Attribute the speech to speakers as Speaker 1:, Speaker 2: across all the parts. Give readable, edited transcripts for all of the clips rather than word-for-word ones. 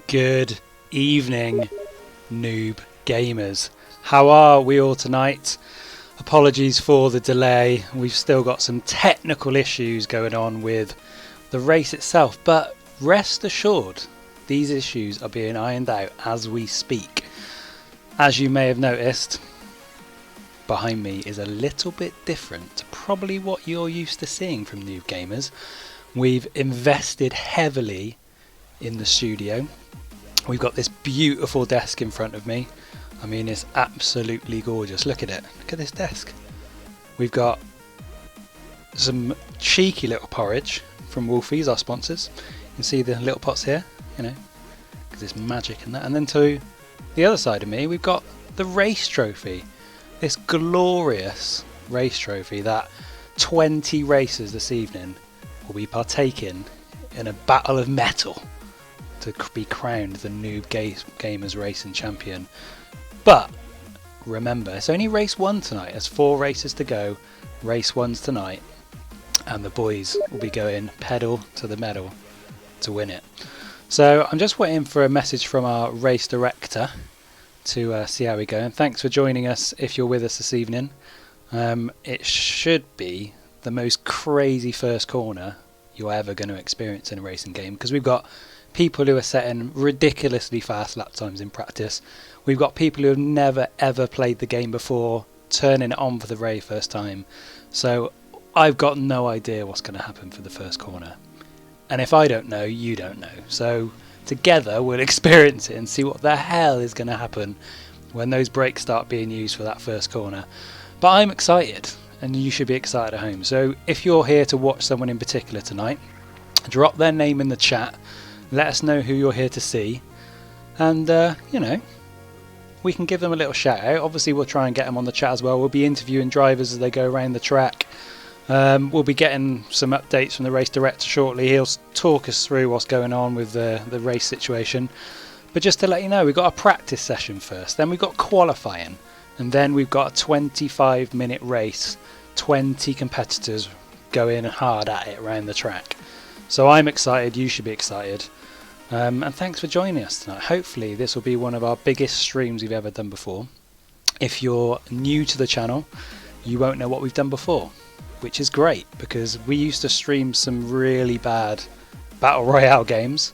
Speaker 1: Good evening, noob gamers. How are we all tonight? Apologies for the delay. We've still got some technical issues going on with the race itself, but rest assured, these issues are being ironed out as we speak. As you may have noticed, behind me is a little bit different to probably what you're used to seeing from noob gamers. We've invested heavily in the studio. We've got this beautiful desk in front of me. I mean, it's absolutely gorgeous. Look at it. Look at this desk. We've got some cheeky little porridge from Wolfies, our sponsors. You can see the little pots here, you know, because there's magic in that. And then to the other side of me, we've got the race trophy. This glorious race trophy that 20 racers this evening will be partaking in a battle of metal to be crowned the Noob Gamers Racing Champion. But remember, it's only race one tonight. There's 4 races to go. Race 1's tonight, and the boys will be going pedal to the metal to win it. So I'm just waiting for a message from our race director to see how we go. And thanks for joining us if you're with us this evening. It should be the most crazy first corner you're ever going to experience in a racing game, because we've got people who are setting ridiculously fast lap times in practice. We've got people who have never ever played the game before turning it on for the very first time. So I've got no idea what's going to happen for the first corner. And if I don't know, you don't know. So together we'll experience it and see what the hell is going to happen when those brakes start being used for that first corner. But I'm excited, and you should be excited at home. So if you're here to watch someone in particular tonight, drop their name in the chat. Let us know who you're here to see, and you know, we can give them a little shout out. Obviously we'll try and get them on the chat as well. We'll be interviewing drivers as they go around the track. We'll be getting some updates from the race director shortly. He'll talk us through what's going on with the race situation. But just to let you know, we've got a practice session first, then we've got qualifying, and then we've got a 25-minute race, 20 competitors going hard at it around the track. So I'm excited, you should be excited, and thanks for joining us tonight. Hopefully this will be one of our biggest streams we've ever done before. If you're new to the channel, you won't know what we've done before, which is great, because we used to stream some really bad Battle Royale games.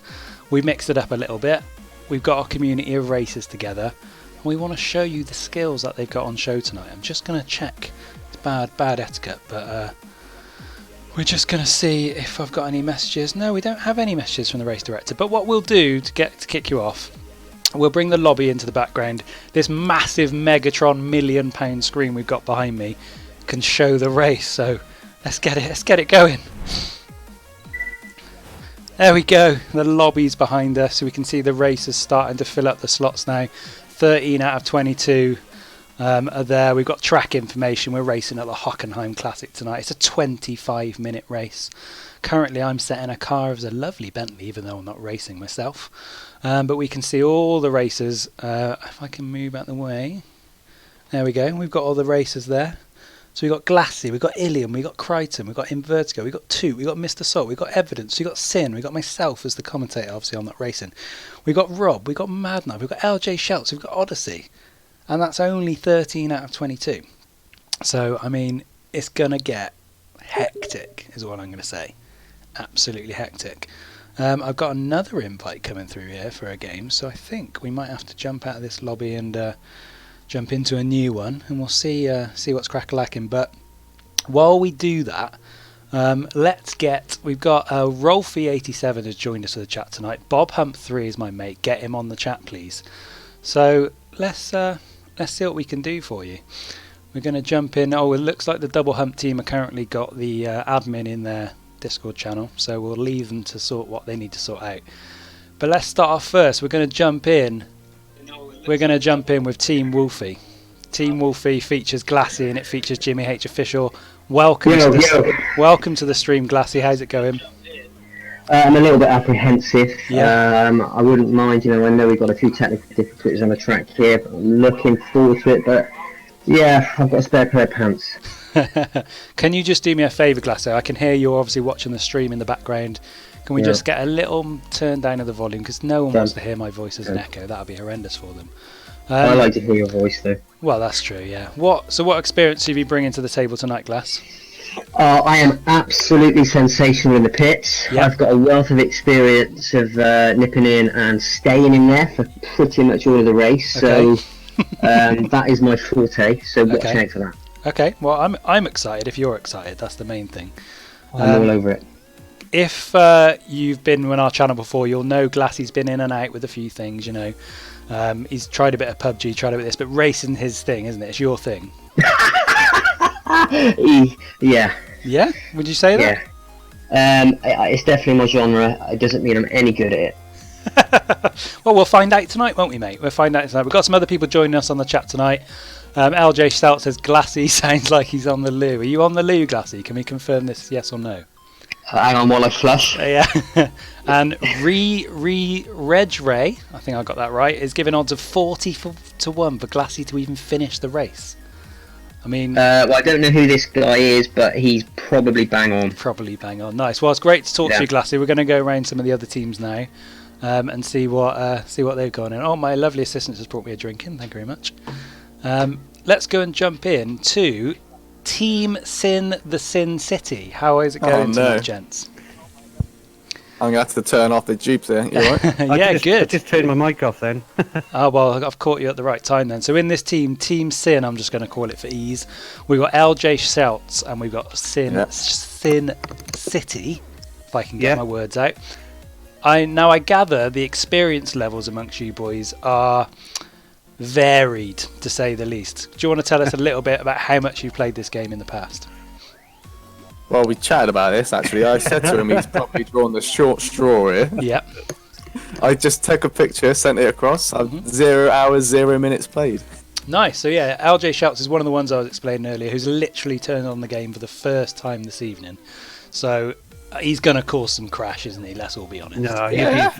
Speaker 1: We've mixed it up a little bit. We've got a community of racers together, and we want to show you the skills that they've got on show tonight. I'm just going to check. It's bad etiquette, but we're just going to see if I've got any messages. No, we don't have any messages from the race director. But what we'll do to kick you off, we'll bring the lobby into the background. This massive Megatron £1 million screen we've got behind me can show the race. So let's get it going. There we go. The lobby's behind us, so we can see the racers starting to fill up the slots now. 13 out of 22. Are there. We've got track information. We're racing at the Hockenheim Classic tonight. It's a 25-minute race. Currently I'm set in a car as a lovely Bentley, even though I'm not racing myself. But we can see all the racers. If I can move out the way. There we go. We've got all the racers there. So we've got Glassy, we've got Ilium, we've got Crichton, we've got Invertigo, we've got Toot, we've got Mr. Salt, we've got Evidence, we've got Sin, we've got myself as the commentator. Obviously I'm not racing. We've got Rob, we've got Mad Knight, we've got LJ Shelts, we've got Odyssey. And that's only 13 out of 22. So, I mean, it's going to get hectic, is what I'm going to say. Absolutely hectic. I've got another invite coming through here for a game, so I think we might have to jump out of this lobby and jump into a new one, and we'll see what's crack-a-lacking. But while we do that, we've got Rolfie87 has joined us for the chat tonight. Bob Hump 3 is my mate. Get him on the chat, please. So, let's see what we can do for you. We're going to jump in. Oh, it looks like the Double Hump team are currently got the admin in their Discord channel, so we'll leave them to sort what they need to sort out. But let's start off first. We're going to jump in. We're going to jump in with Team Wolfie. Team Wolfie features Glassy and it features Jimmy H Official. Welcome to the stream, Glassy. How's it going?
Speaker 2: I'm a little bit apprehensive.
Speaker 1: Yeah.
Speaker 2: I wouldn't mind, I know we've got a few technical difficulties on the track here, but I'm looking forward to it. But yeah, I've got a spare pair of pants.
Speaker 1: Can you just do me a favour, Glasso? I can hear you're obviously watching the stream in the background. Can we
Speaker 2: Yeah.
Speaker 1: just get a little turn down of the volume, because no one
Speaker 2: Done.
Speaker 1: wants to hear my voice as an
Speaker 2: Done.
Speaker 1: echo. That would be horrendous for them.
Speaker 2: I like to hear your voice though.
Speaker 1: Well, that's true, yeah. What experience have you bringing to the table tonight, Glass?
Speaker 2: I am absolutely sensational in the pits.
Speaker 1: Yeah.
Speaker 2: I've got a wealth of experience of nipping in and staying in there for pretty much all of the race. So that is my forte. So watch
Speaker 1: Okay.
Speaker 2: out for that.
Speaker 1: Okay, well, I'm excited if you're excited. That's the main thing.
Speaker 2: I'm all over it.
Speaker 1: If you've been on our channel before, you'll know Glassy's been in and out with a few things, you know. He's tried a bit of PUBG, tried a bit of this, but racing his thing, isn't it? It's your thing.
Speaker 2: Yeah.
Speaker 1: Yeah? Would you say that?
Speaker 2: Yeah. It's definitely my genre. It doesn't mean I'm any good at it.
Speaker 1: Well, we'll find out tonight, won't we, mate? We'll find out tonight. We've got some other people joining us on the chat tonight. LJ Stout says Glassy sounds like he's on the loo. Are you on the loo, Glassy? Can we confirm this, yes or no?
Speaker 2: Hang on while I flush.
Speaker 1: Yeah. And Reg Ray, I think I got that right, is giving odds of 40-1 for Glassy to even finish the race. I mean,
Speaker 2: Well, I don't know who this guy is, but he's probably bang on.
Speaker 1: probably bang on. Nice. Well, it's great to talk to
Speaker 2: Yeah.
Speaker 1: you, Glassy. We're going to go around some of the other teams now, and see what they've gone in. Oh, my lovely assistant just brought me a drink in. Thank you very much. Let's go and jump in to Team Sin, the Sin City. How is it going tonight, gents?
Speaker 3: I'm going to have to turn off the dupes there. You all right?
Speaker 1: Yeah,
Speaker 4: I
Speaker 1: good.
Speaker 4: just turned my mic off then.
Speaker 1: Oh, well, I've caught you at the right time then. So in this team, Team Sin, I'm just going to call it for ease, we've got LJ Seltz and we've got Sin City, if I can get my words out. I gather the experience levels amongst you boys are varied, to say the least. Do you want to tell us a little bit about how much you've played this game in the past?
Speaker 3: Well, we chatted about this, actually. I said to him he's probably drawn the short straw here.
Speaker 1: Yep.
Speaker 3: I just took a picture, sent it across. 0 hours, 0 minutes played.
Speaker 1: Nice. So yeah, LJ Shouts is one of the ones I was explaining earlier, who's literally turned on the game for the first time this evening. So he's going to cause some crash, isn't he? Let's all be honest.
Speaker 4: No,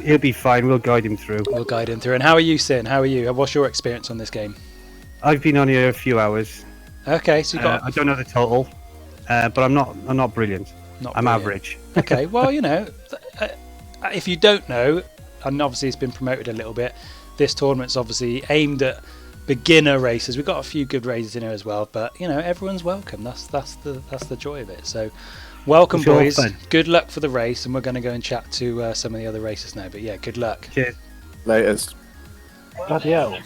Speaker 4: he'll be fine. We'll guide him through.
Speaker 1: We'll guide him through. And how are you, Sin? How are you? What's your experience on this game?
Speaker 4: I've been on here a few hours.
Speaker 1: Okay, so you got
Speaker 4: I don't know the total, but I'm not brilliant. I'm
Speaker 1: brilliant.
Speaker 4: average.
Speaker 1: Okay, well, you know, if you don't know, and obviously it's been promoted a little bit, this tournament's obviously aimed at beginner racers. We've got a few good racers in here as well, but you know, everyone's welcome. That's the joy of it. So welcome,
Speaker 4: It's all
Speaker 1: boys.
Speaker 4: fun.
Speaker 1: Good luck for the race, and we're going to go and chat to some of the other racers now. But yeah, good luck.
Speaker 4: Cheers.
Speaker 3: Laters.
Speaker 4: Bloody hell.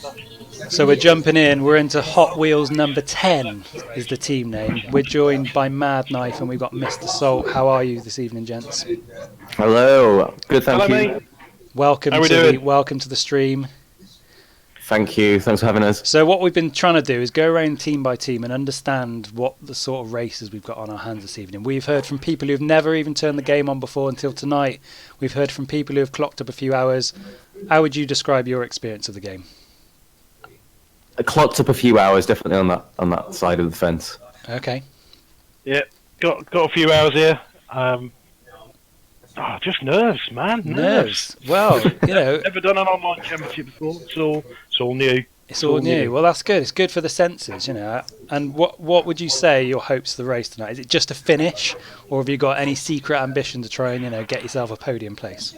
Speaker 1: So we're jumping in. We're into Hot Wheels number 10 is the team name. We're joined by Mad Knife, and we've got Mr. Salt. How are you this evening, gents?
Speaker 5: Hello. Good, thank you.
Speaker 1: Welcome welcome to the stream.
Speaker 5: Thank you. Thanks for having us.
Speaker 1: So what we've been trying to do is go around team by team and understand what the sort of races we've got on our hands this evening. We've heard from people who've never even turned the game on before until tonight. We've heard from people who have clocked up a few hours. How would you describe your experience of the game?
Speaker 5: I clocked up a few hours, definitely on that side of the fence.
Speaker 1: Okay.
Speaker 6: Yeah, got a few hours here. Just nerves, man.
Speaker 1: Nerves. Well, you know,
Speaker 6: Never done an online championship before. It's all new.
Speaker 1: it's all new. Well, that's good. It's good for the senses, you know. And what would you say your hopes for the race tonight? Is it just a finish, or have you got any secret ambition to try and, you know, get yourself a podium place?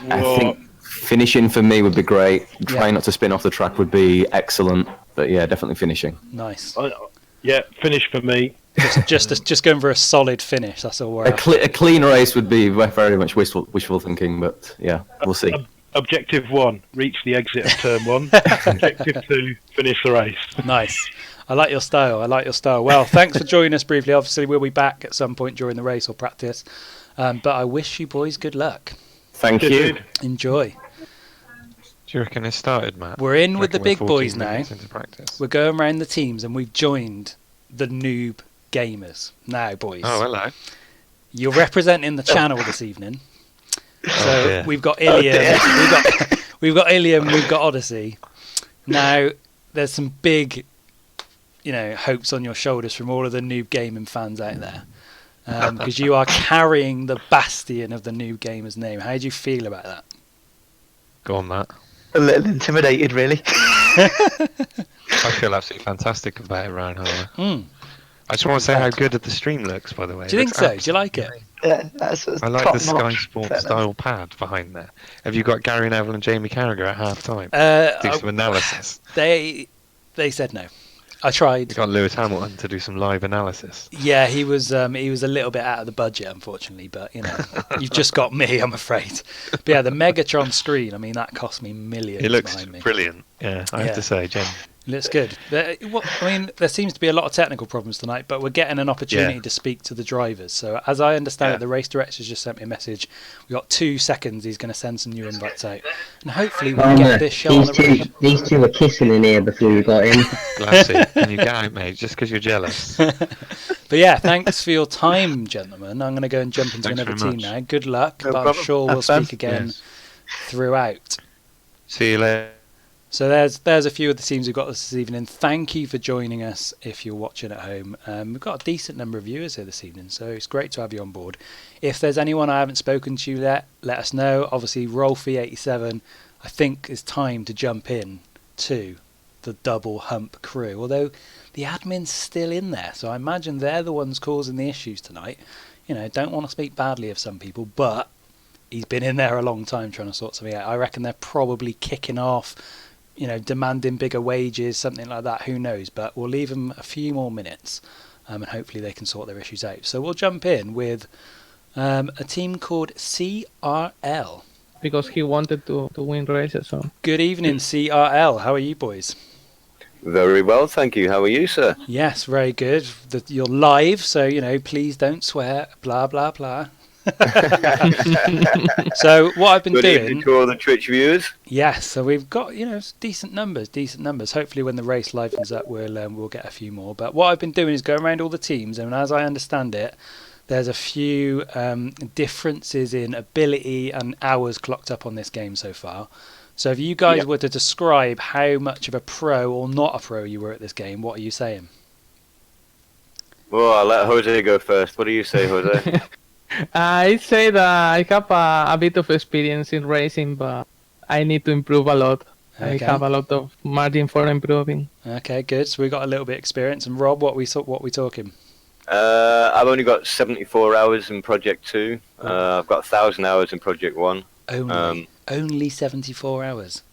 Speaker 5: I think finishing for me would be great. Trying not to spin off the track would be excellent. But yeah, definitely finishing.
Speaker 1: Nice.
Speaker 6: Yeah, finish for me.
Speaker 1: Just going for a solid finish. That's all we're after.
Speaker 5: A clean race would be very much wishful thinking, but yeah, we'll see.
Speaker 6: Objective 1, reach the exit of turn 1. Objective 2, finish the race.
Speaker 1: Nice. I like your style. Well, thanks for joining us briefly. Obviously, we'll be back at some point during the race or practice. But I wish you boys good luck.
Speaker 5: Thank you.
Speaker 1: Enjoy.
Speaker 7: Do you reckon it started, Matt?
Speaker 1: We're in
Speaker 7: Do you
Speaker 1: with the
Speaker 7: reckon we're
Speaker 1: big
Speaker 7: 14
Speaker 1: boys now.
Speaker 7: minutes into practice?
Speaker 1: We're going around the teams, and we've joined the Noob Gamers. Now, boys.
Speaker 7: Oh, hello.
Speaker 1: You're representing the channel this evening. So
Speaker 7: dear.
Speaker 1: we've got Ilium, we've got Ilium, we've got Odyssey. Now there's some big, you know, hopes on your shoulders from all of the Noob Gaming fans out there, because you are carrying the bastion of the Noob Gamers name. How do you feel about that?
Speaker 7: Go on, Matt.
Speaker 8: A little intimidated, really.
Speaker 7: I feel absolutely fantastic about it, Ryan.
Speaker 1: Mm.
Speaker 7: I just want to say how good the stream looks, by the way.
Speaker 1: Do you think
Speaker 7: It
Speaker 1: so?
Speaker 7: looks
Speaker 1: Do you like it?
Speaker 8: That's
Speaker 7: I like the Sky
Speaker 8: top-notch
Speaker 7: Sports
Speaker 8: fitness.
Speaker 7: style pad behind there. Have you got Gary Neville and Jamie Carragher at half time? Do some analysis.
Speaker 1: They said no. I tried.
Speaker 7: You got Lewis Hamilton to do some live analysis.
Speaker 1: Yeah, he was a little bit out of the budget, unfortunately, but you've just got me, I'm afraid. But yeah, the Megatron screen, I mean, that cost me millions
Speaker 7: It looks
Speaker 1: behind me.
Speaker 7: brilliant. Yeah, I have to say, Jen.
Speaker 1: It looks good. There seems to be a lot of technical problems tonight, but we're getting an opportunity to speak to the drivers. So as I understand it, the race director's just sent me a message. We've got 2 seconds. He's going to send some new invites out. And hopefully we'll get this show on the road.
Speaker 2: These two were kissing in here before we got in.
Speaker 7: Glassy, can you get out, mate? Just because you're jealous.
Speaker 1: But yeah, thanks for your time, gentlemen. I'm going to go and jump into
Speaker 7: Thanks
Speaker 1: another
Speaker 7: very
Speaker 1: team
Speaker 7: much.
Speaker 1: now. Good luck,
Speaker 8: No
Speaker 1: but I'm
Speaker 8: problem.
Speaker 1: sure we'll
Speaker 8: Have fun.
Speaker 1: speak again
Speaker 7: Yes.
Speaker 1: throughout.
Speaker 7: See you later.
Speaker 1: So there's a few of the teams we've got this evening. Thank you for joining us if you're watching at home. We've got a decent number of viewers here this evening, so it's great to have you on board. If there's anyone I haven't spoken to yet, let us know. Obviously, Rolfie87, I think it's time to jump in to the double hump crew. Although the admin's still in there, so I imagine they're the ones causing the issues tonight. Don't want to speak badly of some people, but he's been in there a long time trying to sort something out. I reckon they're probably kicking off, demanding bigger wages, something like that. Who knows? But we'll leave them a few more minutes, and hopefully they can sort their issues out. So we'll jump in with a team called CRL.
Speaker 9: Because he wanted to win races. So
Speaker 1: Good evening, CRL. How are you boys?
Speaker 10: Very well, thank you. How are you, sir?
Speaker 1: Yes, very good. You're live, so please don't swear. Blah blah blah. So what I've been
Speaker 10: Good
Speaker 1: doing.
Speaker 10: evening to all the Twitch viewers.
Speaker 1: Yes, so we've got decent numbers. Hopefully, when the race livens up, we'll get a few more. But what I've been doing is going around all the teams, and as I understand it, there's a few differences in ability and hours clocked up on this game so far. So if you guys were to describe how much of a pro or not a pro you were at this game, what are you saying?
Speaker 10: Well, I'll let Jose go first. What do you say, Jose?
Speaker 9: I say that I have a bit of experience in racing, but I need to improve a lot.
Speaker 1: Okay.
Speaker 9: I have a lot of margin for improving.
Speaker 1: Okay, good. So we got a little bit of experience. And Rob, what we talking?
Speaker 10: I've only got 74 hours in Project 2. I've got 1,000 hours in Project 1.
Speaker 1: Only 74 hours.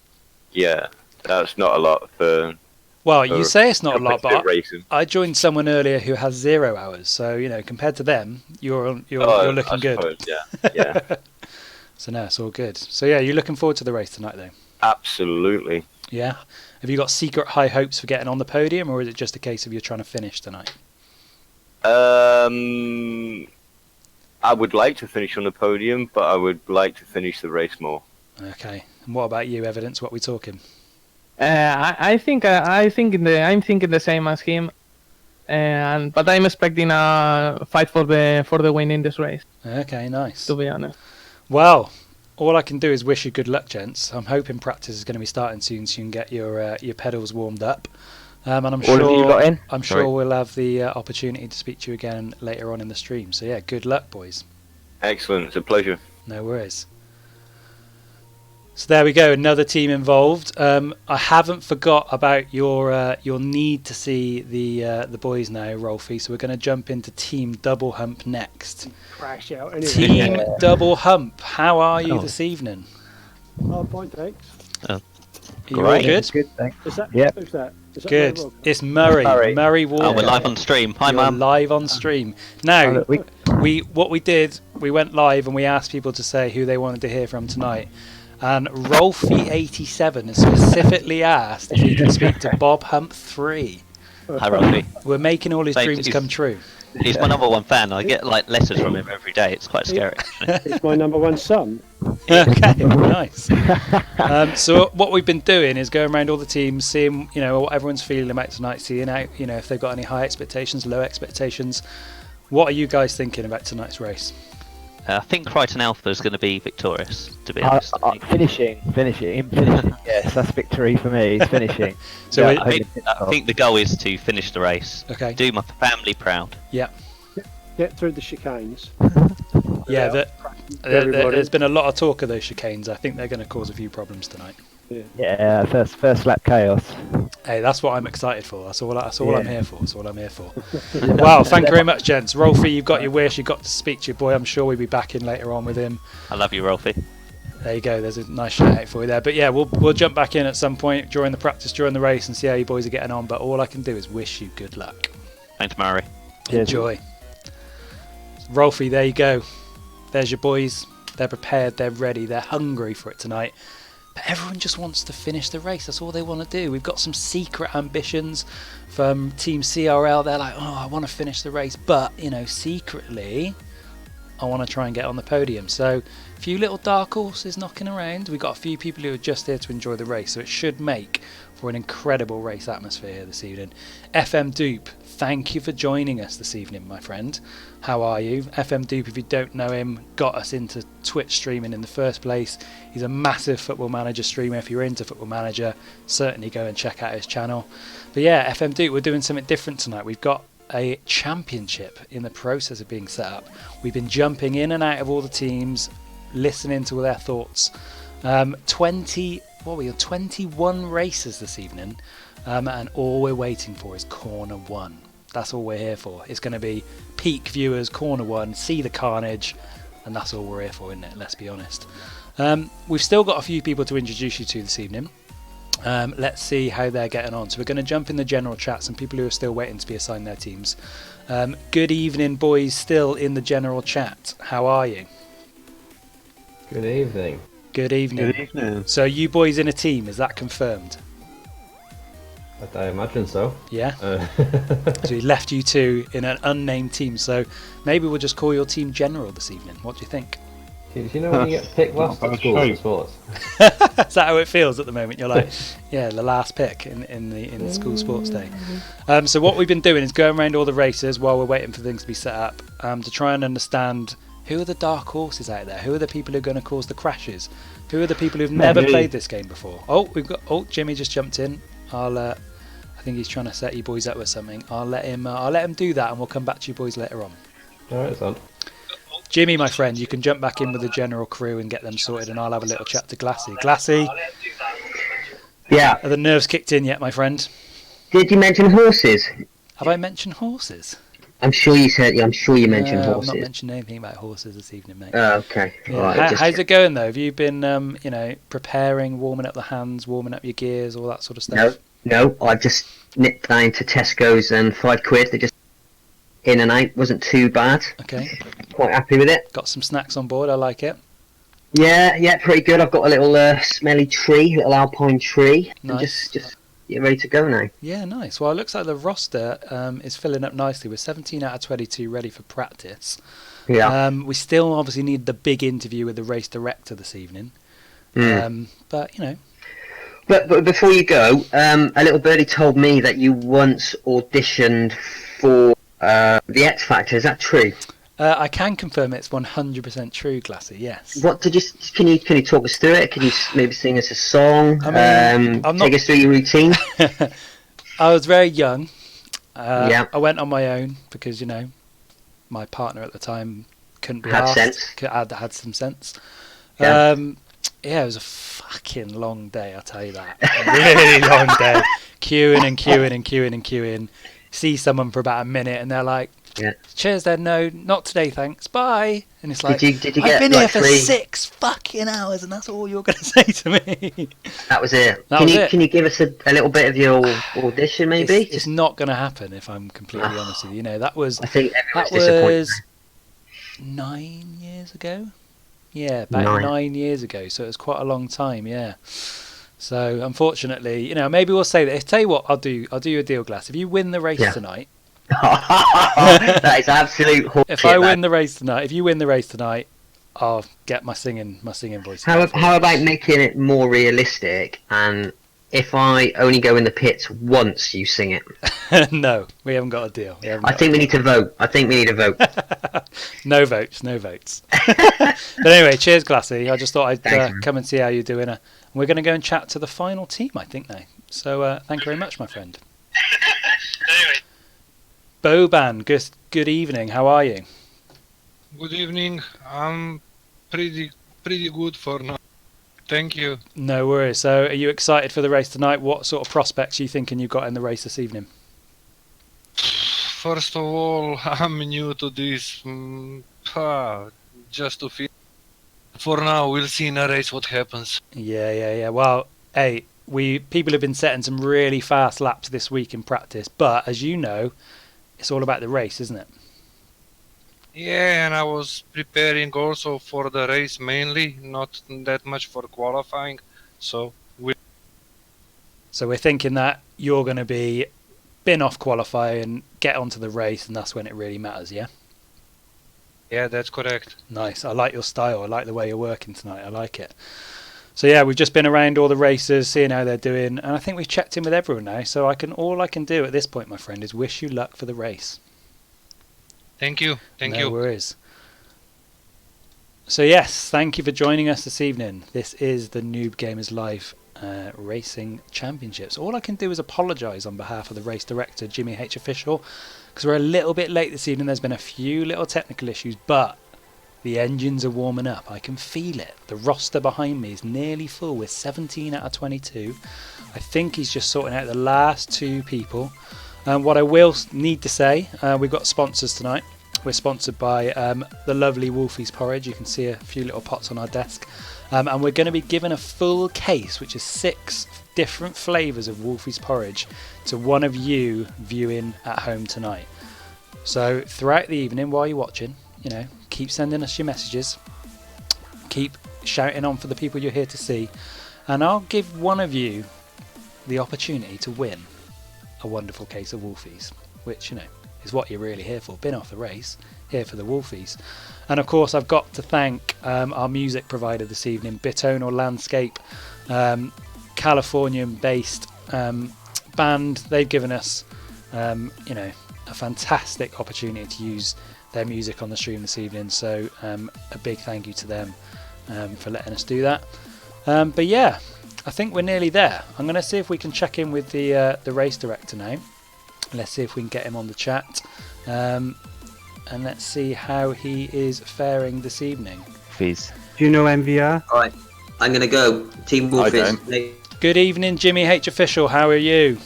Speaker 10: Yeah, that's not a lot for...
Speaker 1: Well, you say it's not a lot, but
Speaker 10: racing.
Speaker 1: I joined someone earlier who has 0 hours. So compared to them, you're looking good.
Speaker 10: Suppose, yeah.
Speaker 1: So no, it's all good. So yeah, you're looking forward to the race tonight, though.
Speaker 10: Absolutely.
Speaker 1: Yeah. Have you got secret high hopes for getting on the podium, or is it just a case of you're trying to finish tonight?
Speaker 10: I would like to finish on the podium, but I would like to finish the race more.
Speaker 1: Okay. And what about you, Evidence? What are we talking?
Speaker 9: I'm thinking the same as him, but I'm expecting a fight for the win in this race.
Speaker 1: Okay, nice.
Speaker 9: To be honest.
Speaker 1: Well, all I can do is wish you good luck, gents. I'm hoping practice is going to be starting soon, so you can get your pedals warmed up. And I'm
Speaker 8: All of you got in?
Speaker 1: I'm sure we'll have the opportunity to speak to you again later on in the stream. So yeah, good luck, boys.
Speaker 10: Excellent. It's a pleasure.
Speaker 1: No worries. So there we go, another team involved. I haven't forgot about your need to see the boys now, Rolfie. So we're going to jump into Team Double Hump next.
Speaker 11: Crash out anyway.
Speaker 1: Team Double Hump, how are you this evening?
Speaker 11: Oh, point thanks.
Speaker 1: Are you all good?
Speaker 8: Good, thanks.
Speaker 11: Is that?
Speaker 8: Yep.
Speaker 11: Who's that? Is that
Speaker 1: Good.
Speaker 11: Rob?
Speaker 1: It's Murray.
Speaker 8: Murray.
Speaker 1: Murray Walker.
Speaker 12: Oh, we're live on stream. Hi,
Speaker 1: You're
Speaker 12: Mum.
Speaker 1: live on stream. Now,
Speaker 8: look, we-
Speaker 1: we went live and we asked people to say who they wanted to hear from tonight. And Rolfie87 has specifically asked if he can speak to Bob Hump 3.
Speaker 12: Hi, Robbie.
Speaker 1: We're making all his
Speaker 12: Mate,
Speaker 1: dreams come true.
Speaker 12: He's my number one fan. I get letters from him every day. It's quite scary. Actually.
Speaker 11: It's my number one son.
Speaker 1: Okay, nice. So what we've been doing is going around all the teams, seeing what everyone's feeling about tonight, seeing out if they've got any high expectations, low expectations. What are you guys thinking about tonight's race?
Speaker 12: I think Crichton Alpha is going to be victorious. To be honest,
Speaker 8: finishing. Yes, that's victory for me. It's finishing.
Speaker 1: So
Speaker 12: I think the goal is to finish the race.
Speaker 1: Okay.
Speaker 12: Do my family proud.
Speaker 1: Yeah.
Speaker 11: Get through the chicanes.
Speaker 1: Yeah,
Speaker 11: Everybody.
Speaker 1: there's been a lot of talk of those chicanes. I think they're going to cause a few problems tonight.
Speaker 8: Yeah, first lap chaos.
Speaker 1: Hey, that's what I'm excited for. That's all I'm here for. That's all I'm here for. Wow, thank you very much, gents. Rolfie, you've got your wish. You got to speak to your boy. I'm sure we'll be back in later on with him.
Speaker 12: I love you, Rolfie.
Speaker 1: There you go. There's a nice shout out for you there. But yeah, we'll jump back in at some point during the practice, during the race, and see how you boys are getting on. But all I can do is wish you good luck.
Speaker 12: Thanks, Murray.
Speaker 1: Enjoy. Rolfie, there you go. There's your boys. They're prepared. They're ready. They're hungry for it tonight. But everyone just wants to finish the race. That's all they want to do. We've got some secret ambitions from Team CRL. They're like, oh, I want to finish the race, but secretly, I want to try and get on the podium. So, a few little dark horses knocking around. We've got a few people who are just here to enjoy the race, so it should make for an incredible race atmosphere here this evening. FM Dupe, thank you for joining us this evening, my friend. How are you? FM Dupe, if you don't know him, got us into Twitch streaming in the first place. He's a massive Football Manager streamer. If you're into Football Manager, certainly go and check out his channel. But yeah, FM Dupe, we're doing something different tonight. We've got a championship in the process of being set up. We've been jumping in and out of all the teams, listening to their thoughts. 21 races this evening, and all we're waiting for is corner one. That's all we're here for. It's going to be peak viewers, corner one, see the carnage, and that's all we're here for, isn't it? Let's be honest. We've still got a few people to introduce you to this evening. Let's see how they're getting on. So we're going to jump in the general chat. Some people who are still waiting to be assigned their teams. Good evening, boys, still in the general chat. How are you?
Speaker 13: Good evening.
Speaker 1: Good evening.
Speaker 6: Good evening.
Speaker 1: So you boys in a team, is that confirmed?
Speaker 13: I imagine so.
Speaker 1: Yeah. So he left you two in an unnamed team. So maybe we'll just call your team general this evening. What do you think?
Speaker 13: Do you know when you get picked last at school for sports?
Speaker 1: Is that how it feels at the moment? You're like, yeah, the last pick in the school sports day. So what we've been doing is going around all the races while we're waiting for things to be set up, to try and understand who are the dark horses out there. Who are the people who are going to cause the crashes? Who are the people who've never played this game before? Oh, Jimmy just jumped in. I think he's trying to set you boys up with something. I'll let him do that, and we'll come back to you boys later on.
Speaker 13: All right, son.
Speaker 2: Jimmy, my friend, you can jump back in with the general crew and get them sorted, and I'll have a little chat to Glassy. Glassy?
Speaker 14: Yeah.
Speaker 2: Are the nerves kicked in yet, my friend?
Speaker 14: Did you mention horses?
Speaker 2: Have I mentioned horses?
Speaker 14: I'm sure you said. I'm sure you mentioned horses.
Speaker 2: I've not mentioned anything about horses this evening, mate.
Speaker 14: Oh, okay.
Speaker 2: Yeah.
Speaker 14: Right,
Speaker 2: How's it going though? Have you been, preparing, warming up the hands, warming up your gears, all that sort of stuff?
Speaker 14: No. I just nipped down to Tesco's and £5. They just in and out, wasn't too bad.
Speaker 2: Okay.
Speaker 14: Quite happy with it.
Speaker 2: Got some snacks on board. I like it.
Speaker 14: Yeah, pretty good. I've got a little smelly tree, little alpine tree.
Speaker 2: Nice.
Speaker 14: Just get ready to go now.
Speaker 2: Yeah, nice. Well, it looks like the roster is filling up nicely. We're 17 out of 22 ready for practice.
Speaker 14: Yeah.
Speaker 2: We still obviously need the big interview with the race director this evening. But,
Speaker 14: But before you go, a little birdie told me that you once auditioned for the X Factor. Is that true?
Speaker 2: I can confirm it's 100% true, Glassy. Yes.
Speaker 14: What did you? Can you talk us through it? Can you maybe sing us a song? Take us through your routine.
Speaker 2: I was very young.
Speaker 14: Yeah.
Speaker 2: I went on my own because my partner at the time couldn't be
Speaker 14: Had
Speaker 2: asked.
Speaker 14: sense.
Speaker 2: Had some sense.
Speaker 14: Yeah.
Speaker 2: It was a fucking long day, I'll tell you that. A really long day. Queuing. See someone for about a minute and they're like, cheers then, no, not today, thanks, bye. And it's like,
Speaker 14: did you
Speaker 2: I've
Speaker 14: get
Speaker 2: been
Speaker 14: like
Speaker 2: here for 6 fucking hours and that's all you're going to say to me.
Speaker 14: That was it.
Speaker 2: It.
Speaker 14: Can you give us a little bit of your audition, maybe?
Speaker 2: It's not going to happen if I'm completely honest with you. That was,
Speaker 14: I think
Speaker 2: that
Speaker 14: disappointed.
Speaker 2: was 9 years ago. Yeah, about 9 years ago. So it was quite a long time. Yeah. So unfortunately, maybe we'll say that. Tell you what, I'll do you a deal, Glass. If you win the race tonight,
Speaker 14: that is absolute horseshit.
Speaker 2: If I win the race tonight, if you win the race tonight, I'll get my singing voice.
Speaker 14: How about making it more realistic? And if I only go in the pits once, you sing it.
Speaker 2: No, we haven't got a deal.
Speaker 14: I think we need to vote.
Speaker 2: No votes. But anyway, cheers, Glassy. I just thought I'd come and see how you're doing. We're going to go and chat to the final team, I think, now. So thank you very much, my friend.
Speaker 15: Anyway.
Speaker 2: Boban, good evening. How are you?
Speaker 15: Good evening. I'm pretty good for now.
Speaker 16: Thank you.
Speaker 2: No worries. So are you excited for the race tonight? What sort of prospects are you thinking you've got in the race this evening?
Speaker 16: First of all, I'm new to this. Just to feel. For now, we'll see in a race what happens.
Speaker 2: Yeah. Well, hey, people have been setting some really fast laps this week in practice, but as you know, it's all about the race, isn't it?
Speaker 16: Yeah, and I was preparing also for the race mainly, not that much for qualifying. So
Speaker 2: we're thinking that you're going to be bin off qualifying and get onto the race, and that's when it really matters, yeah?
Speaker 16: Yeah, that's correct.
Speaker 2: Nice. I like your style. I like the way you're working tonight. I like it. So yeah, we've just been around all the racers, seeing how they're doing, and I think we've checked in with everyone now. So all I can do at this point, my friend, is wish you luck for the race.
Speaker 16: Thank you. Thank
Speaker 2: no
Speaker 16: you.
Speaker 2: worries. So yes, thank you for joining us this evening. This is the Noob Gamers Live Racing Championships. All I can do is apologise on behalf of the race director, Jimmy H Official, because we're a little bit late this evening. There's been a few little technical issues, but the engines are warming up. I can feel it. The roster behind me is nearly full with 17 out of 22. I think he's just sorting out the last two people. What I will need to say, we've got sponsors tonight. We're sponsored by the lovely Wolfie's Porridge. You can see a few little pots on our desk. And we're going to be giving a full case, which is 6 different flavours of Wolfie's Porridge, to one of you viewing at home tonight. So throughout the evening while you're watching, keep sending us your messages. Keep shouting on for the people you're here to see. And I'll give one of you the opportunity to win a wonderful case of Wolfies, which, is what you're really here for. Been off the race, here for the Wolfies. And of course, I've got to thank our music provider this evening, Bitonal Landscape, Californian-based band. They've given us, a fantastic opportunity to use their music on the stream this evening. So a big thank you to them for letting us do that. But yeah, I think we're nearly there. I'm going to see if we can check in with the race director now. Let's see if we can get him on the chat. And let's see how he is faring this evening.
Speaker 4: Please. Do you know MVR?
Speaker 14: Alright, I'm going to go. Team Wolfies.
Speaker 2: Good evening, Jimmy H Official. How are you?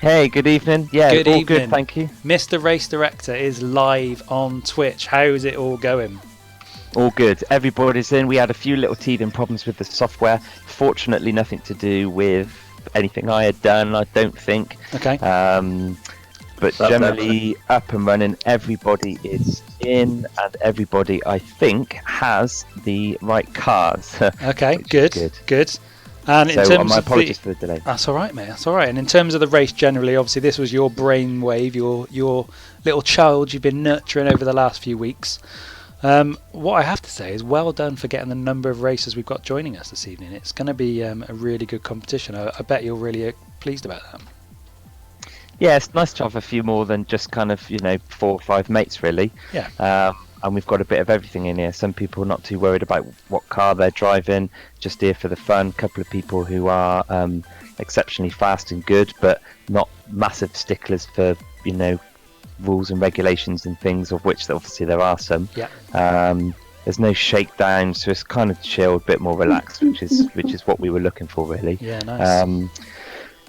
Speaker 17: Hey, good evening. Yeah,
Speaker 2: good
Speaker 17: all
Speaker 2: evening.
Speaker 17: Good, thank you.
Speaker 2: Mr. Race Director is live on Twitch. How is it all going?
Speaker 17: All good. Everybody's in. We had a few little teething problems with the software. Fortunately, nothing to do with anything I had done, I don't think.
Speaker 2: Okay.
Speaker 17: But generally up and running. Everybody is in, and everybody, I think, has the right cars.
Speaker 2: Okay, good. And in
Speaker 17: so,
Speaker 2: terms
Speaker 17: my
Speaker 2: of
Speaker 17: apologies for the delay.
Speaker 2: That's all right, mate. That's all right. And in terms of the race generally, obviously, this was your brainwave, your little child you've been nurturing over the last few weeks. What I have to say is well done for getting the number of racers we've got joining us this evening. It's going to be a really good competition. I bet you're really pleased about that.
Speaker 17: Yeah, it's nice to have a few more than just kind of 4 or 5 mates, really.
Speaker 2: Yeah.
Speaker 17: And we've got a bit of everything in here. Some people not too worried about what car they're driving, just here for the fun. A couple of people who are exceptionally fast and good, but not massive sticklers for rules and regulations and things, of which obviously there are some.
Speaker 2: Yeah.
Speaker 17: There's no shakedown, so it's kind of chilled, a bit more relaxed, which is what we were looking for, really.
Speaker 2: Yeah, nice.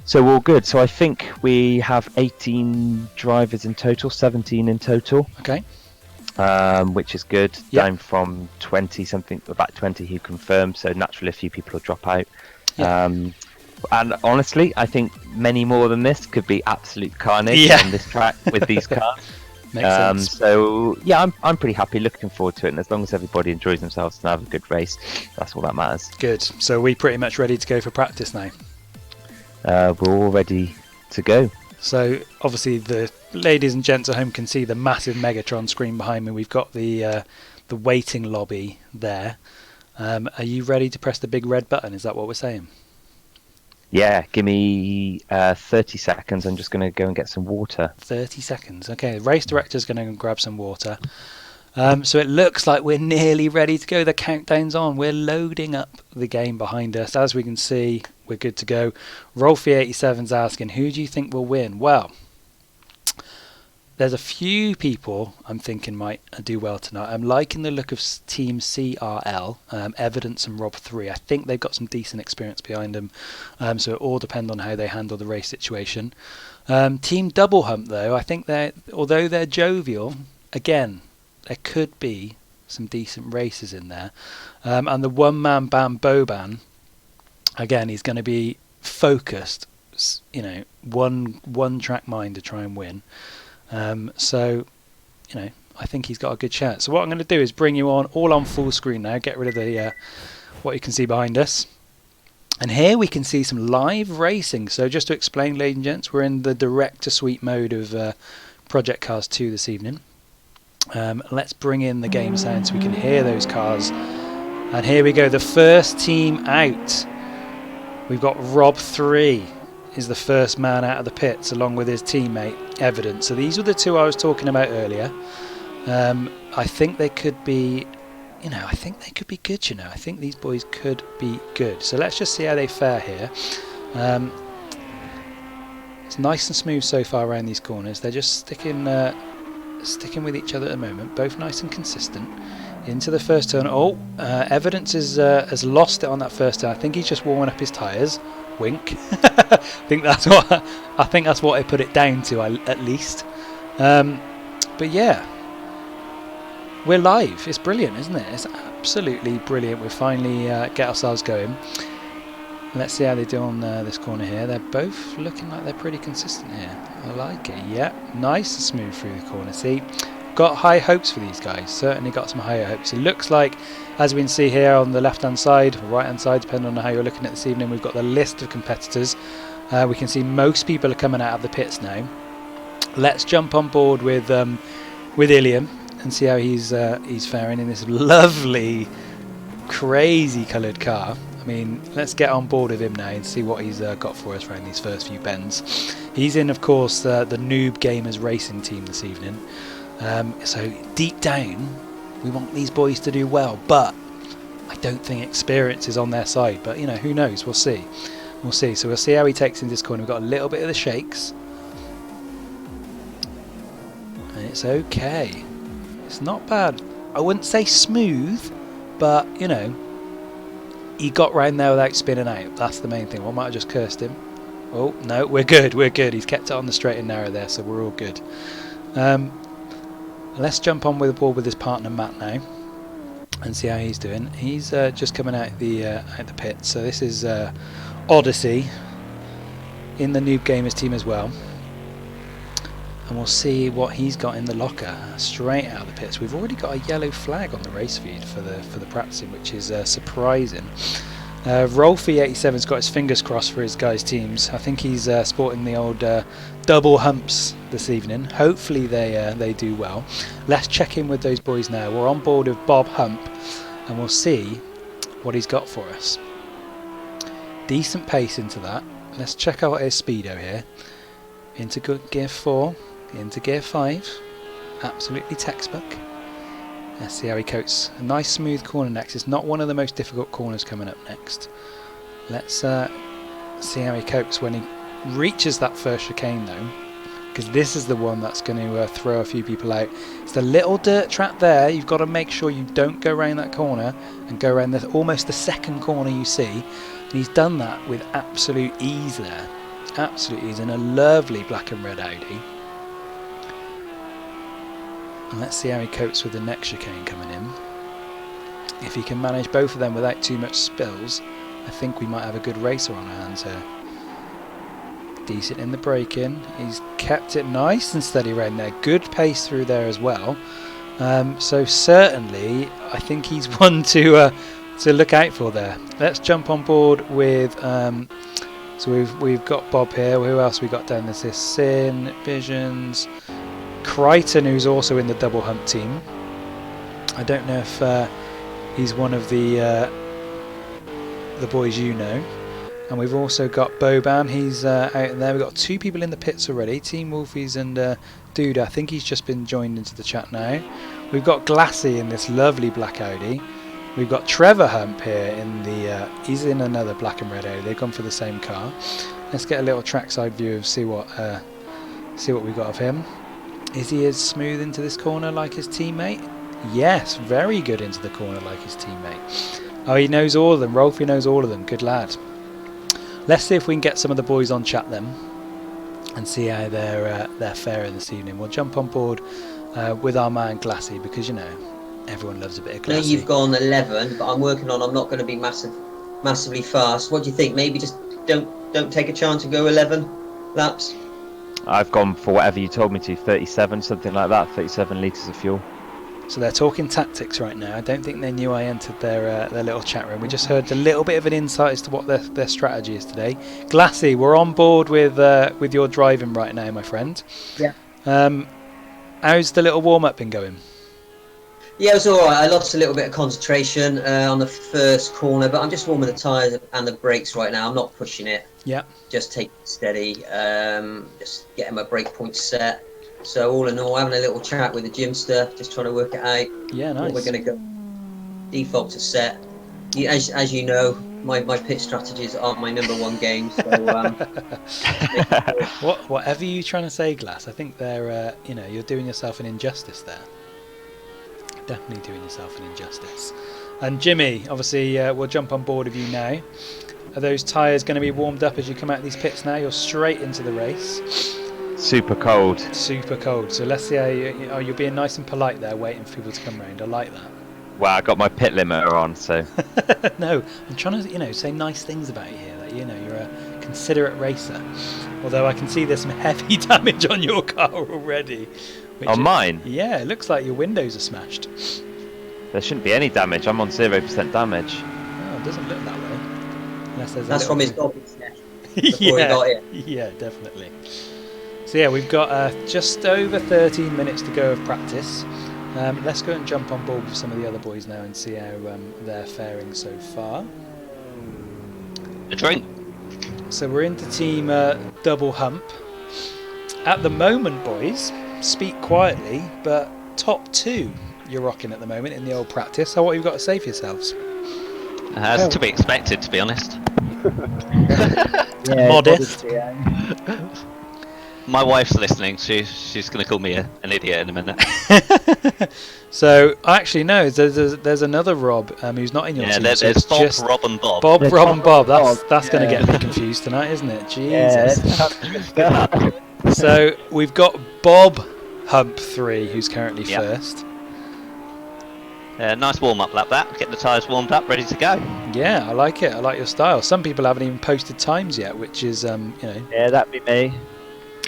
Speaker 17: So all good. So I think we have 18 drivers in total, 17 in total.
Speaker 2: Okay.
Speaker 17: Which is good.
Speaker 2: Yep.
Speaker 17: Down from 20 something, about 20 who confirmed. So naturally, a few people will drop out.
Speaker 2: Yep.
Speaker 17: And honestly, I think many more than this could be absolute carnage on this track with these cars.
Speaker 2: Makes sense.
Speaker 17: So yeah, I'm pretty happy, looking forward to it, and as long as everybody enjoys themselves and have a good race, that's all that matters.
Speaker 2: Good. So we're pretty much ready to go for practice now.
Speaker 17: We're all ready to go.
Speaker 2: So obviously the ladies and gents at home can see the massive Megatron screen behind me. We've got the waiting lobby there. Are you ready to press the big red button? Is that what we're saying?
Speaker 17: Yeah, give me 30 seconds. I'm just going to go and get some water.
Speaker 2: 30 seconds. Okay, the race director's going to grab some water. So it looks like we're nearly ready to go. The countdown's on. We're loading up the game behind us. As we can see, we're good to go. Rolfie87's asking, who do you think will win? Well, there's a few people I'm thinking might do well tonight. I'm liking the look of Team CRL, Evidence and Rob 3. I think they've got some decent experience behind them, so it all depends on how they handle the race situation. Team Double Hump, though, I think although they're jovial, again, there could be some decent races in there. And the one-man band Boban, again, he's going to be focused, one track mind to try and win. So, I think he's got a good chance. So what I'm going to do is bring you all on full screen now. Get rid of the what you can see behind us. And here we can see some live racing. So just to explain, ladies and gents, we're in the direct-to-suite mode of Project Cars 2 this evening. Let's bring in the game sound so we can hear those cars. And here we go, the first team out. We've got Rob 3 is the first man out of the pits along with his teammate Evidence. So these were the two I was talking about earlier. I think they could be, I think they could be good, I think these boys could be good. So let's just see how they fare here. It's nice and smooth so far around these corners. They're just sticking with each other at the moment, both nice and consistent. Into the first turn. Evidence has lost it on that first turn. I think he's just warming up his tyres. Wink. I think that's what I put it down to, at least. But yeah, we're live. It's brilliant, isn't it? It's absolutely brilliant. We finally get ourselves going. Let's see how they do on this corner here. They're both looking like they're pretty consistent here. I like it. Yeah, nice and smooth through the corner. See, got high hopes for these guys. Certainly got some higher hopes. It looks like, as we can see here on the left hand side or right hand side, depending on how you're looking at this evening, we've got the list of competitors. We can see most people are coming out of the pits now. Let's jump on board with Ilium and see how he's faring in this lovely, crazy coloured car. I mean, let's get on board with him now and see what he's got for us around these first few bends. He's in, of course, the Noob Gamers Racing team this evening. So deep down, we want these boys to do well, but I don't think experience is on their side. But who knows? We'll see. We'll see. So we'll see how he takes in this corner. We've got a little bit of the shakes, and it's okay. It's not bad. I wouldn't say smooth, but he got round there without spinning out. That's the main thing. I might have just cursed him. Oh no, we're good. We're good. He's kept it on the straight and narrow there, so we're all good. Let's jump on with the ball with his partner Matt now and see how he's doing. He's just coming out the pit. So this is Odyssey in the Noob Gamers team as well. And we'll see what he's got in the locker straight out of the pits. We've already got a yellow flag on the race feed for the practicing, which is surprising. Rolfie87's got his fingers crossed for his guys' teams. I think he's sporting the old double humps this evening. Hopefully they do well. Let's check in with those boys now. We're on board with Bob Hump, and we'll see what he's got for us. Decent pace into that. Let's check out his speedo here. Into gear 4, into gear 5. Absolutely textbook. Let's see how he coats. A nice smooth corner next. It's not one of the most difficult corners coming up next. Let's see how he copes when he reaches that first chicane though, because this is the one that's going to throw a few people out. It's the little dirt trap there. You've got to make sure you don't go around that corner and go around almost the second corner you see. And he's done that with absolute ease there. Absolute ease in a lovely black and red Audi. And let's see how he copes with the next chicane coming in. If he can manage both of them without too much spills, I think we might have a good racer on our hands here. Decent in the braking. He's kept it nice and steady around there. Good pace through there as well. So certainly, I think he's one to look out for there. Let's jump on board with. So we've got Bob here. Who else we got down this? Sin, Visions, Crichton, who's also in the double hump team. I don't know if he's one of the boys you know. And we've also got Boban. He's out there. We've got two people in the pits already. Team Wolfies and Dude. I think he's just been joined into the chat now. We've got Glassy in this lovely black Audi. We've got Trevor Hump here in the. He's in another black and red Audi. They've gone for the same car. Let's get a little trackside view of see what we got of him. Is he as smooth into this corner like his teammate? Yes, very good into the corner like his teammate. Oh, he knows all of them. Rolfie knows all of them. Good lad. Let's see if we can get some of the boys on chat then and see how they're faring this evening. We'll jump on board with our man Glassy because, you know, everyone loves a bit of
Speaker 18: I
Speaker 2: Glassy.
Speaker 18: know you've gone 11, but I'm working on. I'm not going to be massively fast. What do you think? Maybe just don't take a chance and go 11 laps.
Speaker 17: I've gone for whatever you told me to, 37, something like that, 37 litres of fuel.
Speaker 2: So they're talking tactics right now. I don't think they knew I entered their little chat room. We just heard a little bit of an insight as to what their strategy is today. Glassy, we're on board with your driving right now, my friend.
Speaker 18: Yeah.
Speaker 2: How's the little warm-up been going?
Speaker 18: Yeah, it was all right. I lost a little bit of concentration on the first corner, but I'm just warming the tyres and the brakes right now. I'm not pushing it.
Speaker 2: Yeah.
Speaker 18: Just taking it steady. Just getting my brake points set. So all in all, having a little chat with the Jimster, just trying to work it out.
Speaker 2: Yeah, nice.
Speaker 18: What we're going to go. Defaults are set. As you know, my pit strategies aren't my number one game. So
Speaker 2: whatever you trying to say, Glass, I think they're you're doing yourself an injustice there. Definitely doing yourself an injustice. And Jimmy, obviously, we'll jump on board with you now. Are those tyres going to be warmed up as you come out of these pits now? You're straight into the race.
Speaker 17: Super cold.
Speaker 2: Super cold. So let's see how you're being nice and polite there, waiting for people to come round. I like that.
Speaker 17: Well, I got my pit limiter on, so.
Speaker 2: No, I'm trying to, say nice things about you here. That you're a considerate racer. Although I can see there's some heavy damage on your car already.
Speaker 17: On mine?
Speaker 2: Yeah, it looks like your windows are smashed.
Speaker 17: There shouldn't be any damage. I'm on 0% damage.
Speaker 2: Oh, it doesn't look that way. Unless there's
Speaker 18: that's from his garbage before he got here.
Speaker 2: Yeah, definitely. So yeah, we've got just over 13 minutes to go of practice. Let's go and jump on board with some of the other boys now and see how they're faring so far.
Speaker 12: A drink.
Speaker 2: So we're into team double hump. At the moment, boys, speak quietly, but top 2 you're rocking at the moment in the old practice. So what have you got to say for yourselves?
Speaker 12: That's to be expected, to be honest.
Speaker 2: Modest.
Speaker 12: My wife's listening. She's going to call me an idiot in a minute.
Speaker 2: So actually, no. There's another Rob who's not in your team.
Speaker 12: There's
Speaker 2: So
Speaker 12: Bob,
Speaker 2: just
Speaker 12: Rob, and Bob.
Speaker 2: Bob,
Speaker 12: There's
Speaker 2: Rob, and Bob.
Speaker 12: Bob.
Speaker 2: That's going to get me confused tonight, isn't it? Jesus. So we've got Bob Hump 3, who's currently first.
Speaker 12: Nice warm-up lap that. Get the tyres warmed up, ready to go.
Speaker 2: Yeah, I like it. I like your style. Some people haven't even posted times yet, which is,
Speaker 8: Yeah, that'd be me.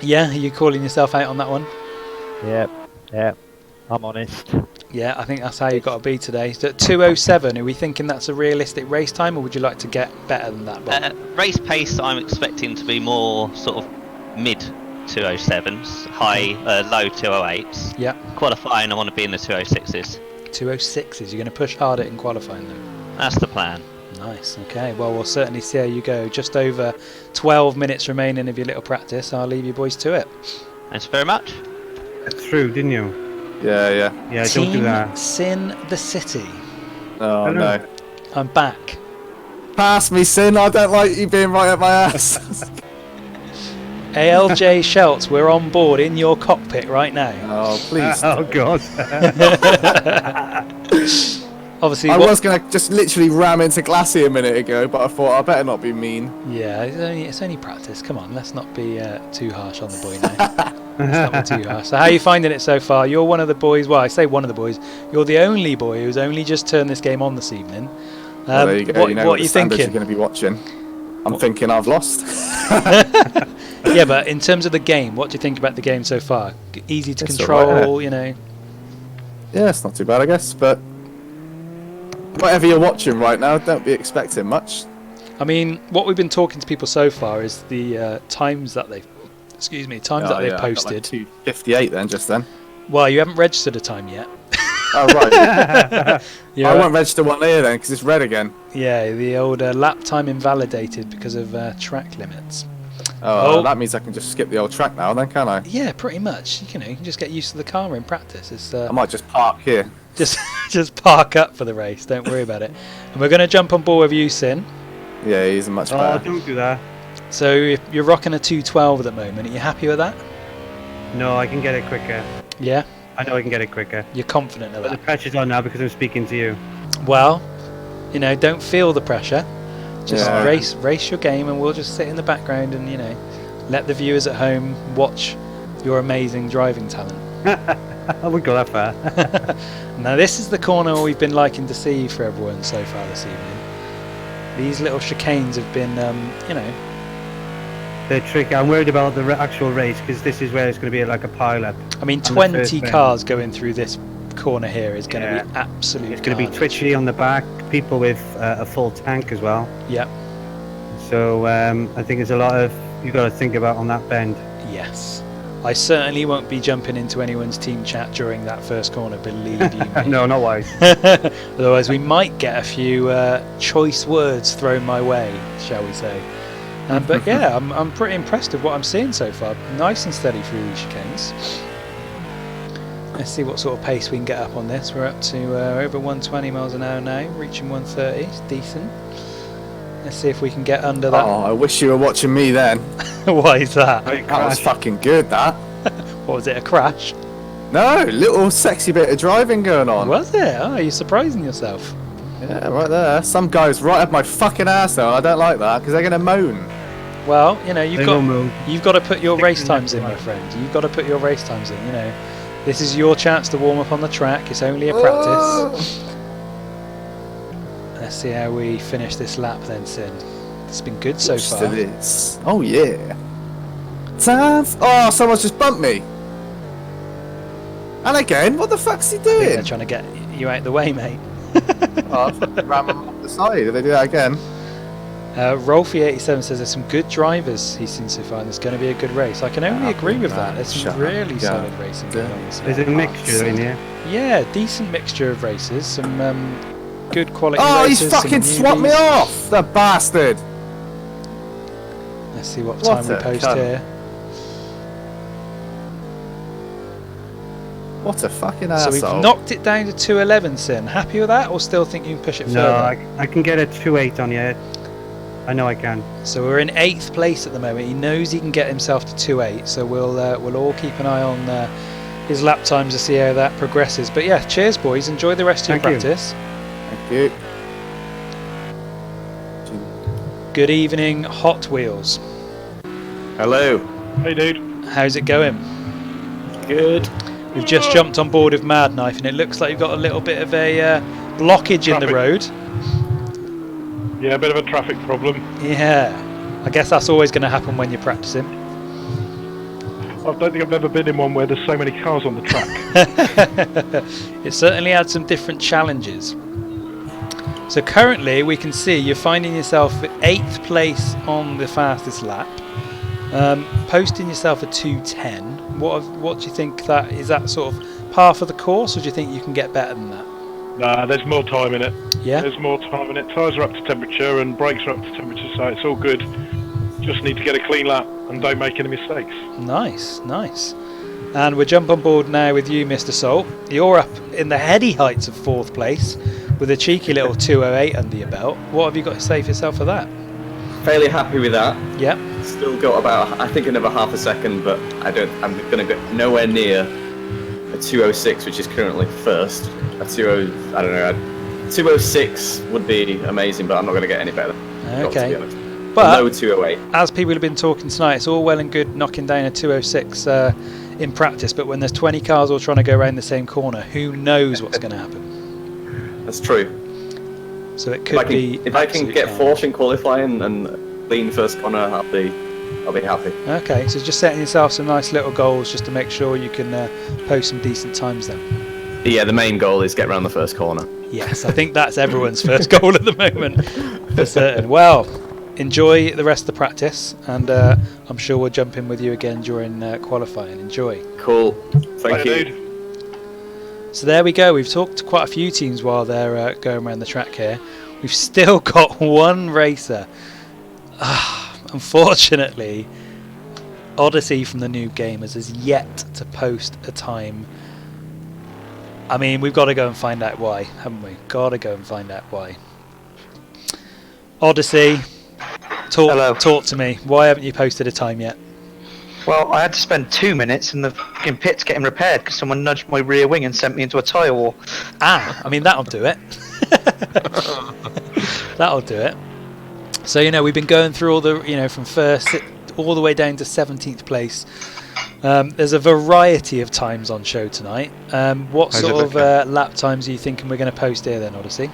Speaker 2: Yeah, are you calling yourself out on that one?
Speaker 8: Yep. I'm honest.
Speaker 2: Yeah, I think that's how you've got to be today. So at 2:07, are we thinking that's a realistic race time, or would you like to get better than that, Bob?
Speaker 12: Race pace, I'm expecting to be more sort of mid 207s, low 208s.
Speaker 2: Yeah.
Speaker 12: Qualifying, I want to be in the 206s.
Speaker 2: 206s. You're going to push harder in qualifying, then?
Speaker 12: That's the plan.
Speaker 2: Nice. Okay. Well, we'll certainly see how you go. Just over 12 minutes remaining of your little practice. I'll leave you boys to it.
Speaker 12: Thanks very much.
Speaker 4: That's true, didn't you?
Speaker 3: Yeah.
Speaker 4: Yeah,
Speaker 2: Team
Speaker 4: don't do that.
Speaker 2: Sin the City.
Speaker 3: Oh no.
Speaker 2: I'm back.
Speaker 3: Pass me, Sin. I don't like you being right up my ass.
Speaker 2: ALJ Shelts, we're on board in your cockpit right now.
Speaker 3: Oh, please.
Speaker 4: Oh, God.
Speaker 2: Obviously,
Speaker 3: I was going to just literally ram into Glassy a minute ago, but I thought I better not be mean.
Speaker 2: Yeah, it's only practice. Come on, let's not be too harsh on the boy now. Let's not be too harsh. So how are you finding it so far? You're one of the boys, well, I say one of the boys, you're the only boy who's only just turned this game on this evening.
Speaker 3: Well, there you go.
Speaker 2: What are you thinking?
Speaker 3: You're going to be watching. I'm thinking I've lost.
Speaker 2: Yeah, but in terms of the game, what do you think about the game so far? Easy to
Speaker 3: It's
Speaker 2: control,
Speaker 3: alright, Yeah, it's not too bad, I guess, but whatever you're watching right now, don't be expecting much.
Speaker 2: I mean, what we've been talking to people so far is the times that they've posted.
Speaker 3: 2:58 then, just then.
Speaker 2: Well, you haven't registered a time yet.
Speaker 3: Oh, right. I won't register one here then, because it's red again.
Speaker 2: Yeah, the old lap time invalidated because of track limits.
Speaker 3: Oh, that means I can just skip the old track now then, can I?
Speaker 2: Yeah, pretty much. You can just get used to the car in practice. It's,
Speaker 3: I might just park here.
Speaker 2: Just park up for the race. Don't worry about it. And we're going to jump on board with you, Sin.
Speaker 3: Yeah, he's much better.
Speaker 4: Oh, don't do that.
Speaker 2: So if you're rocking a 212 at the moment. Are you happy with that?
Speaker 4: No, I can get it quicker.
Speaker 2: Yeah?
Speaker 4: I know I can get it quicker.
Speaker 2: You're confident of
Speaker 4: But
Speaker 2: that?
Speaker 4: the pressure's on now because I'm speaking to you.
Speaker 2: Well, you know, don't feel the pressure. Just
Speaker 3: Yeah.
Speaker 2: race your game, and we'll just sit in the background and, you know, let the viewers at home watch your amazing driving talent.
Speaker 4: I wouldn't go that far.
Speaker 2: Now this is the corner we've been liking to see for everyone so far this evening. These little chicanes have been, you know...
Speaker 4: The trick, I'm worried about the actual race because this is where it's going to be like a pile-up.
Speaker 2: I mean,
Speaker 4: on the
Speaker 2: 20
Speaker 4: first bend.
Speaker 2: cars going through this corner here is going to be absolute
Speaker 4: It's going to be
Speaker 2: carnage.
Speaker 4: twitchy on the back, people with a full tank as well.
Speaker 2: Yep.
Speaker 4: So I think there's a lot of you've got to think about on that bend.
Speaker 2: Yes. I certainly won't be jumping into anyone's team chat during that first corner, believe you me.
Speaker 4: No, not wise.
Speaker 2: Otherwise we might get a few choice words thrown my way, shall we say. But yeah, I'm pretty impressed with what I'm seeing so far. Nice and steady through these chicanes. Let's see what sort of pace we can get up on this. We're up to over 120 miles an hour now, reaching 130. It's decent. Let's see if we can get under that.
Speaker 3: Oh, I wish you were watching me then.
Speaker 2: Why is that?
Speaker 3: That was fucking good, that.
Speaker 2: What was it, a crash?
Speaker 3: No, little sexy bit of driving going on.
Speaker 2: Was it? Oh, you're surprising yourself.
Speaker 3: Yeah, right there. Some guy's right up my fucking ass though. I don't like that because they're going to moan.
Speaker 2: Well, you know,
Speaker 3: They will move.
Speaker 2: you've got to put your race times in, my friend. You've got to put your race times in, you know. This is your chance to warm up on the track. It's only a practice. Let's see how we finish this lap then, Sin. It's been good so
Speaker 3: Just
Speaker 2: far.
Speaker 3: to this. Oh yeah. Oh, someone's just bumped me. And again, what the fuck's he
Speaker 2: I think
Speaker 3: doing?
Speaker 2: they're trying to get you out the way, mate.
Speaker 3: Oh, I fucking ran him off the side. Did they do that again?
Speaker 2: Rolfie87 says there's some good drivers he's seen so far, and it's going to be a good race. I can only agree with that. There's some really solid racing going on this
Speaker 4: There's a mixture in here.
Speaker 2: Yeah, decent mixture of races. Some good quality
Speaker 3: Oh,
Speaker 2: races.
Speaker 3: he's
Speaker 2: some
Speaker 3: fucking swapped me
Speaker 2: newbies.
Speaker 3: off, the bastard.
Speaker 2: Let's see what
Speaker 3: What
Speaker 2: time we
Speaker 3: a
Speaker 2: post
Speaker 3: cunt.
Speaker 2: here.
Speaker 3: What a fucking
Speaker 2: So
Speaker 3: asshole.
Speaker 2: we've knocked it down to 2:11, Sin. Happy with that, or still think you can push it
Speaker 4: No,
Speaker 2: further?
Speaker 4: I can get a 2.8 on you. I know I can.
Speaker 2: So we're in 8th place at the moment. He knows he can get himself to 2:8. So we'll all keep an eye on his lap times to see how that progresses. But yeah, cheers, boys. Enjoy the rest of your
Speaker 3: Thank you.
Speaker 2: practice.
Speaker 3: Thank you.
Speaker 2: Good evening, Hot Wheels.
Speaker 5: Hello.
Speaker 6: Hey, dude.
Speaker 2: How's it going?
Speaker 5: Good.
Speaker 2: We've just jumped on board with Mad Knife, and it looks like you've got a little bit of a blockage in the
Speaker 6: Traffic.
Speaker 2: road.
Speaker 6: Yeah, a bit of a traffic problem.
Speaker 2: Yeah, I guess that's always going to happen when you're practicing.
Speaker 6: I don't think I've ever been in one where there's so many cars on the track.
Speaker 2: It certainly had some different challenges. So currently we can see you're finding yourself at 8th place on the fastest lap, posting yourself at 2:10. What do you think that is? That sort of par for the course, or do you think you can get better than that?
Speaker 6: Nah, there's more time in it.
Speaker 2: Yeah?
Speaker 6: There's more time in it. Tyres are up to temperature and brakes are up to temperature, so it's all good. Just need to get a clean lap and don't make any mistakes.
Speaker 2: Nice, nice. And we'll jump on board now with you, Mr. Salt. You're up in the heady heights of 4th place with a cheeky little 2:08 under your belt. What have you got to say for yourself for that?
Speaker 5: Fairly happy with that.
Speaker 2: Yeah.
Speaker 5: Still got about, I think, another half a second, but I'm going to get nowhere near a 2:06, which is currently first. A 2:06 would be amazing, but I'm not going to get any better. Got to
Speaker 2: Okay.
Speaker 5: be honest.
Speaker 2: But
Speaker 5: no 2:08.
Speaker 2: as people have been talking tonight, it's all well and good knocking down a 2:06 in practice, but when there's 20 cars all trying to go around the same corner, who knows what's going to happen?
Speaker 5: That's true.
Speaker 2: So it could be.
Speaker 5: If I can get fourth in qualifying and clean first corner, I'll be happy.
Speaker 2: Okay, so just setting yourself some nice little goals just to make sure you can post some decent times then.
Speaker 5: Yeah, the main goal is get around the first corner.
Speaker 2: Yes, I think that's everyone's first goal at the moment, for certain. Well, enjoy the rest of the practice, and I'm sure we'll jump in with you again during qualifying. Enjoy.
Speaker 5: Cool. Thank
Speaker 6: Bye,
Speaker 5: you.
Speaker 6: dude.
Speaker 2: So there we go. We've talked to quite a few teams while they're going around the track here. We've still got one racer. Unfortunately, Odyssey from the Noob Gamers has yet to post a time. I mean, we've got to go and find out why, haven't we? Got to go and find out why. Odyssey, talk to me. Why haven't you posted a time yet?
Speaker 19: Well, I had to spend 2 minutes in the fucking pits getting repaired because someone nudged my rear wing and sent me into a tyre wall.
Speaker 2: I mean, that'll do it. That'll do it. So, we've been going through all the, from first all the way down to 17th place. There's a variety of times on show tonight. What sort of lap times are you thinking we're going to post here then, Odyssey?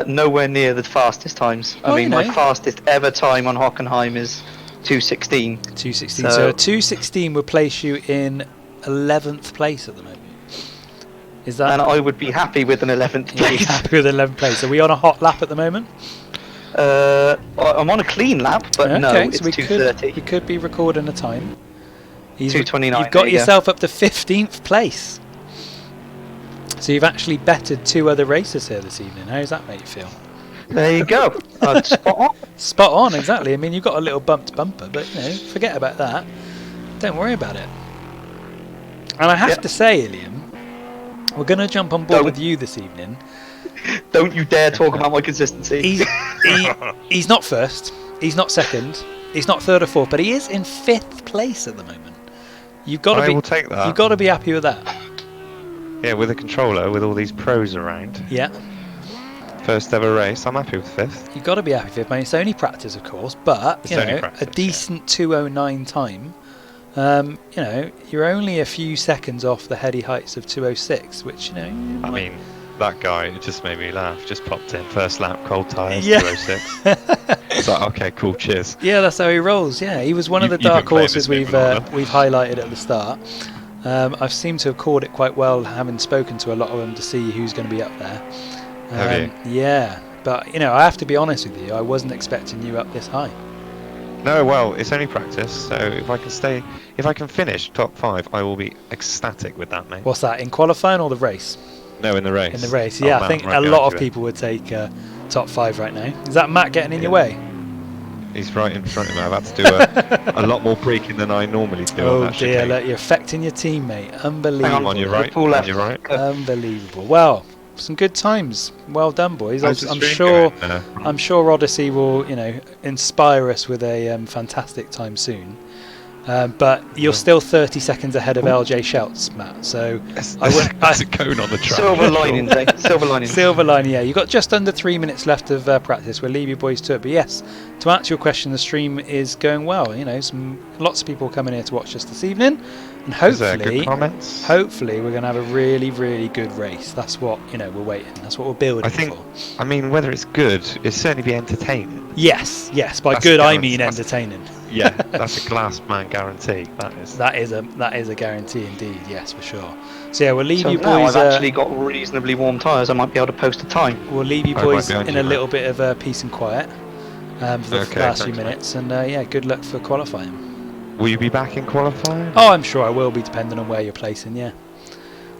Speaker 19: Nowhere near the fastest times. I mean, my fastest ever time on Hockenheim is 2:16.
Speaker 2: 2:16. So a 2:16 would place you in 11th place at the moment. Is that?
Speaker 19: And I would be happy with an 11th place.
Speaker 2: Happy with 11th place. Are we on a hot lap at the moment?
Speaker 19: I'm on a clean lap, but no, it's 2:30.
Speaker 2: We could be recording a time.
Speaker 19: 2:29.
Speaker 2: You've got yourself up to 15th place. So you've actually betted 2 other races here this evening. How does that make you feel?
Speaker 19: There you go. Spot on.
Speaker 2: Spot on, exactly. I mean, you've got a little bumped bumper, but forget about that. Don't worry about it. And I have to say, Iliam, we're going to jump on board with you this evening.
Speaker 19: Don't you dare talk about my consistency.
Speaker 2: He's not first. He's not second. He's not third or fourth, but he is in 5th place at the moment. You've got to be.
Speaker 7: I will take that.
Speaker 2: You've got to be happy with that.
Speaker 7: Yeah, with a controller, with all these pros around.
Speaker 2: Yeah.
Speaker 7: First ever race, I'm happy with 5th.
Speaker 2: You've got to be happy with 5th. I mean, it's only practice, of course, but a decent 2:09 time. You're only a few seconds off the heady heights of 2:06, which
Speaker 7: I mean, that guy, it just made me laugh. Just popped in first lap, cold tyres, 2:06. It's like, okay, cool, cheers.
Speaker 2: Yeah, that's how he rolls. Yeah, he was one of the dark horses we've highlighted at the start. I've seemed to have caught it quite well, having spoken to a lot of them to see who's going to be up there.
Speaker 7: Have you?
Speaker 2: Yeah, but I have to be honest with you. I wasn't expecting you up this high.
Speaker 7: No, well, it's only practice. So if I can finish top 5, I will be ecstatic with that, mate.
Speaker 2: What's that, in qualifying or the race?
Speaker 7: No, in the race.
Speaker 2: In the race, yeah. I think a lot of people would take top 5 right now. Is that Matt getting in your way?
Speaker 7: He's right in front of me. I've had to do a lot more braking than I normally do.
Speaker 2: Oh dear, look, you're affecting your team, mate. Unbelievable.
Speaker 7: Hang on your right. On your right.
Speaker 2: Unbelievable. Well, some good times. Well done, boys. I'm sure Odyssey will, inspire us with a fantastic time soon. But you're still 30 seconds ahead of LJ Scheltz, Matt. So
Speaker 7: that's a cone on the track.
Speaker 19: Silver lining, silver lining.
Speaker 2: Silver lining. Yeah, you've got just under 3 minutes left of practice. We'll leave you boys to it. But yes, to answer your question, the stream is going well. Lots of people coming here to watch us this evening, and hopefully we're going to have a really, really good race. That's what we're waiting. That's what we're building for.
Speaker 7: I mean, whether it's good, it'll certainly be entertaining.
Speaker 2: Yes. By that's good, I mean entertaining.
Speaker 7: Yeah, that's a glass man guarantee. That is
Speaker 2: a guarantee indeed. Yes, for sure. So yeah, we'll leave you boys.
Speaker 19: Now I've actually got reasonably warm tyres. I might be able to post a time.
Speaker 2: We'll leave you boys in a little bit of peace and quiet for the last few minutes, and good luck for qualifying.
Speaker 7: Will you be back in qualifying?
Speaker 2: Oh, I'm sure I will be, depending on where you're placing. Yeah.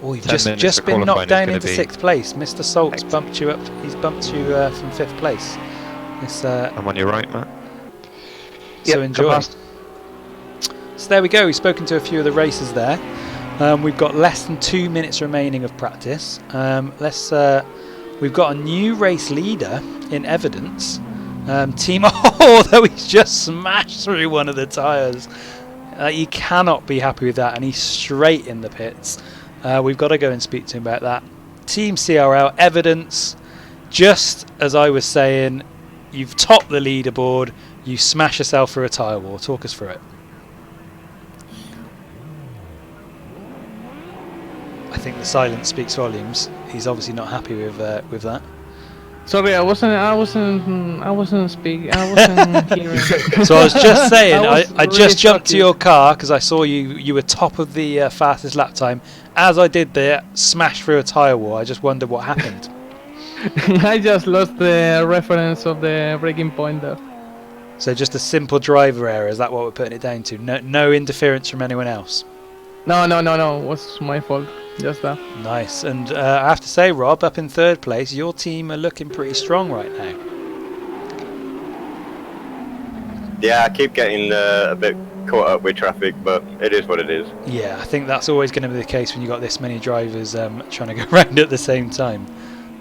Speaker 2: Oh, you've just been knocked down into 6th place. Mr. Salt's bumped you up. He's bumped you from 5th place.
Speaker 7: I'm on your right, Matt.
Speaker 2: So enjoy. So there we go. We've spoken to a few of the racers there. We've got less than 2 minutes remaining of practice. We've got a new race leader in evidence. Timo, although he's just smashed through one of the tyres. You cannot be happy with that, and he's straight in the pits. We've got to go and speak to him about that. Team CRL evidence. Just as I was saying, you've topped the leaderboard. You smash yourself through a tyre wall. Talk us through it. I think the silence speaks volumes. He's obviously not happy with that.
Speaker 9: Sorry, I wasn't speaking. I wasn't hearing.
Speaker 2: So I was just saying, I just jumped to your car because I saw you were top of the fastest lap time. As I did there, smashed through a tyre wall. I just wondered what happened.
Speaker 9: I just lost the reference of the braking point there.
Speaker 2: So just a simple driver error, is that what we're putting it down to? No interference from anyone else?
Speaker 9: No, it was my fault, just that.
Speaker 2: Nice, and I have to say, Rob, up in 3rd place, your team are looking pretty strong right now.
Speaker 10: Yeah, I keep getting a bit caught up with traffic, but it is what it is.
Speaker 2: Yeah, I think that's always going to be the case when you've got this many drivers trying to go around at the same time.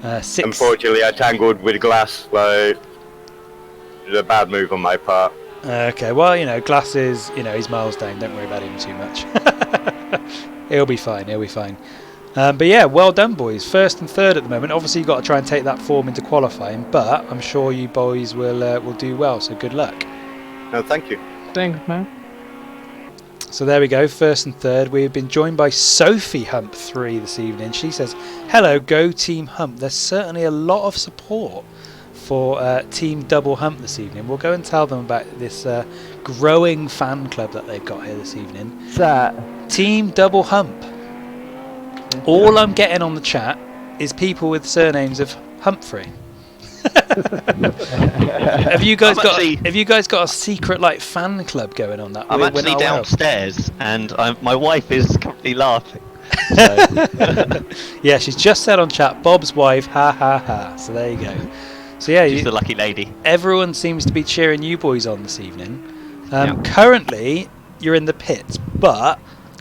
Speaker 10: Unfortunately, I tangled with glass, like... It was a bad move on my part.
Speaker 2: Okay, well, you know, Glasses, you know, he's miles down. Don't worry about him too much. He'll be fine. He'll be fine. But yeah, well done, boys. First and third at the moment. Obviously, you've got to try and take that form into qualifying, but I'm sure you boys will do well. So good luck.
Speaker 10: No, thank you.
Speaker 9: Thanks, man.
Speaker 2: So there we go, first and third. We've been joined by Sophie Hump 3 this evening. She says, "Hello, go Team Hump." There's certainly a lot of support for Team Double Hump this evening. We'll go and tell them about this growing fan club that they've got here this evening.
Speaker 8: What's that?
Speaker 2: Team Double Hump. All I'm getting on the chat is people with surnames of Humphrey. Have you guys got a secret like fan club going on? That
Speaker 12: I'm
Speaker 2: we're
Speaker 12: actually
Speaker 2: not aware of?
Speaker 12: downstairs, and my wife is currently laughing.
Speaker 2: Yeah, she's just said on chat, Bob's wife, ha ha ha. So there you go. So yeah,
Speaker 12: She's the lucky lady.
Speaker 2: Everyone seems to be cheering you boys on this evening. Currently, you're in the pits, but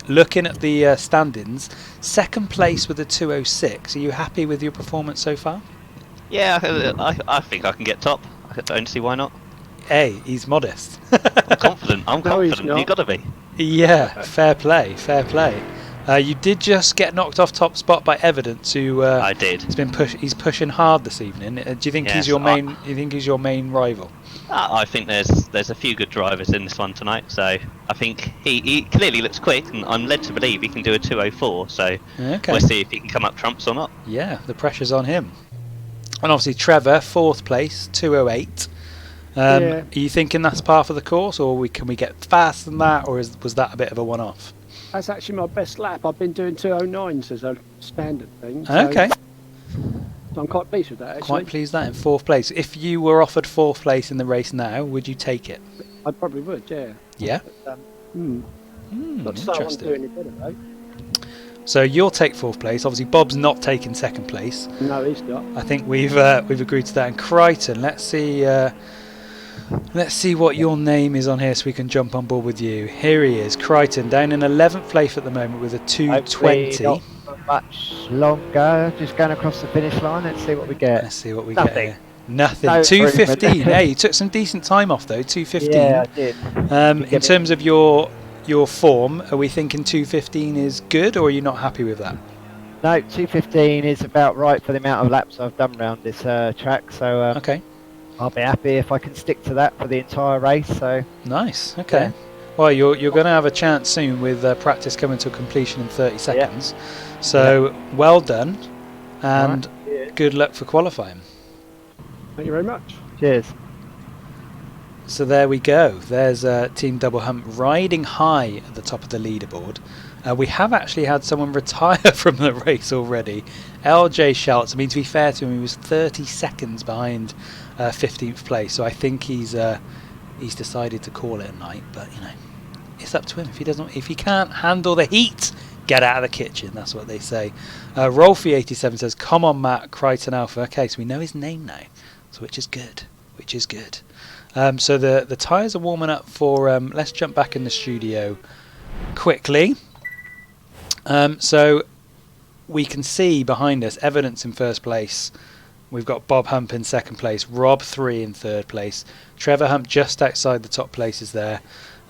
Speaker 2: looking at the standings, second place with a 2:06. Are you happy with your performance so far?
Speaker 12: Yeah, I think I can get top. I don't see why not.
Speaker 2: Hey, he's modest.
Speaker 12: I'm confident. I'm
Speaker 11: No, he's
Speaker 12: confident.
Speaker 11: not.
Speaker 12: You got to be.
Speaker 2: Yeah, fair play, fair play. You did just get knocked off top spot by Evidence, who
Speaker 12: I did.
Speaker 2: He's pushing hard this evening. Do you think he's
Speaker 12: Yes,
Speaker 2: your main? You think he's your main rival?
Speaker 12: I think there's a few good drivers in this one tonight, so I think he clearly looks quick, and I'm led to believe he can do a 2:04. So
Speaker 2: Okay.
Speaker 12: we'll see if he can come up trumps or not.
Speaker 2: Yeah, the pressure's on him. And obviously Trevor, fourth place, 2:08.
Speaker 11: Yeah.
Speaker 2: Are you thinking that's par for the course, or can we get faster than that, or was that a bit of a one-off?
Speaker 11: That's actually my best lap. I've been doing 209s as a standard thing. So
Speaker 2: Okay,
Speaker 11: so I'm quite pleased with that, actually.
Speaker 2: quite pleased that in fourth place. If you were offered fourth place in the race now, would you take it?
Speaker 11: I probably would, yeah.
Speaker 2: Yeah.
Speaker 11: But, not to say I want to do any better, though.
Speaker 2: So you'll take fourth place. Obviously, Bob's not taking second place.
Speaker 11: No, he's not.
Speaker 2: I think we've agreed to that. And Crichton, let's see what your name is on here so we can jump on board with you. Here he is, Crichton, down in 11th place at the moment with a 2:20.
Speaker 8: Not much longer. Just going across the finish line. Let's see what we get.
Speaker 2: Let's see what we
Speaker 8: Nothing.
Speaker 2: get here. Nothing.
Speaker 8: No
Speaker 2: 2:15.
Speaker 8: improvement.
Speaker 2: Hey, you took some decent time off though. 2:15.
Speaker 8: Yeah, I did.
Speaker 2: In terms of your form, are we thinking 2:15 is good, or are you not happy with that?
Speaker 8: No, 2:15 is about right for the amount of laps I've done around this track. So
Speaker 2: okay,
Speaker 8: I'll be happy if I can stick to that for the entire race. So
Speaker 2: nice. Okay.
Speaker 8: Yeah.
Speaker 2: Well, you're going to have a chance soon with practice coming to a completion in 30 seconds. So well done, and good luck for qualifying.
Speaker 11: Thank you very much.
Speaker 8: Cheers.
Speaker 2: So there we go. There's Team Double Hump riding high at the top of the leaderboard. We have actually had someone retire from the race already. LJ Schultz. I mean, to be fair to him, he was 30 seconds behind 15th place. So I think he's decided to call it a night. But you know, it's up to him. If he can't handle the heat, get out of the kitchen. That's what they say. Rolfie87 says, "Come on, Matt, Crichton Alpha." Okay, so we know his name now, so which is good. So the tyres are warming up for. Let's jump back in the studio quickly. So we can see behind us Evidence in first place. We've got Bob Hump in second place, Rob 3 in third place, Trevor Hump just outside the top places there,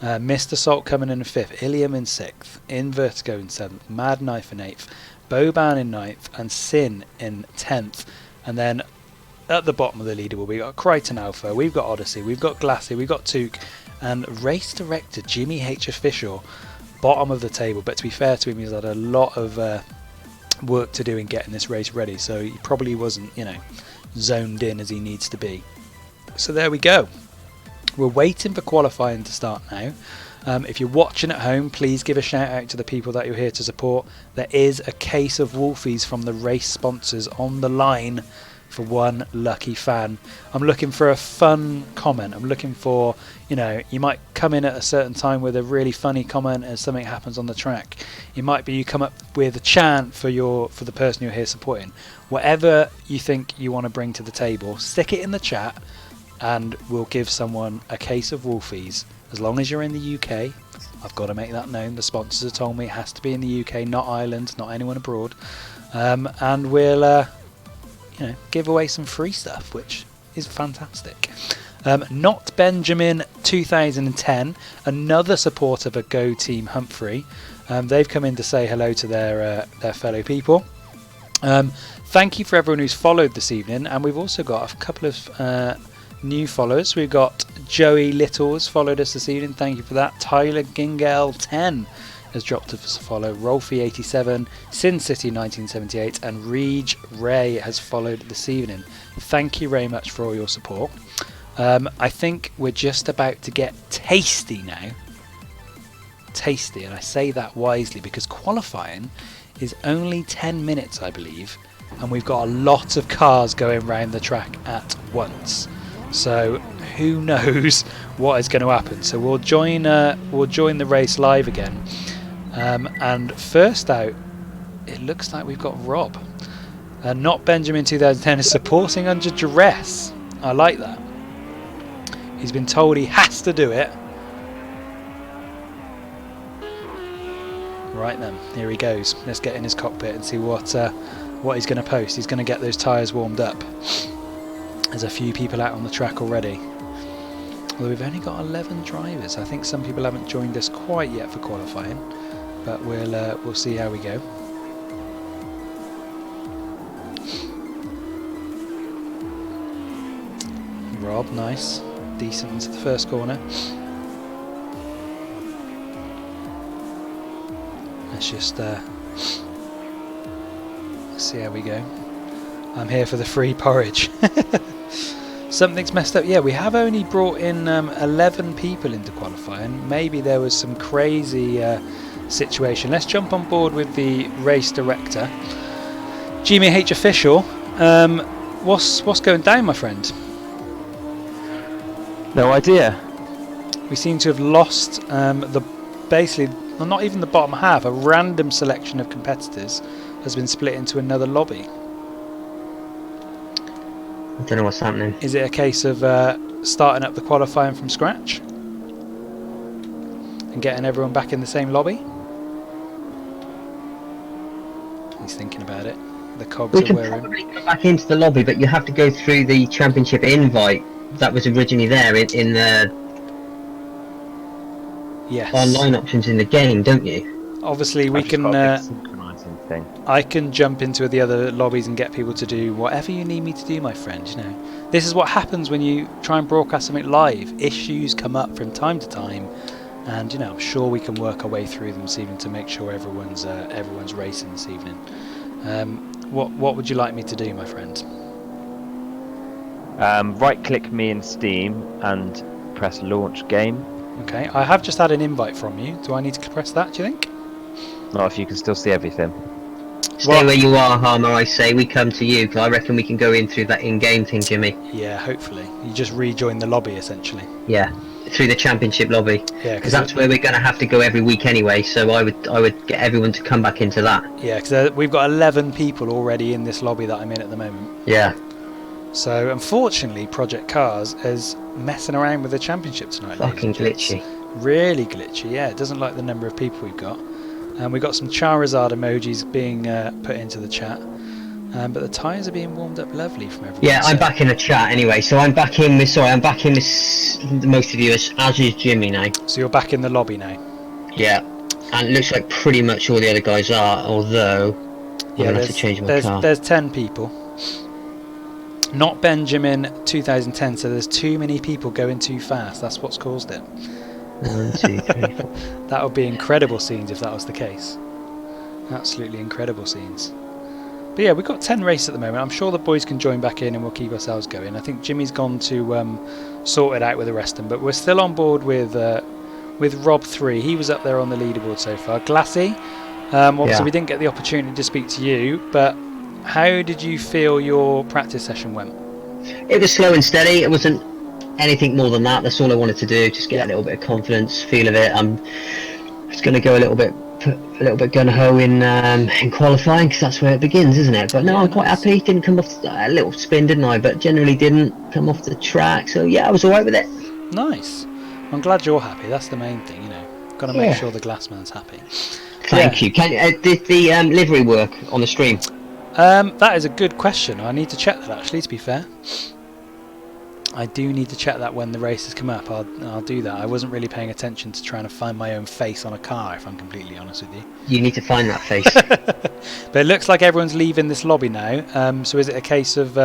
Speaker 2: Mr. Salt coming in fifth, Ilium in sixth, Invertigo in seventh, Mad Knife in eighth, Boban in ninth, and Sin in 10th. And then at the bottom of the leaderboard we've got Crichton Alpha, we've got Odyssey, we've got Glassy, we've got Took, and race director Jimmy H. Official, bottom of the table. But to be fair to him, he's had a lot of work to do in getting this race ready, so he probably wasn't, zoned in as he needs to be. So there we go. We're waiting for qualifying to start now. If you're watching at home, please give a shout out to the people that you're here to support. There is a case of Wolfies from the race sponsors on the line for one lucky fan. I'm looking for a fun comment. I'm looking for, you might come in at a certain time with a really funny comment as something happens on the track. It might be you come up with a chant for the person you're here supporting. Whatever you think you want to bring to the table, stick it in the chat and we'll give someone a case of Wolfies. As long as you're in the UK, I've got to make that known. The sponsors have told me it has to be in the UK, not Ireland, not anyone abroad. And we'll give away some free stuff, which is fantastic. Not Benjamin 2010, another supporter of Go Team Humphrey. They've come in to say hello to their fellow people. Thank you for everyone who's followed this evening, and we've also got a couple of new followers. We've got Joey Littles followed us this evening. Thank you for that. Tyler Gingell 10 has dropped us a follow. Rolfie 87, Sin City 1978, and Reg Ray has followed this evening. Thank you very much for all your support. I think we're just about to get tasty now. Tasty, and I say that wisely because qualifying is only 10 minutes, I believe, and we've got a lot of cars going around the track at once. So who knows what is going to happen? So we'll join the race live again. And first out, it looks like we've got Rob. Not Benjamin 2010 is supporting under duress. I like that. He's been told he has to do it. Right then, here he goes. Let's get in his cockpit and see what he's going to post. He's going to get those tyres warmed up. There's a few people out on the track already. Although we've only got 11 drivers. I think some people haven't joined us quite yet for qualifying, but we'll see how we go. Rob, nice, decent into the first corner. Let's just see how we go. I'm here for the free porridge. Something's messed up. Yeah, we have only brought in 11 people into qualifying. Maybe there was some crazy situation. Let's jump on board with the race director. GMH official, what's going down, my friend?
Speaker 17: No idea.
Speaker 2: We seem to have lost basically, well, not even the bottom half. A random selection of competitors has been split into another lobby.
Speaker 14: I don't know what's happening.
Speaker 2: Is it a case of starting up the qualifying from scratch and getting everyone back in the same lobby? He's thinking about it. The cogs
Speaker 14: We
Speaker 2: are
Speaker 14: can
Speaker 2: whirring.
Speaker 14: probably go back into the lobby, but you have to go through the championship invite that was originally there in the online options in the game, don't you?
Speaker 2: Obviously, we can.
Speaker 17: Thing.
Speaker 2: I can jump into the other lobbies and get people to do whatever you need me to do, my friend. You know, this is what happens when you try and broadcast something live. Issues come up from time to time, and you know, I'm sure we can work our way through them this evening to make sure everyone's racing this evening. What would you like me to do, my friend?
Speaker 17: Right-click me in Steam and press launch game.
Speaker 2: Okay, I have just had an invite from you. Do I need to press that? Do you think?
Speaker 17: Not if you can still see everything.
Speaker 14: Stay where you are, Harmer, I say. We come to you, because I reckon we can go in through that in-game thing, Jimmy.
Speaker 2: Yeah, hopefully. You just rejoin the lobby, essentially.
Speaker 14: Yeah, through the championship lobby.
Speaker 2: Yeah,
Speaker 14: because that's where we're going to have to go every week anyway, so I would get everyone to come back into that.
Speaker 2: Yeah, because we've got 11 people already in this lobby that I'm in at the moment.
Speaker 14: Yeah.
Speaker 2: So, unfortunately, Project Cars is messing around with the championship tonight.
Speaker 14: Fucking glitchy.
Speaker 2: Really glitchy, yeah. It doesn't like the number of people we've got. And we've got some Charizard emojis being put into the chat. But the tyres are being warmed up lovely from everyone.
Speaker 14: Yeah, I'm back in the chat anyway, so I'm back in with most of you, as is Jimmy now.
Speaker 2: So you're back in the lobby now?
Speaker 14: Yeah, and it looks like pretty much all the other guys are, although I'm going to have to change my car.
Speaker 2: There's 10 people. Not Benjamin 2010, so there's too many people going too fast. That's what's caused it.
Speaker 14: 1, 2, 3, 4.
Speaker 2: That would be incredible scenes if that was the case. Absolutely incredible scenes. But yeah, we've got 10 races at the moment. I'm sure the boys can join back in and we'll keep ourselves going. I think Jimmy's gone to sort it out with the rest of them, but we're still on board with Rob 3. He was up there on the leaderboard so far. Glassy, obviously we didn't get the opportunity to speak to you, but how did you feel your practice session went?
Speaker 14: It was slow and steady. It wasn't anything more than that. That's all I wanted to do. Just get a little bit of confidence, feel of it. I'm just going to go a little bit gun ho in qualifying, because that's where it begins, isn't it? But no, I'm quite happy. Didn't come off a little spin, didn't I? But generally didn't come off the track. So yeah, I was alright with it.
Speaker 2: Nice. I'm glad you're happy. That's the main thing, you know. Got to make sure the Glassman's happy.
Speaker 14: Thank you. Did the livery work on the stream?
Speaker 2: That is a good question. I need to check that actually, to be fair. I do need to check that when the races come up. I'll do that. I wasn't really paying attention to trying to find my own face on a car, if I'm completely honest with you.
Speaker 14: You need to find that face.
Speaker 2: But it looks like everyone's leaving this lobby now. So is it a case of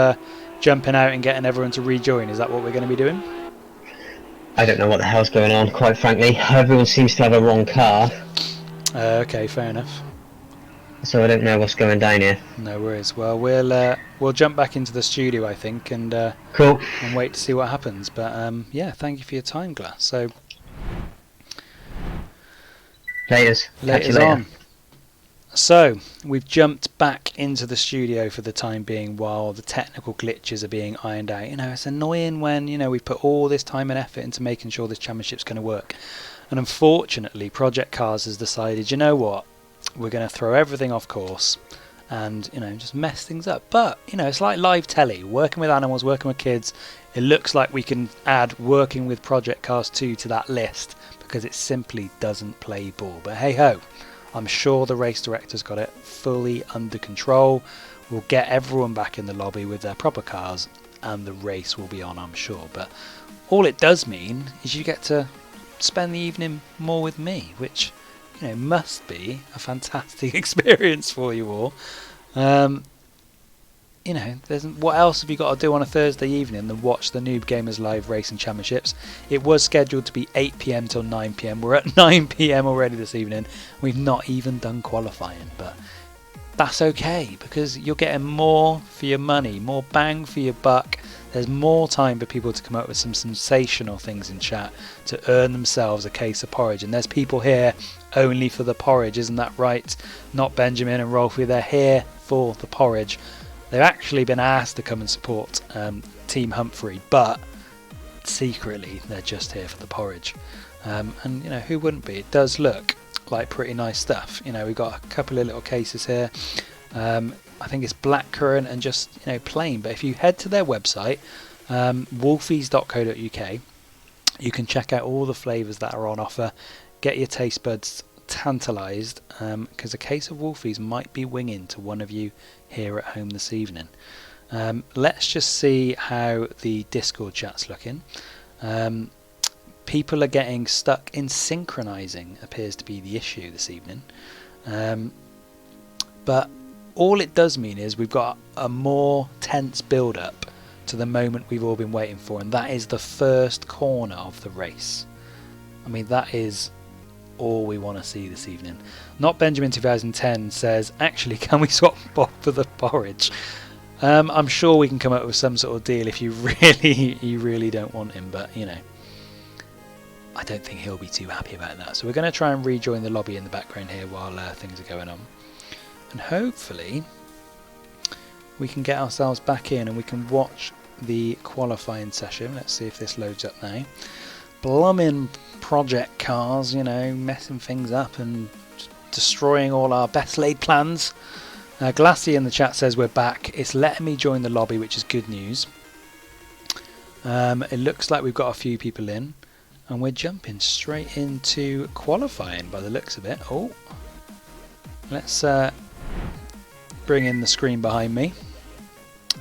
Speaker 2: jumping out and getting everyone to rejoin? Is that what we're going to be doing?
Speaker 14: I don't know what the hell's going on, quite frankly. Everyone seems to have a wrong car.
Speaker 2: Okay, fair enough.
Speaker 14: So I don't know what's going down here.
Speaker 2: No worries. Well, we'll jump back into the studio, I think, and
Speaker 14: cool.
Speaker 2: And wait to see what happens. But yeah, thank you for your time, Glass. So
Speaker 14: Laters
Speaker 2: on. So we've jumped back into the studio for the time being while the technical glitches are being ironed out. You know, it's annoying when, you know, we put all this time and effort into making sure this championship's going to work, and unfortunately Project Cars has decided, you know what, we're going to throw everything off course and, you know, just mess things up. But, you know, it's like live telly, working with animals, working with kids. It looks like we can add working with Project Cars 2 to that list because it simply doesn't play ball. But hey ho, I'm sure the race director's got it fully under control. We'll get everyone back in the lobby with their proper cars and the race will be on, I'm sure. But all it does mean is you get to spend the evening more with me, which, you know, must be a fantastic experience for you all. You know, what else have you got to do on a Thursday evening than watch the Noob Gamers Live Racing Championships? It was scheduled to be 8 PM till 9 PM. We're at 9 PM already this evening. We've not even done qualifying, but that's okay because you're getting more for your money, more bang for your buck. There's more time for people to come up with some sensational things in chat to earn themselves a case of porridge. And there's people here only for the porridge, isn't that right? Not Benjamin and Rolfie, they're here for the porridge. They've actually been asked to come and support Team Humphrey, but secretly they're just here for the porridge. And, you know, who wouldn't be? It does look like pretty nice stuff. You know, we've got a couple of little cases here. I think it's blackcurrant and just, you know, plain. But if you head to their website, wolfies.co.uk, you can check out all the flavours that are on offer. Get your taste buds tantalised, because a case of Wolfies might be winging to one of you here at home this evening. Let's just see how the Discord chat's looking. People are getting stuck in synchronizing, appears to be the issue this evening. But all it does mean is we've got a more tense build up to the moment we've all been waiting for, and that is the first corner of the race. I mean, that is all we want to see this evening. Not Benjamin 2010 says, actually, can we swap Bob for the porridge? I'm sure we can come up with some sort of deal if you really don't want him, but you know, I don't think he'll be too happy about that. So we're going to try and rejoin the lobby in the background here while things are going on, and hopefully we can get ourselves back in and we can watch the qualifying session. Let's see if this loads up now. Blooming Project Cars, you know, messing things up and destroying all our best laid plans. Glassy in the chat says we're back. It's letting me join the lobby, which is good news. It looks like we've got a few people in, and we're jumping straight into qualifying by the looks of it. Oh, let's bring in the screen behind me.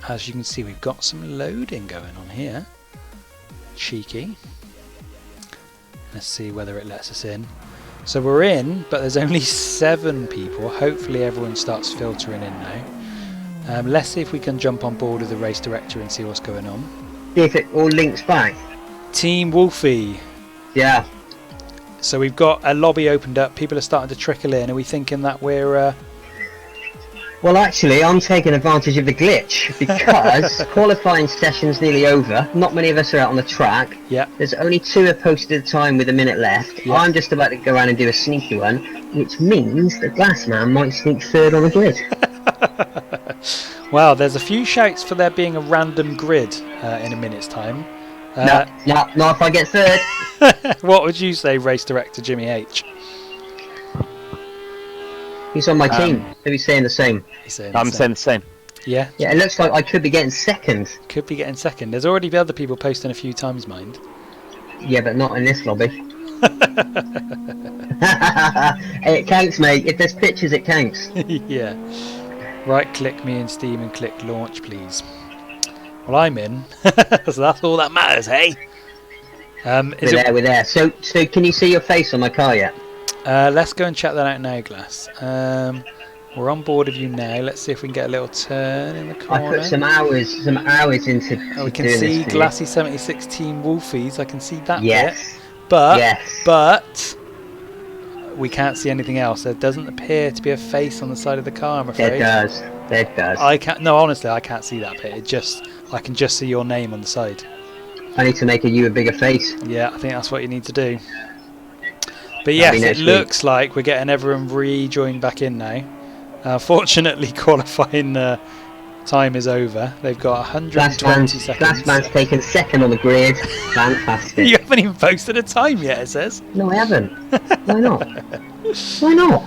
Speaker 2: As you can see, we've got some loading going on here. Cheeky. Let's see whether it lets us in. So we're in, but there's only 7 people. Hopefully everyone starts filtering in now. Let's see if we can jump on board with the race director and see what's going on.
Speaker 14: See if it all links back.
Speaker 2: Team Wolfie.
Speaker 14: Yeah.
Speaker 2: So we've got a lobby opened up. People are starting to trickle in. Are we thinking that we're...
Speaker 14: Well, actually, I'm taking advantage of the glitch because qualifying session's nearly over. Not many of us are out on the track.
Speaker 2: Yeah.
Speaker 14: There's only 2 are posted at a time with a minute left.
Speaker 2: Yeah.
Speaker 14: I'm just about to go around and do a sneaky one, which means the Glassman might sneak third on the grid.
Speaker 2: Wow, there's a few shouts for there being a random grid in a minute's time.
Speaker 14: No, not if I get third.
Speaker 2: What would you say, race director Jimmy H?
Speaker 14: He's on my team. He'll be saying the same.
Speaker 17: I'm saying the same.
Speaker 2: Yeah.
Speaker 14: Yeah, it looks like I could be getting second.
Speaker 2: Could be getting second. There's already other people posting a few times, mind.
Speaker 14: Yeah, but not in this lobby. It counts, mate. If there's pictures, it counts.
Speaker 2: Yeah. Right, click me in Steam and click launch, please. Well, I'm in, so that's all that matters, hey?
Speaker 14: We're there. So can you see your face on my car yet?
Speaker 2: Let's go and check that out now, Glass. We're on board with you now. Let's see if we can get a little turn in the corner.
Speaker 14: I put some hours into.
Speaker 2: We can see Glassy 76 Team Wolfies. I can see that
Speaker 14: Yes.
Speaker 2: bit. But we can't see anything else. There doesn't appear to be a face on the side of the car, I'm afraid.
Speaker 14: There does.
Speaker 2: I can't. No, honestly, I can't see that bit. I can just see your name on the side.
Speaker 14: I need to make you a bigger face.
Speaker 2: Yeah, I think that's what you need to do. But yes, it looks like we're getting everyone rejoined back in now. Fortunately, qualifying time is over. They've got 120 seconds.
Speaker 14: Glassman's taken second on the grid. Fantastic.
Speaker 2: You haven't even posted a time yet, it says.
Speaker 14: No, I haven't. Why not? Why not?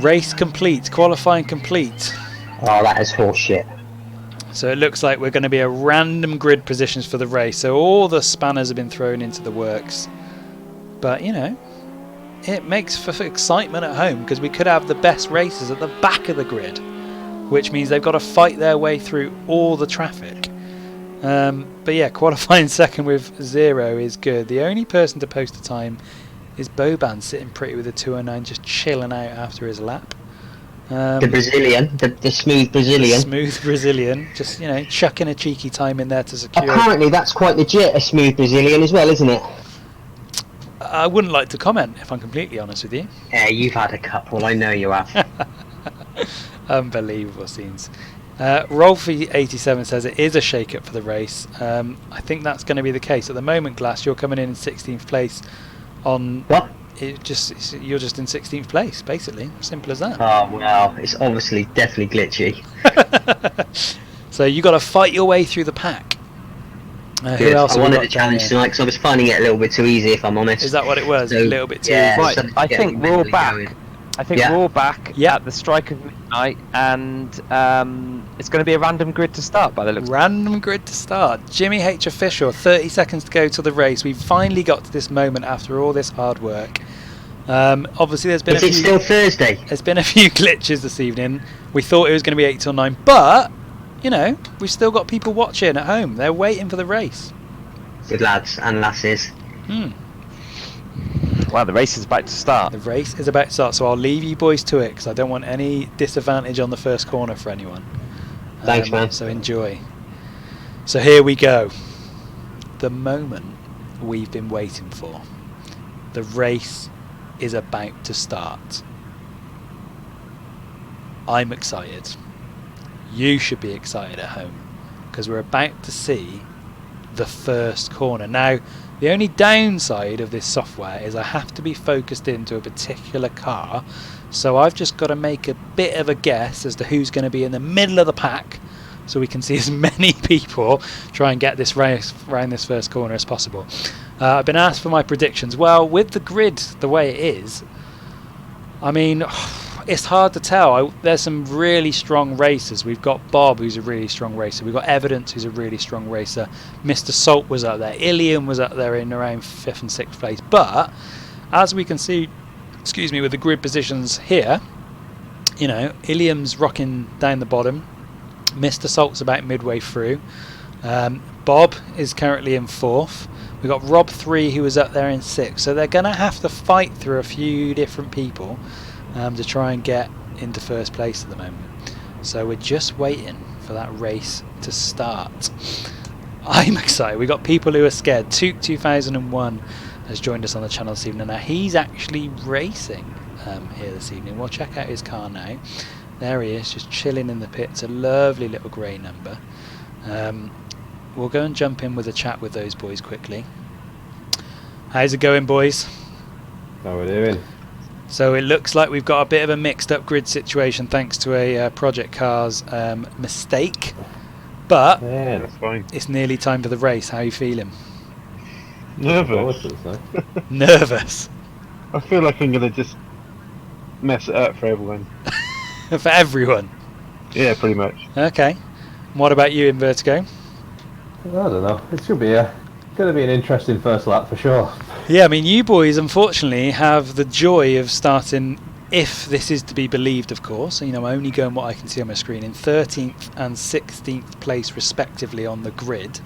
Speaker 2: Race complete. Qualifying complete.
Speaker 14: Oh, that is horseshit.
Speaker 2: So it looks like we're going to be a random grid positions for the race. So all the spanners have been thrown into the works. But, you know, it makes for excitement at home because we could have the best racers at the back of the grid, which means they've got to fight their way through all the traffic. But yeah, qualifying second with 0 is good. The only person to post a time is Boban, sitting pretty with a 2:09, just chilling out after his lap.
Speaker 14: The Brazilian, the smooth Brazilian.
Speaker 2: Smooth Brazilian, just, you know, chucking a cheeky time in there to secure.
Speaker 14: Apparently that's quite legit, a smooth Brazilian as well, isn't it?
Speaker 2: I wouldn't like to comment, if I'm completely honest with you.
Speaker 14: Yeah, you've had a couple, I know you have.
Speaker 2: Unbelievable scenes. Rolfie87 says it is a shake-up for the race. I think that's going to be the case. At the moment, Glass, you're coming in 16th place on...
Speaker 14: What?
Speaker 2: You're just in 16th place, basically. Simple as that.
Speaker 14: Oh, well, it's obviously definitely glitchy.
Speaker 2: So you got to fight your way through the pack. Who else?
Speaker 14: I wanted a challenge tonight because I was finding it a little bit too easy, if I'm honest.
Speaker 2: Is that what it was?
Speaker 14: So,
Speaker 2: a little bit too
Speaker 14: yeah,
Speaker 2: easy?
Speaker 17: Right, I think we're all back. We're all back at the strike of midnight, and it's going to be a random grid to start by the looks.
Speaker 2: Random grid to start. Jimmy H official. 30 seconds to go to the race. We've finally got to this moment after all this hard work. Obviously, there's been.
Speaker 14: Is it still Thursday?
Speaker 2: There's been a few glitches this evening. We thought it was going to be 8 till 9, but you know, we've still got people watching at home. They're waiting for the race.
Speaker 14: Good lads and lasses.
Speaker 17: Well, the race is about to start.
Speaker 2: The race is about to start, so I'll leave you boys to it because I don't want any disadvantage on the first corner for anyone.
Speaker 14: Thanks, man.
Speaker 2: So enjoy. So here we go. The moment we've been waiting for. The race is about to start. I'm excited. You should be excited at home because we're about to see the first corner. Now, the only downside of this software is I have to be focused into a particular car, so I've just got to make a bit of a guess as to who's going to be in the middle of the pack so we can see as many people try and get this race around this first corner as possible. I've been asked for my predictions. Well, with the grid the way it is, I mean, it's hard to tell. There's some really strong racers. We've got Bob, who's a really strong racer. We've got Evidence, who's a really strong racer. Mr. Salt was up there. Ilium was up there in around 5th and 6th place. But as we can see, with the grid positions here, you know, Ilium's rocking down the bottom. Mr. Salt's about midway through. Bob is currently in 4th. We've got Rob 3, who was up there in 6th. So they're going to have to fight through a few different people to try and get into first place at the moment. So we're just waiting for that race to start. I'm excited. We've got people who are scared. Took 2001 has joined us on the channel this evening. Now he's actually racing here this evening. We'll check out his car now. There he is, just chilling in the pit. It's a lovely little grey number. We'll go and jump in with a chat with those boys quickly. How's it going, boys?
Speaker 13: How we doing?
Speaker 2: So it looks like we've got a bit of a mixed up grid situation thanks to a Project Cars mistake. But
Speaker 6: yeah, that's fine.
Speaker 2: It's nearly time for the race. How are you feeling?
Speaker 6: Nervous.
Speaker 2: Nervous?
Speaker 6: I feel like I'm going to just mess it up for everyone.
Speaker 2: For everyone?
Speaker 6: Yeah, pretty much.
Speaker 2: Okay. And what about you in Vertigo?
Speaker 13: I don't know. It should be going to be an interesting first lap for sure.
Speaker 2: Yeah, I mean, you boys unfortunately have the joy of starting if this is to be believed, of course, you know, I'm only going what I can see on my screen, in 13th and 16th place respectively on the grid.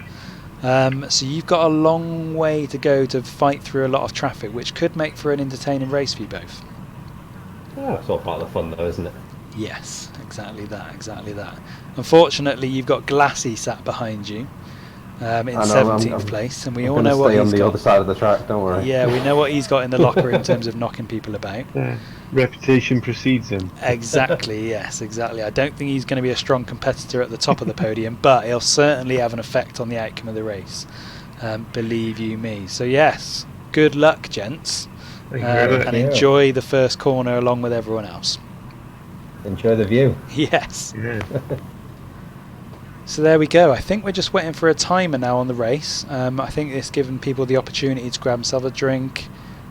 Speaker 2: So you've got a long way to go to fight through a lot of traffic, which could make for an entertaining race for you both.
Speaker 13: Oh, it's all part of the fun though, isn't it?
Speaker 2: Yes, exactly that, exactly that. Unfortunately, you've got Glassy sat behind you in 17th place, and we all know what he's
Speaker 13: on the
Speaker 2: got.
Speaker 13: other side of the track, don't worry.
Speaker 2: Yeah, we know what he's got in the locker in terms of knocking people about.
Speaker 20: Reputation precedes him.
Speaker 2: Exactly, yes, exactly. I don't think he's going to be a strong competitor at the top of the podium, but he'll certainly have an effect on the outcome of the race. Believe you me. So yes, good luck, gents, and enjoy the first corner along with everyone else.
Speaker 13: Enjoy the view.
Speaker 2: Yes. So there we go. I think we're just waiting for a timer now on the race. I think it's giving people the opportunity to grab themselves a drink,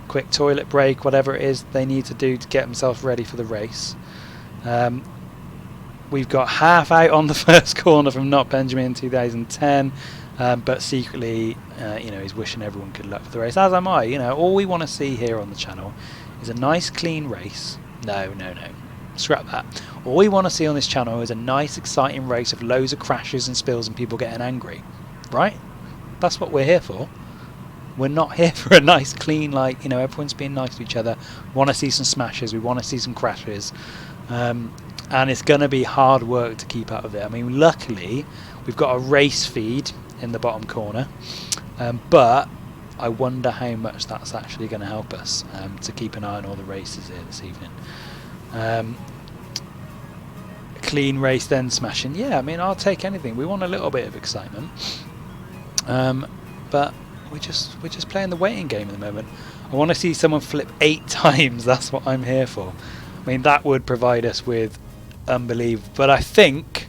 Speaker 2: quick toilet break, whatever it is they need to do to get themselves ready for the race. We've got half out on the first corner from Not Benjamin in 2010, but secretly, you know, he's wishing everyone good luck for the race, as am I. You know, all we want to see here on the channel is a nice, clean race. No. Scrap that. All we want to see on this channel is a nice, exciting race of loads of crashes and spills and people getting angry. Right? That's what we're here for. We're not here for a nice, clean, like, you know, everyone's being nice to each other. We want to see some smashes. We want to see some crashes. And it's going to be hard work to keep out of it. I mean, luckily, we've got a race feed in the bottom corner. But I wonder how much that's actually going to help us to keep an eye on all the races here this evening. Clean race, then smashing. Yeah, I mean, I'll take anything. We want a little bit of excitement, but we're just playing the waiting game at the moment. I want to see someone flip 8 times. That's what I'm here for. I mean, that would provide us with unbelievable. But I think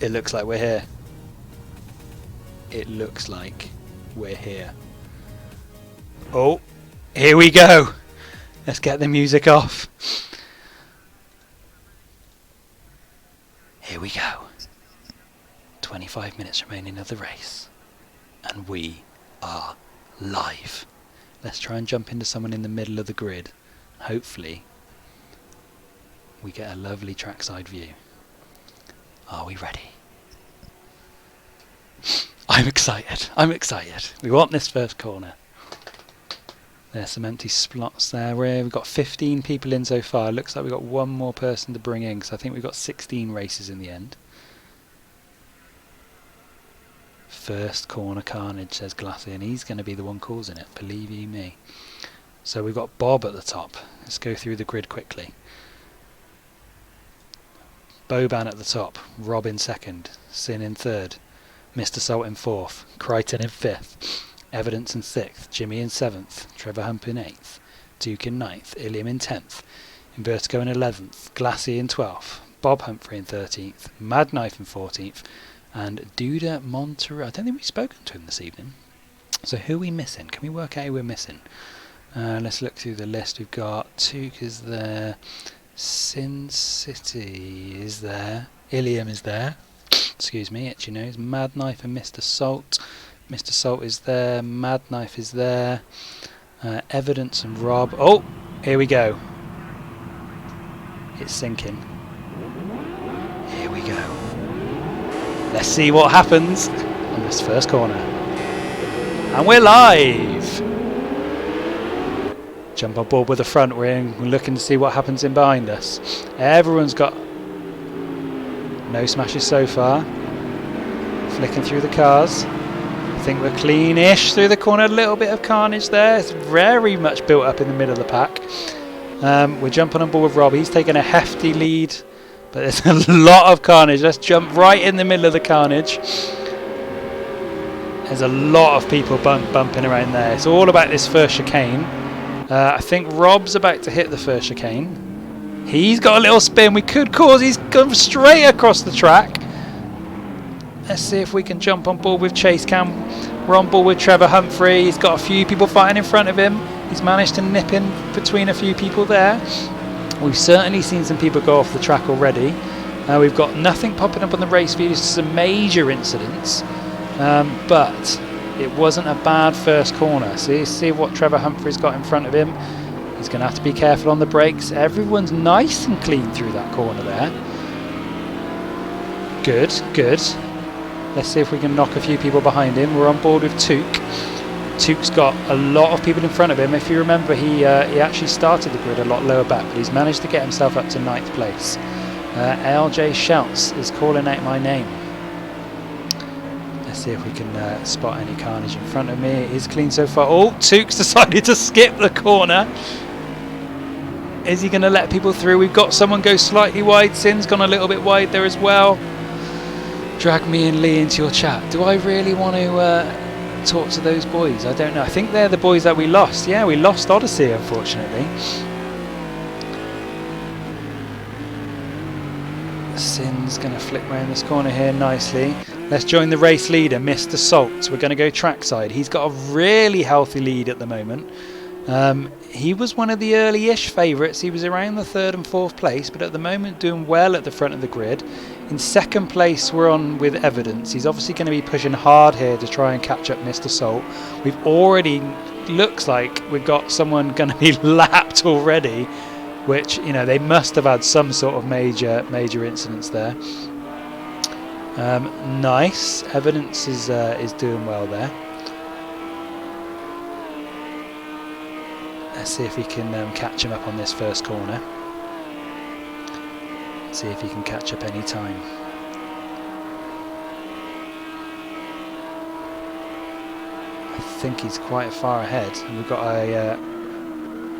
Speaker 2: it looks like we're here. It looks like we're here. Oh, here we go. Let's get the music off. Here we go. 25 minutes remaining of the race. And we are live. Let's try and jump into someone in the middle of the grid. Hopefully, we get a lovely trackside view. Are we ready? I'm excited. I'm excited. We want this first corner. There's some empty slots there. We've got 15 people in so far. Looks like we've got one more person to bring in, because I think we've got 16 races in the end. First corner carnage, says Glassy, and he's going to be the one causing it, believe you me. So we've got Bob at the top. Let's go through the grid quickly. Boban at the top, Rob in second, Sin in third, Mr. Salt in fourth, Crichton in fifth, Evidence in sixth, Jimmy in seventh, Trevor Hump in eighth, Duke in ninth, Iliam in 10th, Invertigo in 11th, Glassy in 12th, Bob Humphrey in 13th, Mad Knife in 14th, and Duda Monterey. I don't think we've spoken to him this evening. So who are we missing? Can we work out who we're missing? Let's look through the list. We've got Duke is there, Sin City is there, Iliam is there, excuse me, itchy nose, Mad Knife and Mr. Salt. Mr. Salt is there, Mad Knife is there, Evidence and Rob. Oh, here we go. It's sinking. Here we go. Let's see what happens on this first corner. And we're live! Jump on board with the front. We're looking to see what happens in behind us. Everyone's got no smashes so far. Flicking through the cars. I think we're clean-ish through the corner. A little bit of carnage there. It's very much built up in the middle of the pack. We're jumping on board with Rob. He's taking a hefty lead, but there's a lot of carnage. Let's jump right in the middle of the carnage. There's a lot of people bumping around there. It's all about this first chicane. I think Rob's about to hit the first chicane. He's got a little spin. We could cause he's gone straight across the track. Let's see if we can jump on board with Chase Cam. We're on board with Trevor Humphrey. He's got a few people fighting in front of him. He's managed to nip in between a few people there. We've certainly seen some people go off the track already. We've got nothing popping up on the race feed. It's some major incidents. but it wasn't a bad first corner. See what Trevor Humphrey's got in front of him. He's going to have to be careful on the brakes. Everyone's nice and clean through that corner there. Good, good. Let's see if we can knock a few people behind him. We're on board with Took. Took's got a lot of people in front of him. If you remember, he actually started the grid a lot lower back, but he's managed to get himself up to 9th place. LJ Shouts is calling out my name. Let's see if we can spot any carnage in front of me. It is clean so far. Oh, Took's decided to skip the corner. Is he going to let people through? We've got someone go slightly wide. Sin's gone a little bit wide there as well. Drag me and Lee into your chat. Do I really want to talk to those boys? I don't know. I think they're the boys that we lost. Yeah, we lost Odyssey, unfortunately. Sin's going to flick around this corner here nicely. Let's join the race leader, Mr. Salt. We're going to go trackside. He's got a really healthy lead at the moment. He was one of the early-ish favourites. He was around the 3rd and 4th place, but at the moment doing well at the front of the grid. In 2nd place, we're on with Evidence. He's obviously going to be pushing hard here to try and catch up Mr. Salt. We've already, looks like we've got someone going to be lapped already, which, you know, they must have had some sort of major incidents there. Nice. Evidence is doing well there. Let's see if we can catch him up on this first corner. See if he can catch up any time. I think he's quite far ahead. And we've got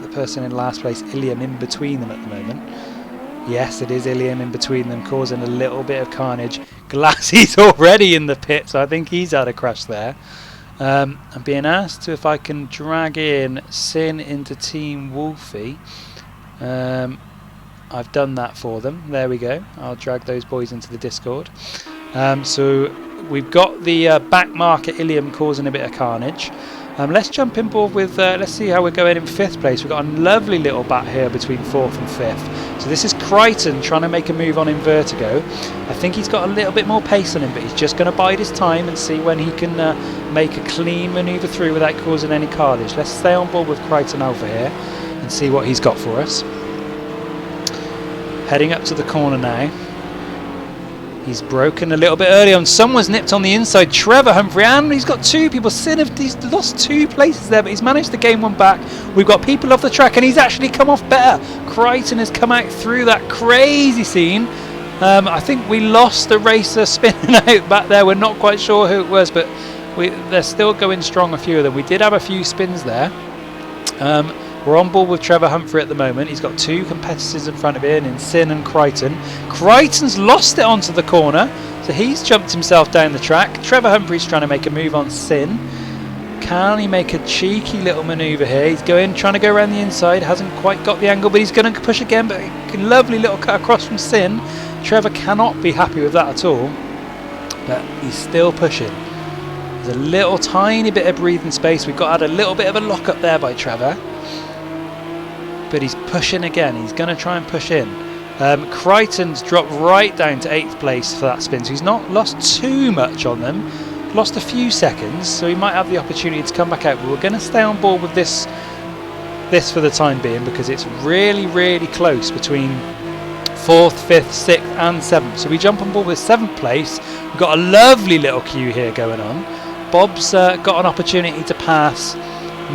Speaker 2: the person in last place, Ilium, in between them at the moment. Yes, it is Ilium in between them, causing a little bit of carnage. Glassy's already in the pit, so I think he's had a crash there. I'm being asked if I can drag in Sin into Team Wolfie. I've done that for them. There we go. I'll drag those boys into the Discord. So we've got the back marker Ilium causing a bit of carnage. Let's jump in board with, let's see how we're going in 5th place. We've got a lovely little bat here between 4th and 5th. So this is Crichton trying to make a move on in Vertigo. I think he's got a little bit more pace on him, but he's just going to bide his time and see when he can make a clean manoeuvre through without causing any carnage. Let's stay on board with Crichton over here and see what he's got for us. Heading up to the corner now. He's broken a little bit early on. Someone's nipped on the inside. Trevor Humphrey, and he's got 2 people. He's lost 2 places there, but he's managed to gain one back. We've got people off the track, and he's actually come off better. Crichton has come out through that crazy scene. I think we lost a racer spinning out back there. We're not quite sure who it was, but they're still going strong, a few of them. We did have a few spins there. We're on board with Trevor Humphrey at the moment. He's got 2 competitors in front of him in Sin and Crichton. Crichton's lost it onto the corner, so he's jumped himself down the track. Trevor Humphrey's trying to make a move on Sin. Can he make a cheeky little manoeuvre here? He's trying to go around the inside. Hasn't quite got the angle, but he's going to push again. But a lovely little cut across from Sin. Trevor cannot be happy with that at all, but he's still pushing. There's a little tiny bit of breathing space. We've got a little bit of a lock up there by Trevor. But he's pushing again. He's going to try and push in. Crichton's dropped right down to 8th place for that spin, so he's not lost too much on them. Lost a few seconds, so he might have the opportunity to come back out. But we're going to stay on board with this for the time being, because it's really, really close between 4th, 5th, 6th and 7th. So we jump on board with 7th place. We've got a lovely little queue here going on. Bob's got an opportunity to pass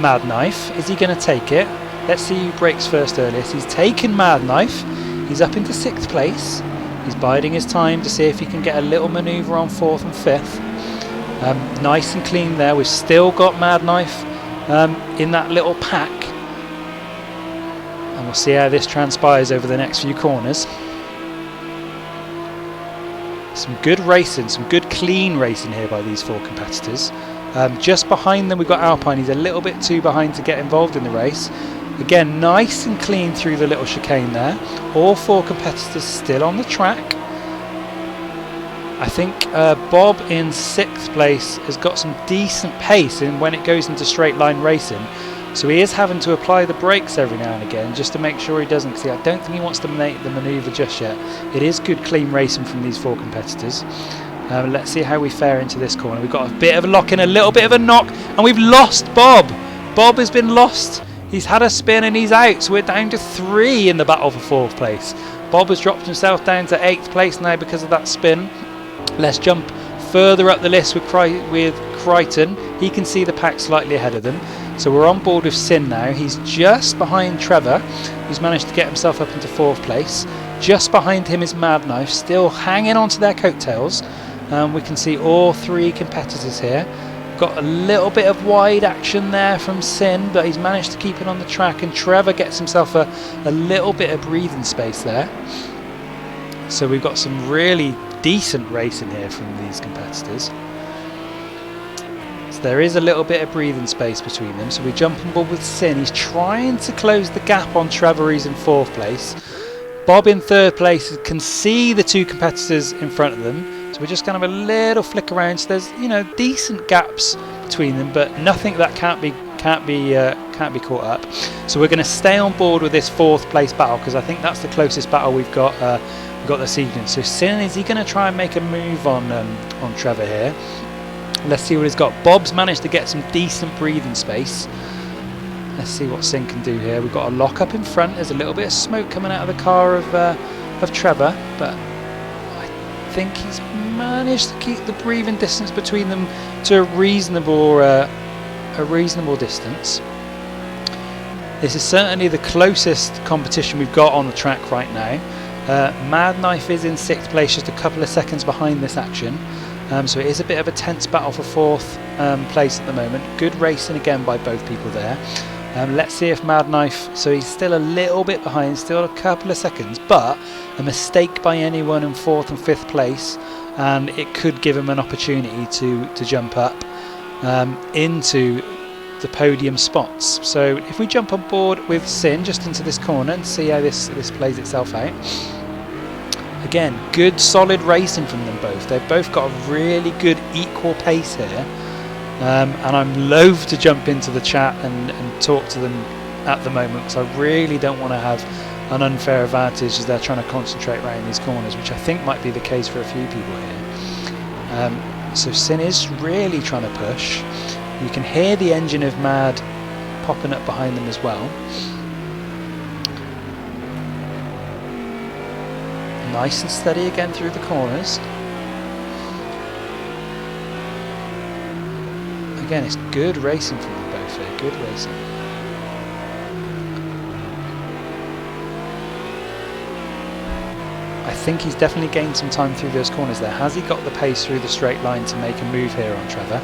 Speaker 2: Mad Knife. Is he going to take it? Let's see who breaks first earliest. He's taken Mad Knife. He's up into 6th place. He's biding his time to see if he can get a little manoeuvre on 4th and 5th. Nice and clean there. We've still got Mad Knife in that little pack. And we'll see how this transpires over the next few corners. Some good racing, some good clean racing here by these 4 competitors. Just behind them we've got Alpine. He's a little bit too behind to get involved in the race. Again, nice and clean through the little chicane there. All 4 competitors still on the track. I think Bob in 6th place has got some decent pace in when it goes into straight line racing. So he is having to apply the brakes every now and again just to make sure he doesn't, because I don't think he wants to make the manoeuvre just yet. It is good clean racing from these 4 competitors. Let's see how we fare into this corner. We've got a bit of a lock in, a little bit of a knock, and we've lost Bob. Bob has been lost. He's had a spin and he's out, so we're down to 3 in the battle for 4th place. Bob has dropped himself down to 8th place now because of that spin. Let's jump further up the list with Crichton. He can see the pack slightly ahead of them. So we're on board with Sin now. He's just behind Trevor, who's managed to get himself up into 4th place. Just behind him is Mad Knife, still hanging onto their coattails. We can see all 3 competitors here. Got a little bit of wide action there from Sin, but he's managed to keep it on the track, and Trevor gets himself a little bit of breathing space there. So we've got some really decent racing here from these competitors. So there is a little bit of breathing space between them. So we jump on board with Sin. He's trying to close the gap on Trevor, who's in 4th place. Bob in 3rd place can see the 2 competitors in front of them. So we're just kind of a little flick around. So there's, you know, decent gaps between them, but nothing that can't be caught up. So we're going to stay on board with this 4th place battle, because I think that's the closest battle we've got this evening. So Sin, is he going to try and make a move on Trevor here? Let's see what he's got. Bob's managed to get some decent breathing space. Let's see what Sin can do here. We've got a lock up in front. There's a little bit of smoke coming out of the car of Trevor, but I think he's managed to keep the breathing distance between them to a reasonable distance. This is certainly the closest competition we've got on the track right now. Mad Knife is in 6th place, just a couple of seconds behind this action. So it is a bit of a tense battle for 4th place at the moment. Good racing again by both people there. Let's see if Mad Knife, so he's still a little bit behind, still a couple of seconds, but a mistake by anyone in 4th and 5th place, and it could give him an opportunity to jump up into the podium spots. So if we jump on board with Sin just into this corner and see how this plays itself out. Again, good solid racing from them both. They've both got a really good equal pace here. And I'm loath to jump into the chat and talk to them at the moment, because I really don't want to have an unfair advantage as they're trying to concentrate around these corners, which I think might be the case for a few people here. So Sin is really trying to push. You can hear the engine of Mad popping up behind them as well. Nice and steady again through the corners. Again, it's good racing from them both here, good racing. I think he's definitely gained some time through those corners there. Has he got the pace through the straight line to make a move here on Trevor?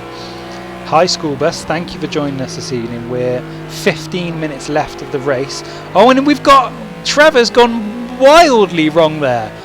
Speaker 2: Hi School Bus, thank you for joining us this evening. We're 15 minutes left of the race. Oh, and we've got Trevor's gone wildly wrong there.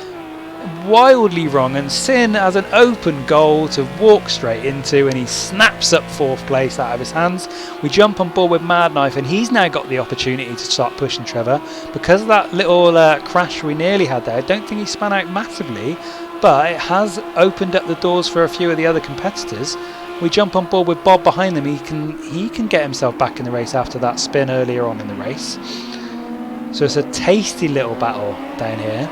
Speaker 2: Wildly wrong, and Sin has an open goal to walk straight into, and he snaps up 4th place out of his hands. We jump on board with Mad Knife, and he's now got the opportunity to start pushing Trevor. Because of that little crash we nearly had there, I don't think he spun out massively, but it has opened up the doors for a few of the other competitors. We jump on board with Bob behind them. He can get himself back in the race after that spin earlier on in the race. So it's a tasty little battle down here.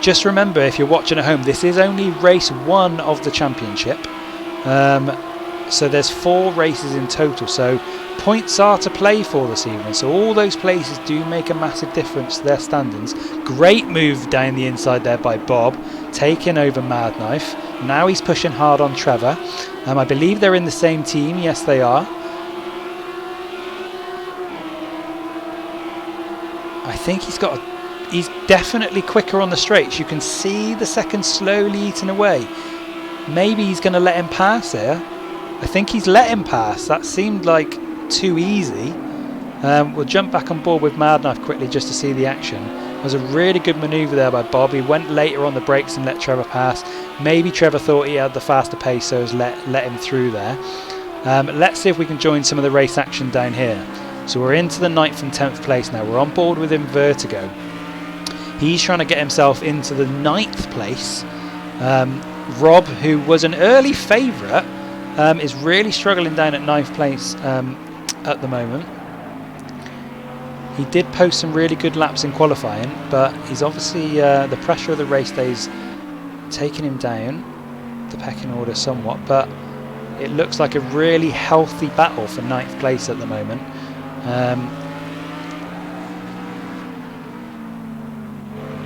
Speaker 2: Just remember, if you're watching at home, this is only race 1 of the championship. So there's 4 races in total, so points are to play for this evening. So all those places do make a massive difference to their standings. Great move down the inside there by Bob, taking over Mad Knife. Now he's pushing hard on Trevor. I believe they're in the same team. Yes, they are. I think he's definitely quicker on the straights. You can see the seconds slowly eating away. Maybe he's going to let him pass here. I think he's let him pass. That seemed like too easy. We'll jump back on board with Mad Knife quickly just to see the action. It was a really good manoeuvre there by Bob. He went later on the brakes and let Trevor pass. Maybe Trevor thought he had the faster pace, so has let him through there. Let's see if we can join some of the race action down here. So we're into the 9th and 10th place now. We're on board with him Vertigo. He's trying to get himself into the 9th place. Rob, who was an early favourite, is really struggling down at 9th place at the moment. He did post some really good laps in qualifying, but he's obviously the pressure of the race days taking him down the pecking order somewhat, but it looks like a really healthy battle for 9th place at the moment.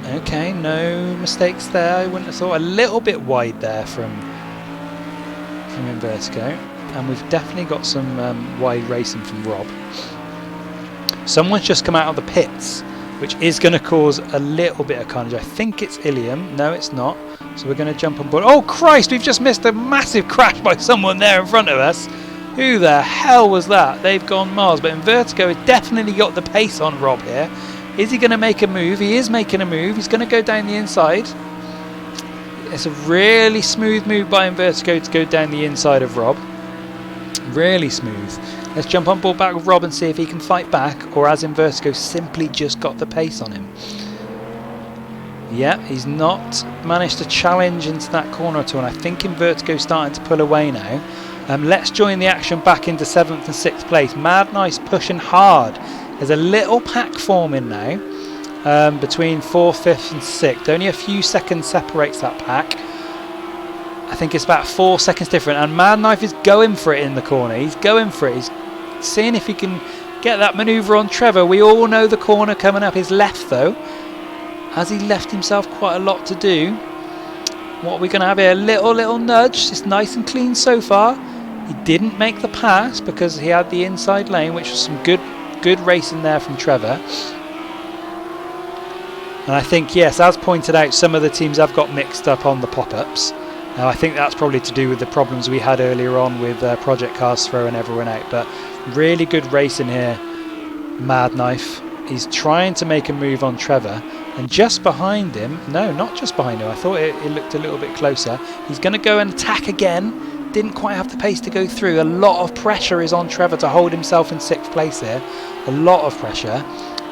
Speaker 2: Okay, no mistakes there. I wouldn't have thought. A little bit wide there from Invertigo, and we've definitely got some wide racing from Rob. Someone's just come out of the pits, which is going to cause a little bit of carnage. I think it's Ilium. No, it's not. So we're going to jump on board. Oh Christ, we've just missed a massive crash by someone there in front of us. Who the hell was that? They've gone miles, but Invertigo has definitely got the pace on Rob here. Is he going to make a move? He is making a move. He's going to go down the inside. It's a really smooth move by Invertigo to go down the inside of Rob. Really smooth. Let's jump on board back with Rob and see if he can fight back, or has Invertigo simply just got the pace on him. Yeah, he's not managed to challenge into that corner at all, and I think Invertigo's starting to pull away now. Let's join the action back into 7th and 6th place. Mad Nice pushing hard. There's a little pack forming now between 4th, 5th and 6th. Only a few seconds separates that pack. I think it's about 4 seconds different, and Mad Knife is going for it in the corner. He's going for it. He's seeing if he can get that manoeuvre on Trevor. We all know the corner coming up is left though. Has he left himself quite a lot to do? What are we going to have here? A little nudge. It's nice and clean so far. He didn't make the pass because he had the inside lane, which was some good racing there from Trevor. And I think, yes, as pointed out, some of the teams have got mixed up on the pop-ups. Now I think that's probably to do with the problems we had earlier on with Project Cars throwing everyone out. But really good racing here, Mad Knife. He's trying to make a move on Trevor. And just behind him, no, not just behind him, I thought it looked a little bit closer. He's going to go and attack again. Didn't quite have the pace to go through. A lot of pressure is on Trevor to hold himself in 6th place here. A lot of pressure.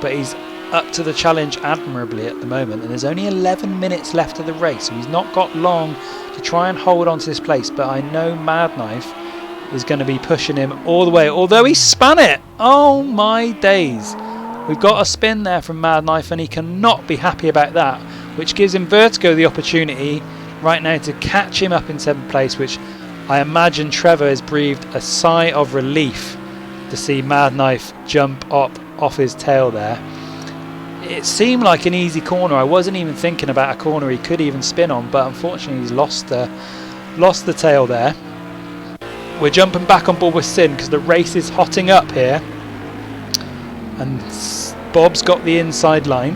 Speaker 2: But he's up to the challenge admirably at the moment. And there's only 11 minutes left of the race. So he's not got long to try and hold on to this place. But I know Mad Knife is going to be pushing him all the way. Although he spun it. Oh my days. We've got a spin there from Mad Knife, and he cannot be happy about that, which gives Invertigo the opportunity right now to catch him up in 7th place, which I imagine Trevor has breathed a sigh of relief to see Mad Knife jump up off his tail there. It seemed like an easy corner. I wasn't even thinking about a corner he could even spin on, but unfortunately he's lost the tail there. We're jumping back on board with Sin because the race is hotting up here. And Bob's got the inside line,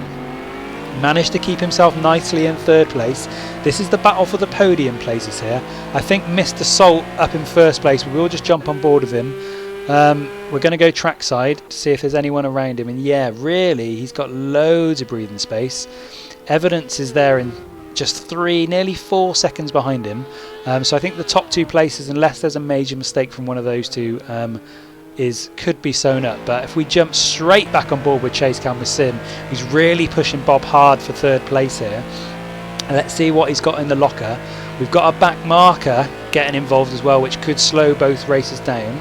Speaker 2: managed to keep himself nicely in 3rd place. This is the battle for the podium places here. I think Mr. Salt up in 1st place. We will just jump on board with him. We're going to go trackside to see if there's anyone around him, and yeah, really, he's got loads of breathing space. Evidence is there in just 3, nearly 4 seconds behind him. So I think the top 2 places, unless there's a major mistake from one of those two, could be sewn up. But if we jump straight back on board with Chase Cam with Sin, he's really pushing Bob hard for 3rd place here. And let's see what he's got in the locker. We've got a back marker getting involved as well, which could slow both races down.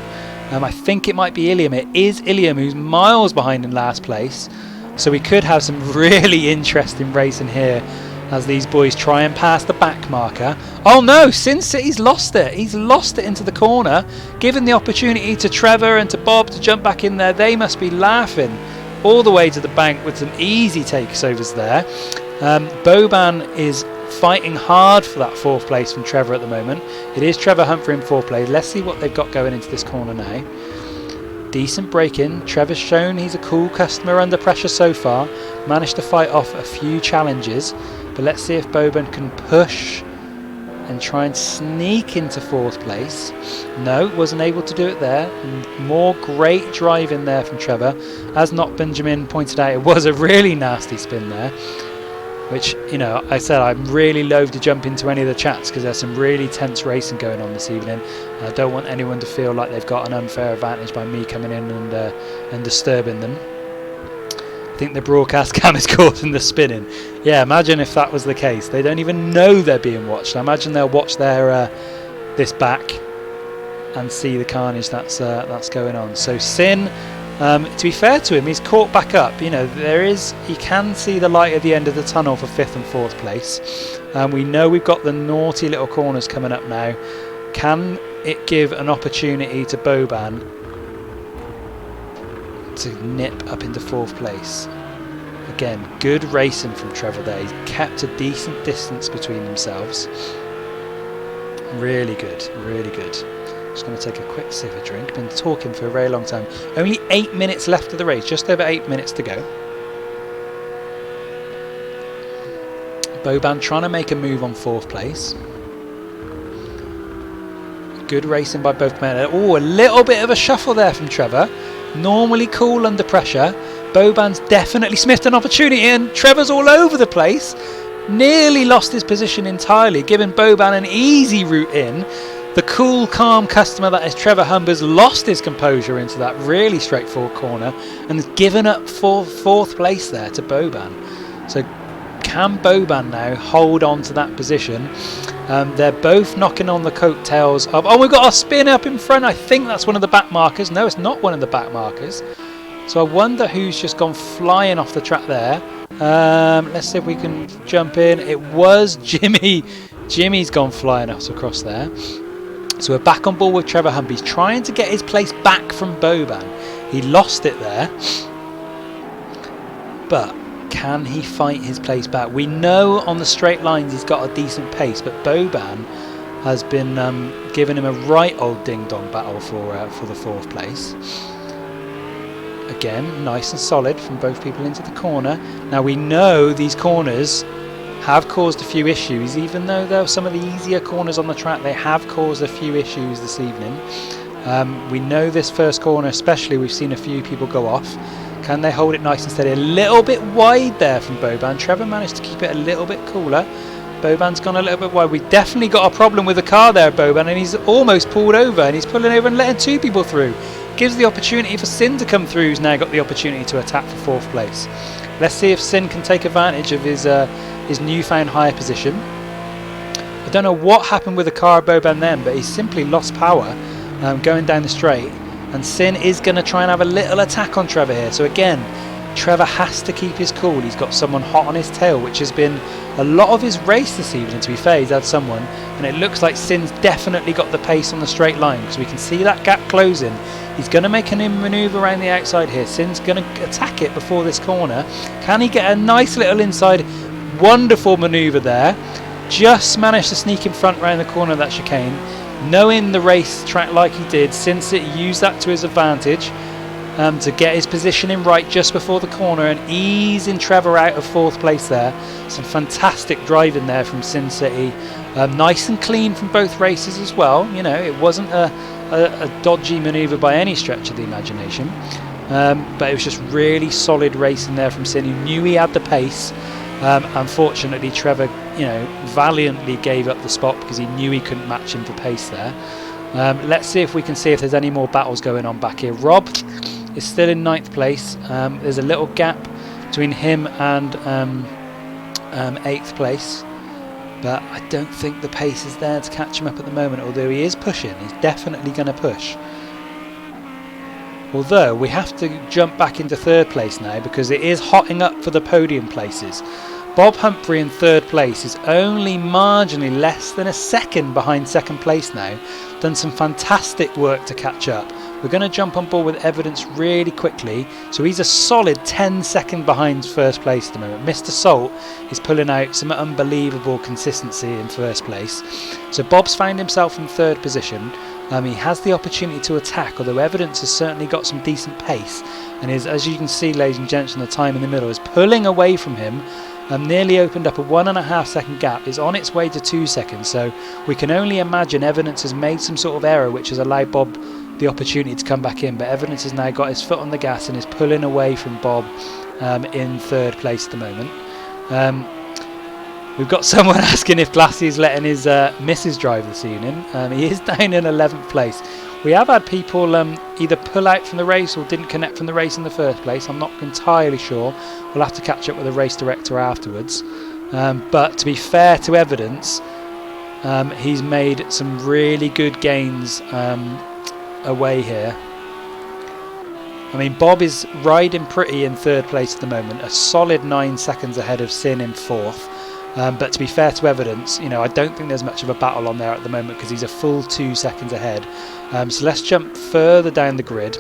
Speaker 2: I think it might be Ilium. It is Ilium who's miles behind in last place. So we could have some really interesting racing here as these boys try and pass the back marker. Oh no, Sin City's lost it. He's lost it into the corner, given the opportunity to Trevor and to Bob to jump back in there. They must be laughing all the way to the bank with some easy takeovers there. Boban is fighting hard for that 4th place from Trevor at the moment. It is Trevor Humphrey in 4th place. Let's see what they've got going into this corner now. Decent break-in. Trevor's shown he's a cool customer under pressure so far. Managed to fight off a few challenges. But let's see if Boban can push and try and sneak into 4th place. No, wasn't able to do it there. More great driving there from Trevor. As Not Benjamin pointed out, it was a really nasty spin there. Which, you know, I said I'm really loath to jump into any of the chats because there's some really tense racing going on this evening. I don't want anyone to feel like they've got an unfair advantage by me coming in and disturbing them. I think the broadcast cam is causing the spinning. Yeah, imagine if that was the case. They don't even know they're being watched. I imagine they'll watch their this back and see the carnage that's going on. So Sin To be fair to him, he's caught back up. You know, he can see the light at the end of the tunnel for 5th and 4th place. We know we've got the naughty little corners coming up now. Can it give an opportunity to Boban to nip up into 4th place? Again, good racing from Trevor there. He's kept a decent distance between themselves. Really good, really good. Just going to take a quick sip of drink. Been talking for a very long time. Only 8 minutes left of the race, just over 8 minutes to go. Boban trying to make a move on 4th place. Good racing by both men. Oh, a little bit of a shuffle there from Trevor. Normally cool under pressure. Boban's definitely sniffed an opportunity, and Trevor's all over the place. Nearly lost his position entirely, giving Boban an easy route in. The cool, calm customer that is Trevor Humbers lost his composure into that really straightforward corner and has given up 4th place there to Boban. So can Boban now hold on to that position? They're both knocking on the coattails of... Oh, we've got a spin up in front. I think that's one of the back markers. No, it's not one of the back markers. So I wonder who's just gone flying off the track there. Let's see if we can jump in. It was Jimmy. Jimmy's gone flying off across there. So we're back on board with Trevor Humber. He's trying to get his place back from Boban. He lost it there. But can he fight his place back? We know on the straight lines he's got a decent pace, but Boban has been giving him a right old ding-dong battle for the 4th place. Again, nice and solid from both people into the corner. Now we know these corners have caused a few issues, even though they're some of the easier corners on the track. They have caused a few issues this evening. We know this first corner especially, we've seen a few people go off. Can they hold it nice and steady? A little bit wide there from Boban. Trevor managed to keep it a little bit cooler. Boban's gone a little bit wide. We definitely got a problem with the car there, Boban, and he's almost pulled over, and he's pulling over and letting 2 people through. Gives the opportunity for Sin to come through, who's now got the opportunity to attack for 4th place. Let's see if Sin can take advantage of his newfound higher position. I don't know what happened with the car Boban then, but he's simply lost power going down the straight, and Sin is going to try and have a little attack on Trevor here. So again, Trevor has to keep his cool. He's got someone hot on his tail, which has been a lot of his race this evening, to be fair. He's had someone, and it looks like Sin's definitely got the pace on the straight line, because we can see that gap closing. He's going to make an in manoeuvre around the outside here. Sin's going to attack it before this corner. Can he get a nice little inside? Wonderful manoeuvre there. Just managed to sneak in front round the corner of that chicane. Knowing the race track like he did, Sin City used that to his advantage to get his position in right just before the corner and easing Trevor out of 4th place there. Some fantastic driving there from Sin City. Nice and clean from both races as well. You know, it wasn't a dodgy manoeuvre by any stretch of the imagination, but it was just really solid racing there from Sin, who knew he had the pace. Unfortunately, Trevor, you know, valiantly gave up the spot because he knew he couldn't match him for pace there. Let's see if we can see if there's any more battles going on back here. Rob is still in 9th place. There's a little gap between him and 8th place, but I don't think the pace is there to catch him up at the moment, although he is pushing. He's definitely going to push. Although we have to jump back into 3rd place now, because it is hotting up for the podium places. Bob Humphrey in 3rd place is only marginally less than a second behind 2nd place now. Done some fantastic work to catch up. We're going to jump on board with Evidence really quickly. So he's a solid 10 seconds behind 1st place at the moment. Mr. Salt is pulling out some unbelievable consistency in 1st place. So Bob's found himself in 3rd position. He has the opportunity to attack, although Evidence has certainly got some decent pace, and is, as you can see, ladies and gents, on the time in the middle, is pulling away from him. Nearly opened up a 1.5 second gap. Is on its way to 2 seconds, so we can only imagine Evidence has made some sort of error which has allowed Bob the opportunity to come back in, but Evidence has now got his foot on the gas and is pulling away from Bob in 3rd place at the moment. We've got someone asking if Glassy is letting his missus drive this evening. He is down in 11th place. We have had people either pull out from the race or didn't connect from the race in the first place. I'm not entirely sure. We'll have to catch up with the race director afterwards. But to be fair to Evidence, he's made some really good gains away here. I mean, Bob is riding pretty in third place at the moment, a solid 9 seconds ahead of Sin in fourth. But to be fair to Evidence, you know, I don't think there's much of a battle on there at the moment because he's a full 2 seconds ahead. So let's jump further down the grid.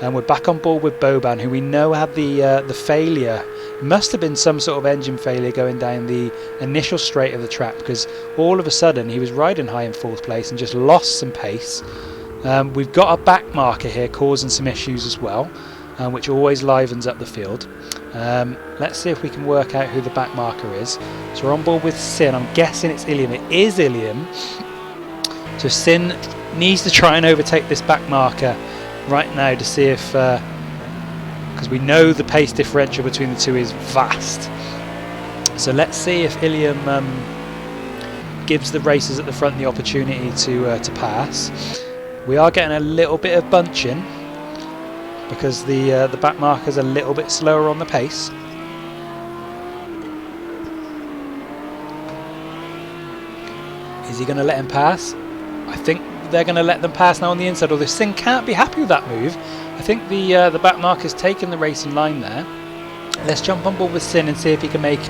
Speaker 2: And we're back on board with Boban, who we know had the failure. It must have been some sort of engine failure going down the initial straight of the track, because all of a sudden he was riding high in fourth place and just lost some pace. We've got a back marker here causing some issues as well, which always livens up the field. Let's see if we can work out who the back marker is. So we're on board with Sin. I'm guessing it's Ilium. It is Ilium. So Sin needs to try and overtake this back marker right now to see if, because we know the pace differential between the two is vast. So let's see if Ilium gives the racers at the front the opportunity to pass. We are getting a little bit of bunching because the back marker's a little bit slower on the pace. Is he going to let him pass? I think they're going to let them pass now on the inside, although Sin can't be happy with that move. I think the back marker's taken the racing line there. Let's jump on board with Sin and see if he can make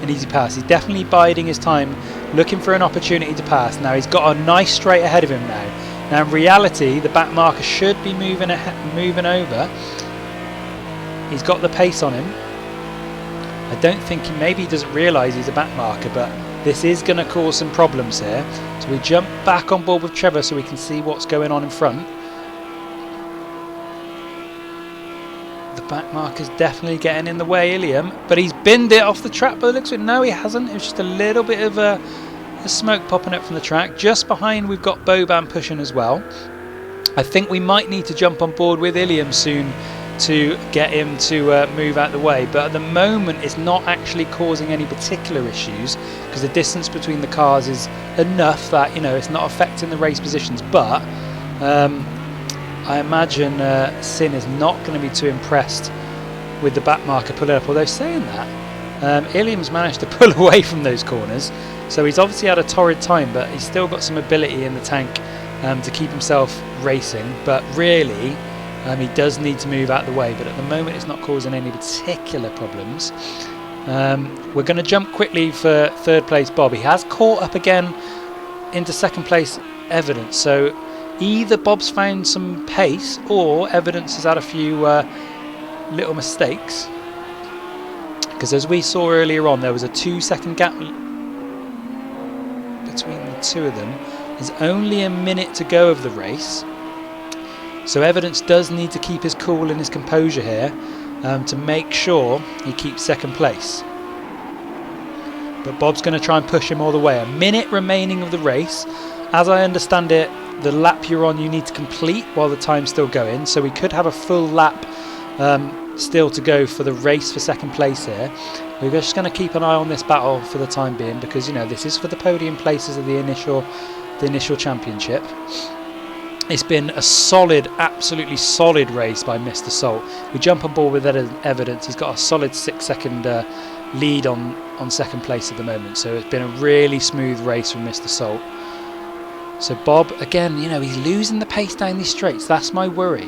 Speaker 2: an easy pass. He's definitely biding his time, looking for an opportunity to pass. Now he's got a nice straight ahead of him now. Now in reality, the back marker should be moving over. He's got the pace on him. I don't think maybe he doesn't realise he's a back marker, but this is going to cause some problems here. So we jump back on board with Trevor so we can see what's going on in front. The back marker's definitely getting in the way, Ilium, but he's binned it off the track by the looks of it. No, he hasn't. It was just a little bit of a smoke popping up from the track. Just behind we've got Boban pushing as well. I think we might need to jump on board with Ilium soon to get him to move out the way, but at the moment it's not actually causing any particular issues because the distance between the cars is enough that, you know, it's not affecting the race positions. But I imagine Sin is not going to be too impressed with the back marker pulling up, although saying that, Ilium's managed to pull away from those corners, so he's obviously had a torrid time, but he's still got some ability in the tank to keep himself racing. But really, he does need to move out of the way, but at the moment it's not causing any particular problems. We're going to jump quickly for third place Bob. He has caught up again into second place Evidence, so either Bob's found some pace or Evidence has had a few little mistakes, because as we saw earlier on, there was a 2-second gap between the two of them. There's only a minute to go of the race, so Evidence does need to keep his cool and his composure here to make sure he keeps second place. But Bob's going to try and push him all the way. A minute remaining of the race. As I understand it, the lap you're on you need to complete while the time's still going, so we could have a full lap still to go for the race for second place here. We're just going to keep an eye on this battle for the time being, because, you know, this is for the podium places of the initial championship. It's been a solid, absolutely solid race by Mr. Salt. We jump on board with Evidence. He's got a solid 6-second lead on second place at the moment, so it's been a really smooth race from Mr. Salt. So Bob, again, you know, he's losing the pace down these straights. That's my worry.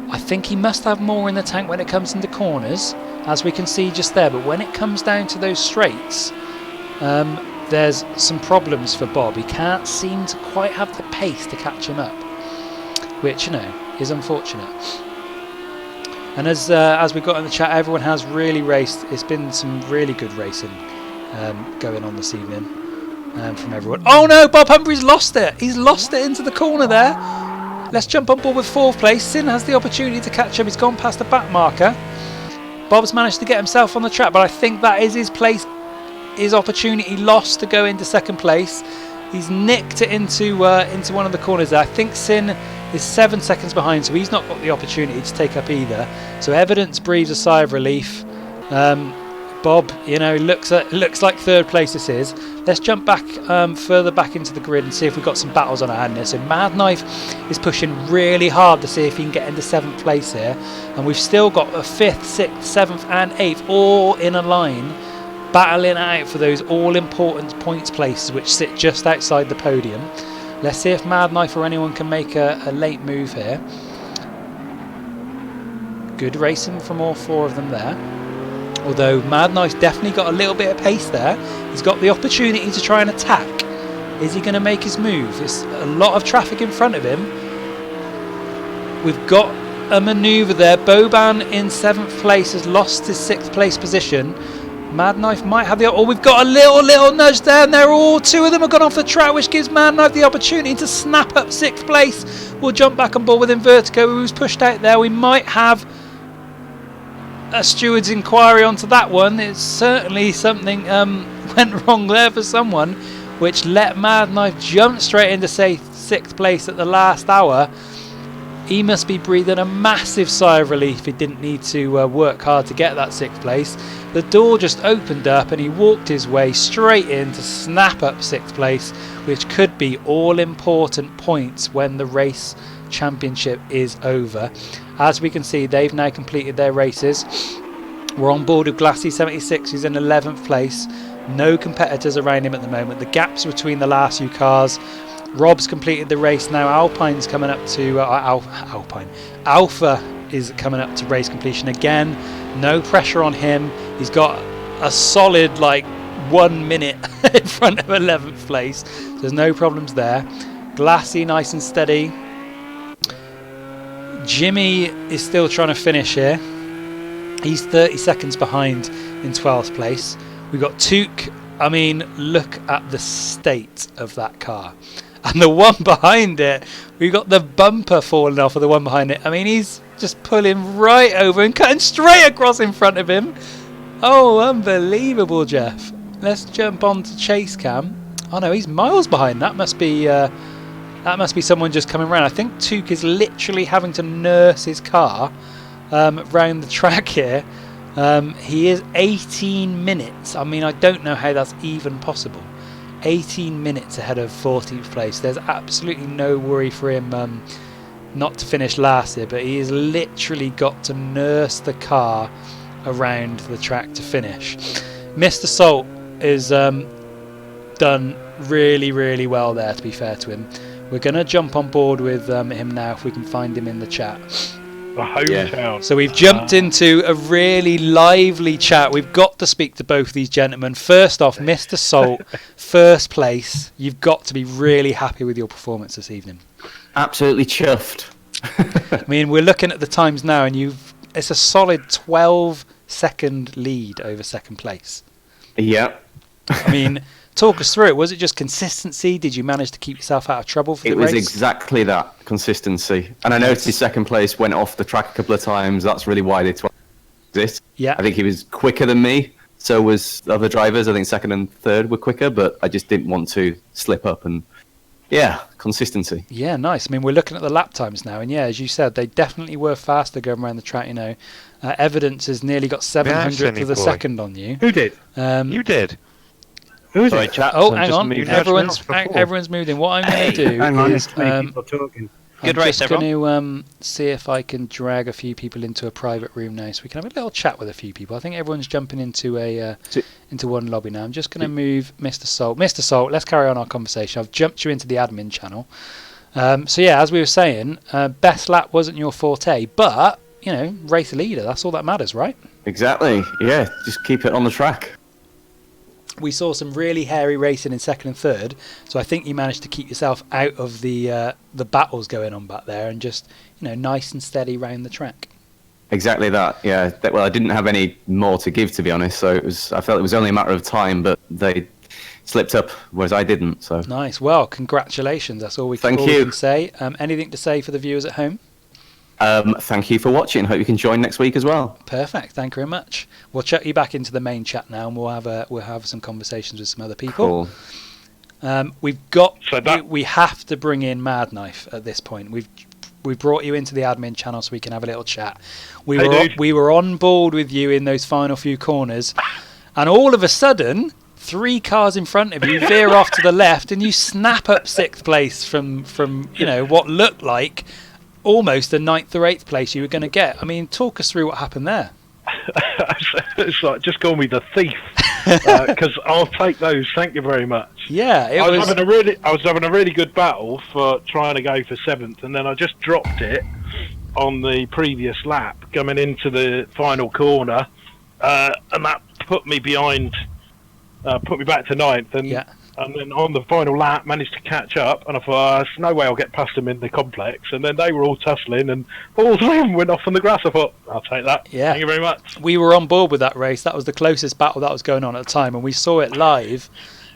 Speaker 2: I think he must have more in the tank when it comes into corners, as we can see just there, but when it comes down to those straights, there's some problems for Bob. He can't seem to quite have the pace to catch him up, which, you know, is unfortunate. And as we got in the chat, everyone has really raced. It's been some really good racing going on this evening from everyone. Oh no, Bob Humphrey's lost it. He's lost it into the corner there. Let's jump on board with fourth place. Sin has the opportunity to catch him. He's gone past the back marker. Bob's managed to get himself on the track, but I think that is his place. His opportunity lost to go into second place. He's nicked it into one of the corners there. I think Sin is 7 seconds behind, so he's not got the opportunity to take up either. So Evidence breathes a sigh of relief. Bob, you know, looks like third place this is. Let's jump back further back into the grid and see if we've got some battles on our hand here. So Mad Knife is pushing really hard to see if he can get into 7th place here, and we've still got a 5th, 6th, 7th and 8th all in a line, battling out for those all-important points places which sit just outside the podium. Let's see if Mad Knife or anyone can make a late move here. Good racing from all 4 of them there. Although Mad Knife's definitely got a little bit of pace there. He's got the opportunity to try and attack. Is he going to make his move? There's a lot of traffic in front of him. We've got a manoeuvre there. Boban in 7th place has lost his 6th place position. Mad Knife might have the... Oh, we've got a little nudge there, and they're all 2 of them have gone off the track, which gives Mad Knife the opportunity to snap up 6th place. We'll jump back on board with Invertigo, who's pushed out there. We might have a steward's inquiry onto that one. It's certainly something went wrong there for someone, which let Mad Knife jump straight into, say, 6th place at the last hour. He must be breathing a massive sigh of relief. He didn't need to work hard to get that 6th place. The door just opened up and he walked his way straight in to snap up 6th place, which could be all important points when the race championship is over. As we can see, they've now completed their races. We're on board with Glassy76, who's in 11th place. No competitors around him at the moment. The gaps between the last few cars. Rob's completed the race now. Alpine's coming up to Alpha is coming up to race completion again. No pressure on him. He's got a solid 1 minute in front of 11th place. So there's no problems there. Glassy nice and steady. Jimmy is still trying to finish here. He's 30 seconds behind in 12th place. We've got Took. I mean, look at the state of that car. And the one behind it, we've got the bumper falling off of the one behind it. I mean, he's just pulling right over and cutting straight across in front of him. Oh, unbelievable, Jeff. Let's jump on to chase cam. Oh no, he's miles behind. That must be someone just coming around. I think Took is literally having to nurse his car round the track here. He is 18 minutes. I mean, I don't know how that's even possible. 18 minutes ahead of 14th place. There's absolutely no worry for him not to finish last here, but he has literally got to nurse the car around the track to finish. Mr. Salt is done really, really well there, to be fair to him. We're going to jump on board with him now if we can find him in the chat.
Speaker 6: The hometown.
Speaker 2: So we've jumped into a really lively chat. We've got to speak to both these gentlemen. First off, Mr. Salt, 1st place. You've got to be really happy with your performance this evening.
Speaker 5: Absolutely chuffed.
Speaker 2: I mean, we're looking at the times now, and it's a solid 12-second lead over 2nd place.
Speaker 5: Yep.
Speaker 2: I mean, talk us through it. Was it just consistency? Did you manage to keep yourself out of trouble for the race?
Speaker 5: It was exactly that, consistency. And I noticed 2nd place went off the track a couple of times. That's really why they exist.
Speaker 2: Yeah.
Speaker 5: I think he was quicker than me. So was the other drivers. I think 2nd and 3rd were quicker, but I just didn't want to slip up. And yeah, consistency.
Speaker 2: Yeah, nice. I mean, we're looking at the lap times now, and yeah, as you said, they definitely were faster going around the track. You know, Evidence has nearly got 700 to the second on you.
Speaker 4: Who did?
Speaker 7: You did.
Speaker 4: Who's
Speaker 7: Sorry,
Speaker 4: it?
Speaker 7: chat.
Speaker 2: Oh, hang on. Everyone's moved in. What I'm going to do
Speaker 4: hang on,
Speaker 2: is
Speaker 4: there's many people talking.
Speaker 12: Good
Speaker 2: I'm
Speaker 12: race,
Speaker 2: just going to see if I can drag a few people into a private room now, so we can have a little chat with a few people. I think everyone's jumping into into one lobby now. I'm just going to move Mr. Salt. Mr. Salt, let's carry on our conversation. I've jumped you into the admin channel. So yeah, as we were saying, best lap wasn't your forte, but you know, race leader. That's all that matters, right?
Speaker 5: Exactly. Yeah, just keep it on the track.
Speaker 2: We saw some really hairy racing in 2nd and 3rd, so I think you managed to keep yourself out of the battles going on back there and just, you know, nice and steady round the track.
Speaker 5: Exactly that. Yeah. Well, I didn't have any more to give, to be honest. So I felt it was only a matter of time, but they slipped up, whereas I didn't. So
Speaker 2: nice. Well, congratulations. That's all we can say. Anything to say for the viewers at home?
Speaker 5: Thank you for watching. Hope you can join next week as well.
Speaker 2: Perfect. Thank you very much. We'll chuck you back into the main chat now, and we'll have some conversations with some other people.
Speaker 5: Cool.
Speaker 2: We have to bring in Mad Knife at this point. We've brought you into the admin channel so we can have a little chat. We were on board with you in those final few corners, and all of a sudden, 3 cars in front of you veer off to the left, and you snap up 6th place from you know what looked like almost the 9th or 8th place you were going to get. I mean, talk us through what happened there.
Speaker 6: It's like, just call me the thief, because I'll take those. Thank you very much.
Speaker 2: Yeah,
Speaker 6: I was having a really good battle for trying to go for 7th, and then I just dropped it, on the previous lap coming into the final corner, and that put me back to ninth. And then on the final lap, managed to catch up, and I thought, there's no way I'll get past them in the complex. And then they were all tussling, and all three of them went off on the grass. I thought, I'll take that.
Speaker 2: Yeah.
Speaker 6: Thank you very much.
Speaker 2: We were on board with that race. That was the closest battle that was going on at the time, and we saw it live.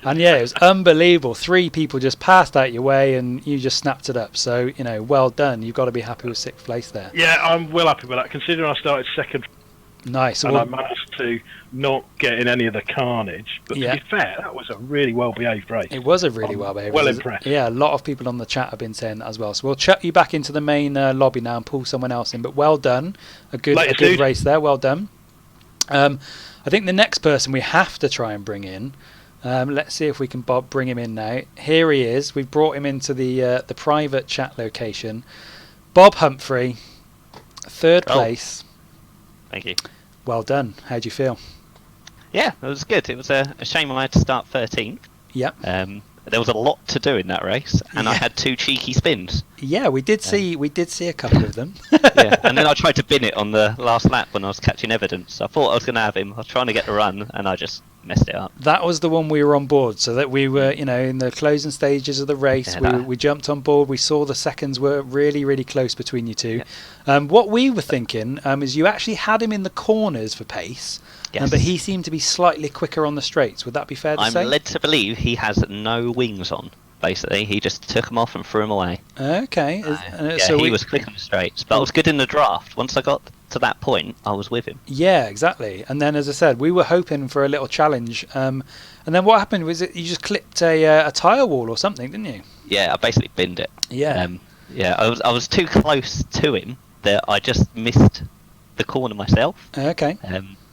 Speaker 2: And yeah, it was unbelievable. 3 people just passed out your way, and you just snapped it up. So, well done. You've got to be happy with 6th place there.
Speaker 6: Yeah, I'm well happy with that, considering I started second.
Speaker 2: Nice.
Speaker 6: And I managed to not get in any of the carnage. But to be fair, that was a really well-behaved race.
Speaker 2: It was a really well-behaved race.
Speaker 6: Well impressed.
Speaker 2: Yeah, a lot of people on the chat have been saying that as well. So we'll chuck you back into the main lobby now and pull someone else in. But well done. A good race there. Well done. I think the next person we have to try and bring in. Let's see if we can bring him in now. Here he is. We've brought him into the private chat location. Bob Humphrey, 3rd place.
Speaker 12: Thank you.
Speaker 2: Well done. How do you feel?
Speaker 12: Yeah, it was good. It was a shame I had to start 13th.
Speaker 2: Yep.
Speaker 12: There was a lot to do in that race, and I had 2 cheeky spins.
Speaker 2: Yeah, we did see a couple of them.
Speaker 12: Yeah, and then I tried to bin it on the last lap when I was catching evidence. I thought I was going to have him. I was trying to get the run, and I just messed it up.
Speaker 2: That was the one we were on board, so that we were, in the closing stages of the race. We jumped on board. We saw the seconds were really, really close between you two. Yeah. What we were thinking is you actually had him in the corners for pace. Yes. But he seemed to be slightly quicker on the straights. Would that be fair to say?
Speaker 12: I'm led to believe he has no wings on. Basically, he just took them off and threw them away.
Speaker 2: Okay.
Speaker 12: So he was quick on the straights, but I was good in the draft. Once I got to that point, I was with him.
Speaker 2: Yeah, exactly. And then, as I said, we were hoping for a little challenge. And then what happened was you just clipped a tyre wall or something, didn't you?
Speaker 12: Yeah, I basically binned it.
Speaker 2: Yeah.
Speaker 12: I was too close to him that I just missed the corner myself.
Speaker 2: Okay.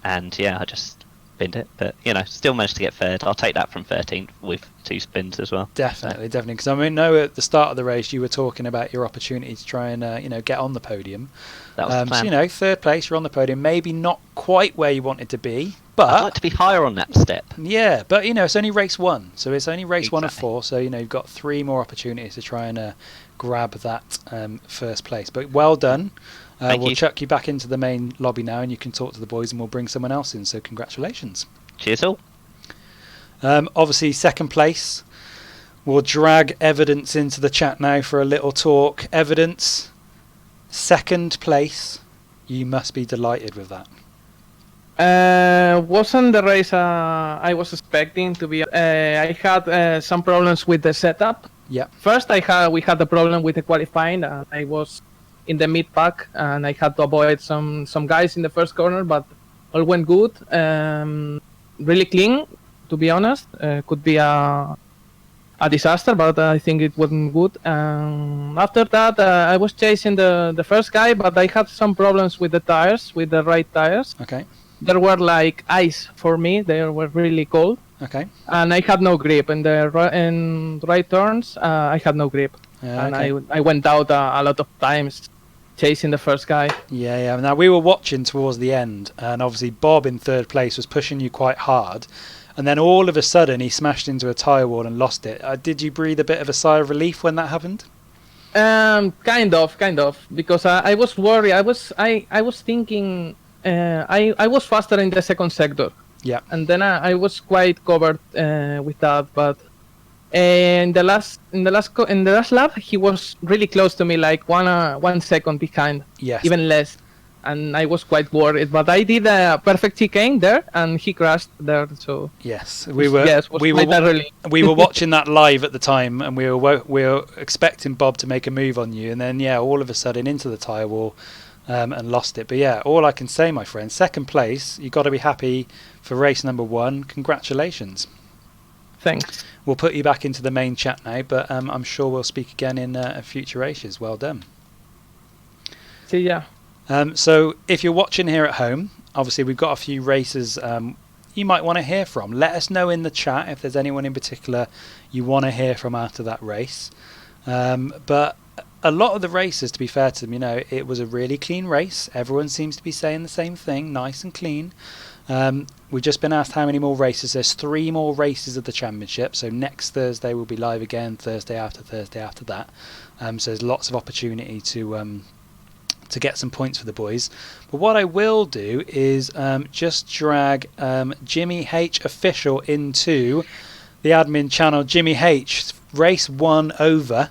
Speaker 12: And yeah, I just binned it, but still managed to get third. I'll take that from 13th with 2 spins as well.
Speaker 2: Definitely. Because I know at the start of the race you were talking about your opportunity to try and get on the podium.
Speaker 12: That was the plan.
Speaker 2: So 3rd place, you're on the podium. Maybe not quite where you wanted to be, but
Speaker 12: I'd like to be higher on that step.
Speaker 2: Yeah, but it's only race 1, so it's only race 1 of 4. So you've got 3 more opportunities to try and grab that 1st place. But well done. We'll chuck you back into the main lobby now, and you can talk to the boys, and we'll bring someone else in. So congratulations.
Speaker 12: Cheers all.
Speaker 2: Obviously 2nd place. We'll drag Evidence into the chat now for a little talk. Evidence, 2nd place. You must be delighted with that.
Speaker 9: Wasn't the race I was expecting to be. I had some problems with the setup.
Speaker 2: Yeah.
Speaker 9: First, we had the problem with the qualifying. I was in the mid pack, and I had to avoid some guys in the first corner, but all went good. Really clean, to be honest. Could be a disaster, but I think it wasn't good. After that, I was chasing the first guy, but I had some problems with the tires, with the right tires.
Speaker 2: Okay.
Speaker 9: There were like ice for me. They were really cold.
Speaker 2: Okay.
Speaker 9: And I had no grip. In the right turns, I had no grip. And I went out a lot of times chasing the first guy.
Speaker 2: Yeah. Now, we were watching towards the end, and obviously Bob in 3rd place was pushing you quite hard. And then all of a sudden, he smashed into a tyre wall and lost it. Did you breathe a bit of a sigh of relief when that happened?
Speaker 9: Kind of, because I was worried. I was thinking I was faster in the 2nd sector.
Speaker 2: Yeah.
Speaker 9: And then I was quite covered with that, but in the last lap he was really close to me, like 1 second behind.
Speaker 2: Yes.
Speaker 9: Even less. And I was quite worried, but I did a perfect chicane there, and he crashed there. So
Speaker 2: yes, we were watching that live at the time, and we were expecting Bob to make a move on you, and then all of a sudden into the tyre wall, and lost it. But yeah, all I can say, my friend, 2nd place. You've got to be happy for race number 1. Congratulations.
Speaker 9: Thanks.
Speaker 2: We'll put you back into the main chat now, but I'm sure we'll speak again in future races. Well done.
Speaker 9: See ya.
Speaker 2: So if you're watching here at home, obviously we've got a few races you might want to hear from. Let us know in the chat if there's anyone in particular you want to hear from after that race. But a lot of the races, to be fair to them, it was a really clean race. Everyone seems to be saying the same thing, nice and clean. We've just been asked how many more races. There's 3 more races of the championship. So next Thursday we'll be live again, Thursday after that. So there's lots of opportunity to to get some points for the boys. But what I will do is just drag Jimmy H Official into the admin channel. Jimmy H, race 1 over.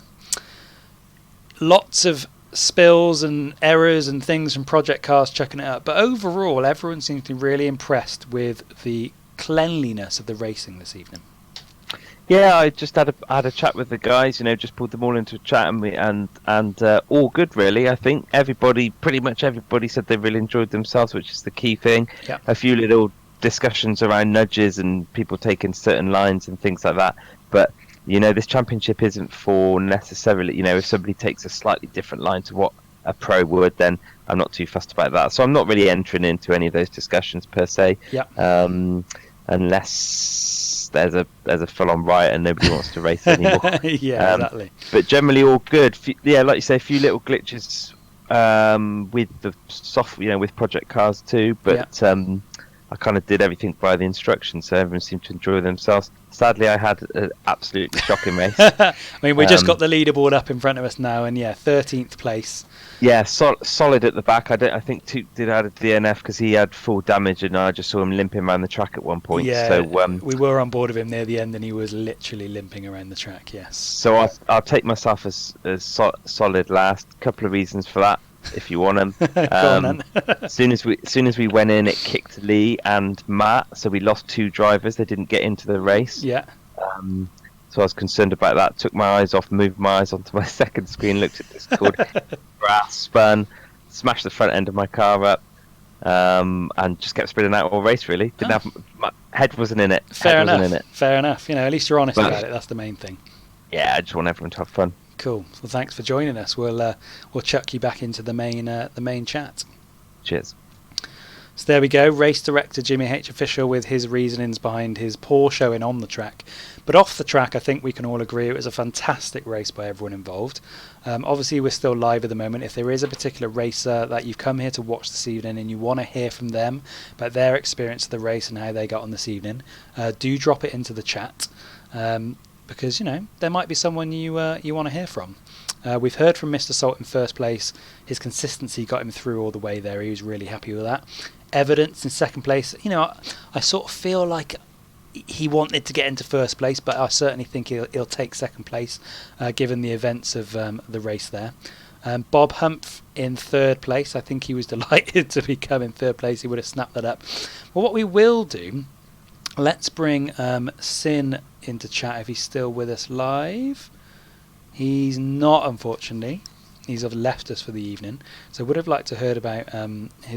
Speaker 2: Lots of spills and errors and things from Project Cars checking it out, but overall everyone seems to be really impressed with the cleanliness of the racing this evening.
Speaker 17: Yeah, I just had a chat with the guys, just pulled them all into a chat, and all good really. I think pretty much everybody said they really enjoyed themselves, which is the key thing.
Speaker 2: Yep.
Speaker 17: A few little discussions around nudges and people taking certain lines and things like that, but this championship isn't for necessarily, if somebody takes a slightly different line to what a pro would, then I'm not too fussed about that. So I'm not really entering into any of those discussions per se.
Speaker 2: Yeah.
Speaker 17: Unless there's a full-on riot and nobody wants to race anymore.
Speaker 2: Yeah, exactly.
Speaker 17: But generally all good. Yeah, like you say, a few little glitches with the software, with Project Cars too. But I kind of did everything by the instructions, so everyone seemed to enjoy themselves. Sadly, I had an absolutely shocking race.
Speaker 2: I mean, we just got the leaderboard up in front of us now, and 13th place.
Speaker 17: Yeah, solid at the back. I think Toot did add a DNF because he had full damage, and I just saw him limping around the track at one point.
Speaker 2: Yeah,
Speaker 17: so,
Speaker 2: we were on board of him near the end, and he was literally limping around the track. Yes.
Speaker 17: So I'll take myself as solid last. Couple of reasons for that, if you want them.
Speaker 2: Go on, then.
Speaker 17: As soon as we went in, it kicked Lee and Matt, so we lost 2 drivers. They didn't get into the race.
Speaker 2: Yeah.
Speaker 17: So I was concerned about that. Took my eyes off, moved my eyes onto my second screen, looked at this called grass, spun, smashed the front end of my car up, and just kept spinning out all race. Really, didn't have my head wasn't in it.
Speaker 2: Fair enough.
Speaker 17: Wasn't in it.
Speaker 2: Fair enough. At least you're honest about it. That's the main thing.
Speaker 17: Yeah, I just want everyone to have fun.
Speaker 2: Cool. Well, thanks for joining us. We'll chuck you back into the main chat.
Speaker 17: Cheers.
Speaker 2: So there we go, race director Jimmy H Official with his reasonings behind his poor showing on the track. But off the track, I think we can all agree it was a fantastic race by everyone involved. Obviously, we're still live at the moment. If there is a particular racer that you've come here to watch this evening and you want to hear from them about their experience of the race and how they got on this evening, do drop it into the chat. Because, there might be someone you want to hear from. We've heard from Mr. Salt in first place. His consistency got him through all the way there. He was really happy with that. Evidence in second place. I sort of feel like he wanted to get into first place, but I certainly think he'll take second place, given the events of the race there. Bob Humph in third place. I think he was delighted to become in third place. He would have snapped that up. Well, what we will do, let's bring Sin into chat if he's still with us live. He's not, unfortunately. He's left us for the evening, so would have liked to heard about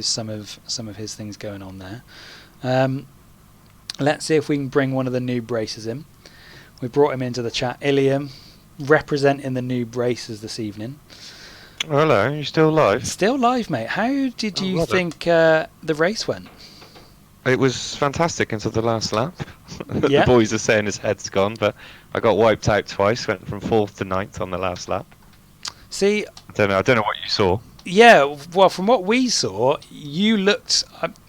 Speaker 2: some of his things going on there. Let's see if we can bring one of the noob racers in. We brought him into the chat. Ilium, representing the noob racers this evening.
Speaker 7: Hello, you still live?
Speaker 2: Still live, mate. How did you think the race went?
Speaker 7: It was fantastic until the last lap.
Speaker 2: Yeah.
Speaker 7: The boys are saying his head's gone, but I got wiped out twice. Went from 4th to 9th on the last lap.
Speaker 2: See,
Speaker 7: I don't know what you saw.
Speaker 2: Yeah, well, from what we saw, you looked.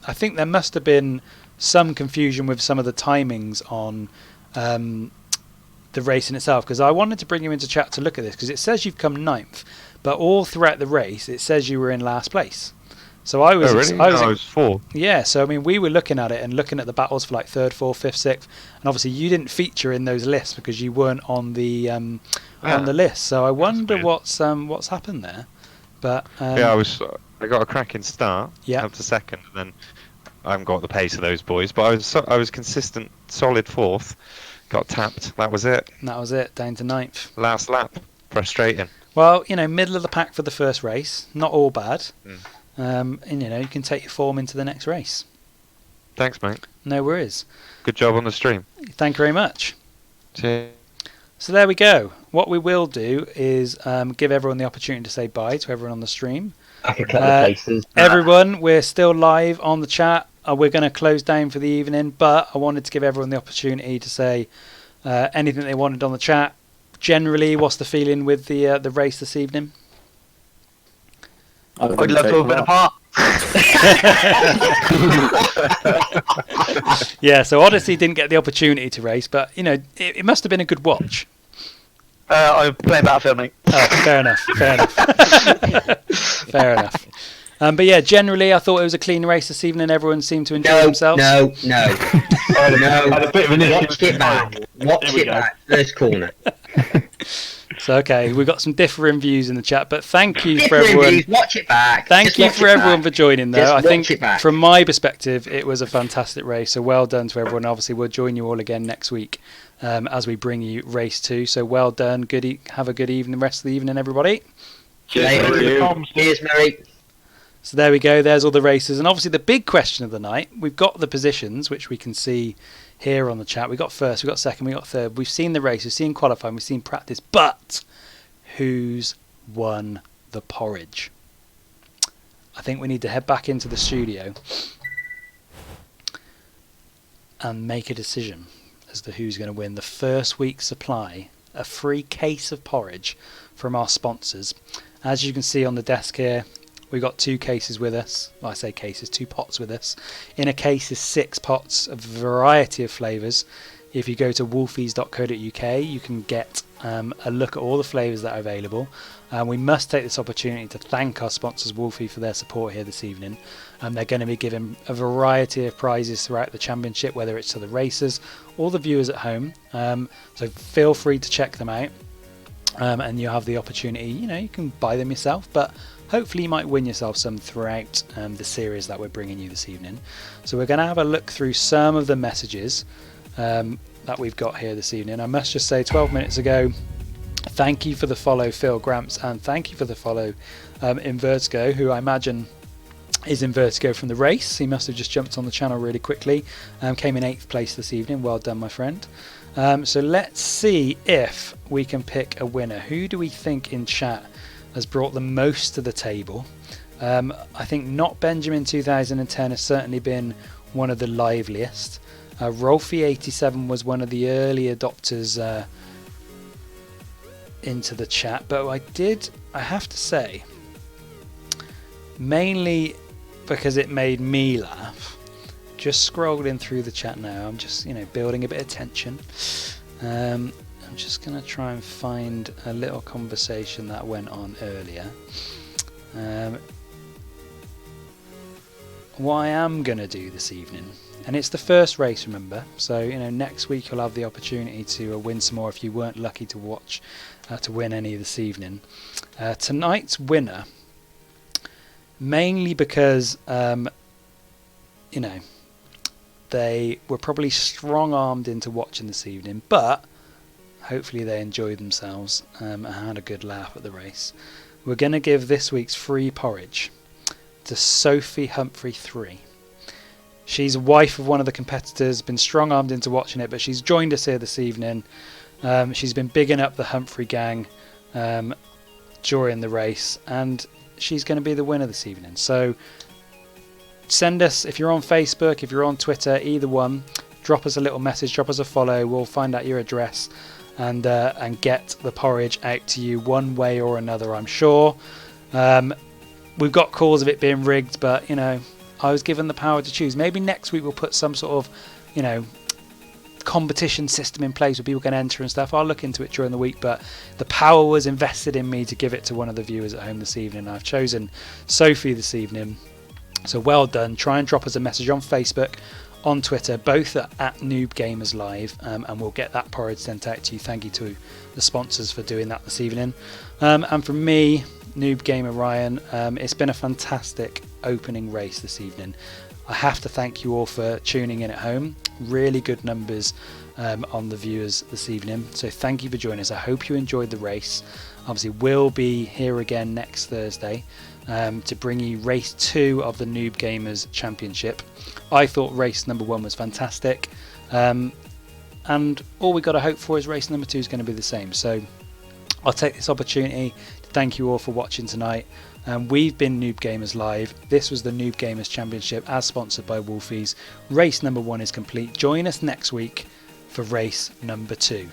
Speaker 2: I think there must have been some confusion with some of the timings on the race in itself, because I wanted to bring you into chat to look at this, because it says you've come 9th, but all throughout the race it says you were in last place. So I was.
Speaker 7: Oh, really? I was 4th.
Speaker 2: Yeah, so I mean, we were looking at it and looking at the battles for like 3rd, 4th, 5th, 6th, and obviously you didn't feature in those lists because you weren't on the list. So I wonder what's happened there. But
Speaker 7: yeah, I got a cracking start.
Speaker 2: Yeah.
Speaker 7: Up to 2nd, and then I haven't got the pace of those boys, but I was consistent, solid 4th. Got tapped. That was it.
Speaker 2: That was it. Down to 9th.
Speaker 7: Last lap. Frustrating.
Speaker 2: Well, middle of the pack for the first race. Not all bad. And you can take your form into the next race.
Speaker 7: Thanks, mate.
Speaker 2: No worries.
Speaker 7: Good job on the stream.
Speaker 2: Thank you very much.
Speaker 7: Cheers.
Speaker 2: So there we go. What we will do is give everyone the opportunity to say bye to everyone on the stream. Everyone, we're still live on the chat. We're going to close down for the evening, but I wanted to give everyone the opportunity to say anything they wanted on the chat. Generally, what's the feeling with the race this evening?
Speaker 19: I'd love to have been a part.
Speaker 2: Yeah, so Odyssey didn't get the opportunity to race, but it must have been a good watch.
Speaker 19: I'm playing Battlefield, mate.
Speaker 2: Oh, fair enough. Fair enough. But yeah, generally, I thought it was a clean race this evening. Everyone seemed to enjoy themselves.
Speaker 14: No.
Speaker 20: Had a bit of an issue.
Speaker 14: Watch it back. First corner.
Speaker 2: So okay, we've got some differing views in the chat, but thank you for everyone.
Speaker 14: Views, watch it back.
Speaker 2: Thank you for everyone for joining, though. I think
Speaker 14: it back.
Speaker 2: from my perspective, it was a fantastic race. So well done to everyone. Obviously, we'll join you all again next week as we bring you race 2. So well done. Have a good evening, the rest of the evening, everybody.
Speaker 14: Cheers, Mary.
Speaker 2: So there we go. There's all the races, and obviously the big question of the night. We've got the positions, which we can see here on the chat. We got first, we got second, we got third. We've seen the race, we've seen qualifying, we've seen practice, but who's won the porridge? I think we need to head back into the studio and make a decision as to who's going to win the first week's supply, a free case of porridge from our sponsors. As you can see on the desk here, we've got 2 cases with us. Well, I say cases, 2 pots with us. In a case is 6 pots of a variety of flavours. If you go to wolfies.co.uk, you can get a look at all the flavours that are available. We must take this opportunity to thank our sponsors, Wolfie, for their support here this evening. They're going to be giving a variety of prizes throughout the championship, whether it's to the racers or the viewers at home. So feel free to check them out. And you have the opportunity, you can buy them yourself, but hopefully you might win yourself some throughout the series that we're bringing you this evening. So we're going to have a look through some of the messages that we've got here this evening. I must just say 12 minutes ago, thank you for the follow, Phil Gramps, and thank you for the follow, Invertigo, who I imagine is Invertigo from the race. He must have just jumped on the channel really quickly. Came in 8th place this evening. Well done, my friend. So let's see if we can pick a winner. Who do we think in chat has brought the most to the table? I think Not Benjamin 2010 has certainly been one of the liveliest. Rolfie87 was one of the early adopters into the chat, but I have to say, mainly because it made me laugh, just scrolling through the chat now, I'm just building a bit of tension. I'm just going to try and find a little conversation that went on earlier. What I am going to do this evening, and it's the first race, remember, so next week you'll have the opportunity to win some more if you weren't lucky to watch to win any this evening. Tonight's winner, mainly because they were probably strong-armed into watching this evening, but hopefully they enjoyed themselves and had a good laugh at the race. We're going to give this week's free porridge to Sophie Humphrey 3. She's a wife of one of the competitors, been strong-armed into watching it, but she's joined us here this evening. She's been bigging up the Humphrey gang during the race, and she's going to be the winner this evening. So send us, if you're on Facebook, if you're on Twitter, either one, drop us a little message, drop us a follow. We'll find out your address and get the porridge out to you one way or another, I'm sure. We've got calls of it being rigged, but I was given the power to choose. Maybe next week we'll put some sort of competition system in place where people can enter and stuff. I'll look into it during the week, but the power was invested in me to give it to one of the viewers at home this evening. I've chosen Sophie this evening, so well done. Try and drop us a message on Facebook, on Twitter, both at Noob Gamers Live, and we'll get that porridge sent out to you. Thank you to the sponsors for doing that this evening. And from me, Noob Gamer Ryan, it's been a fantastic opening race this evening. I have to thank you all for tuning in at home. Really good numbers on the viewers this evening, so thank you for joining us. I hope you enjoyed the race. Obviously we'll be here again next Thursday to bring you race 2 of the Noob Gamers Championship. I thought race number 1 was fantastic, and all we got to hope for is race number 2 is going to be the same. So I'll take this opportunity to thank you all for watching tonight. We've been Noob Gamers Live. This was the Noob Gamers Championship as sponsored by Wolfies. Race number 1 is complete. Join us next week for race number 2.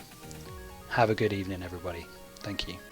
Speaker 2: Have a good evening, everybody. Thank you.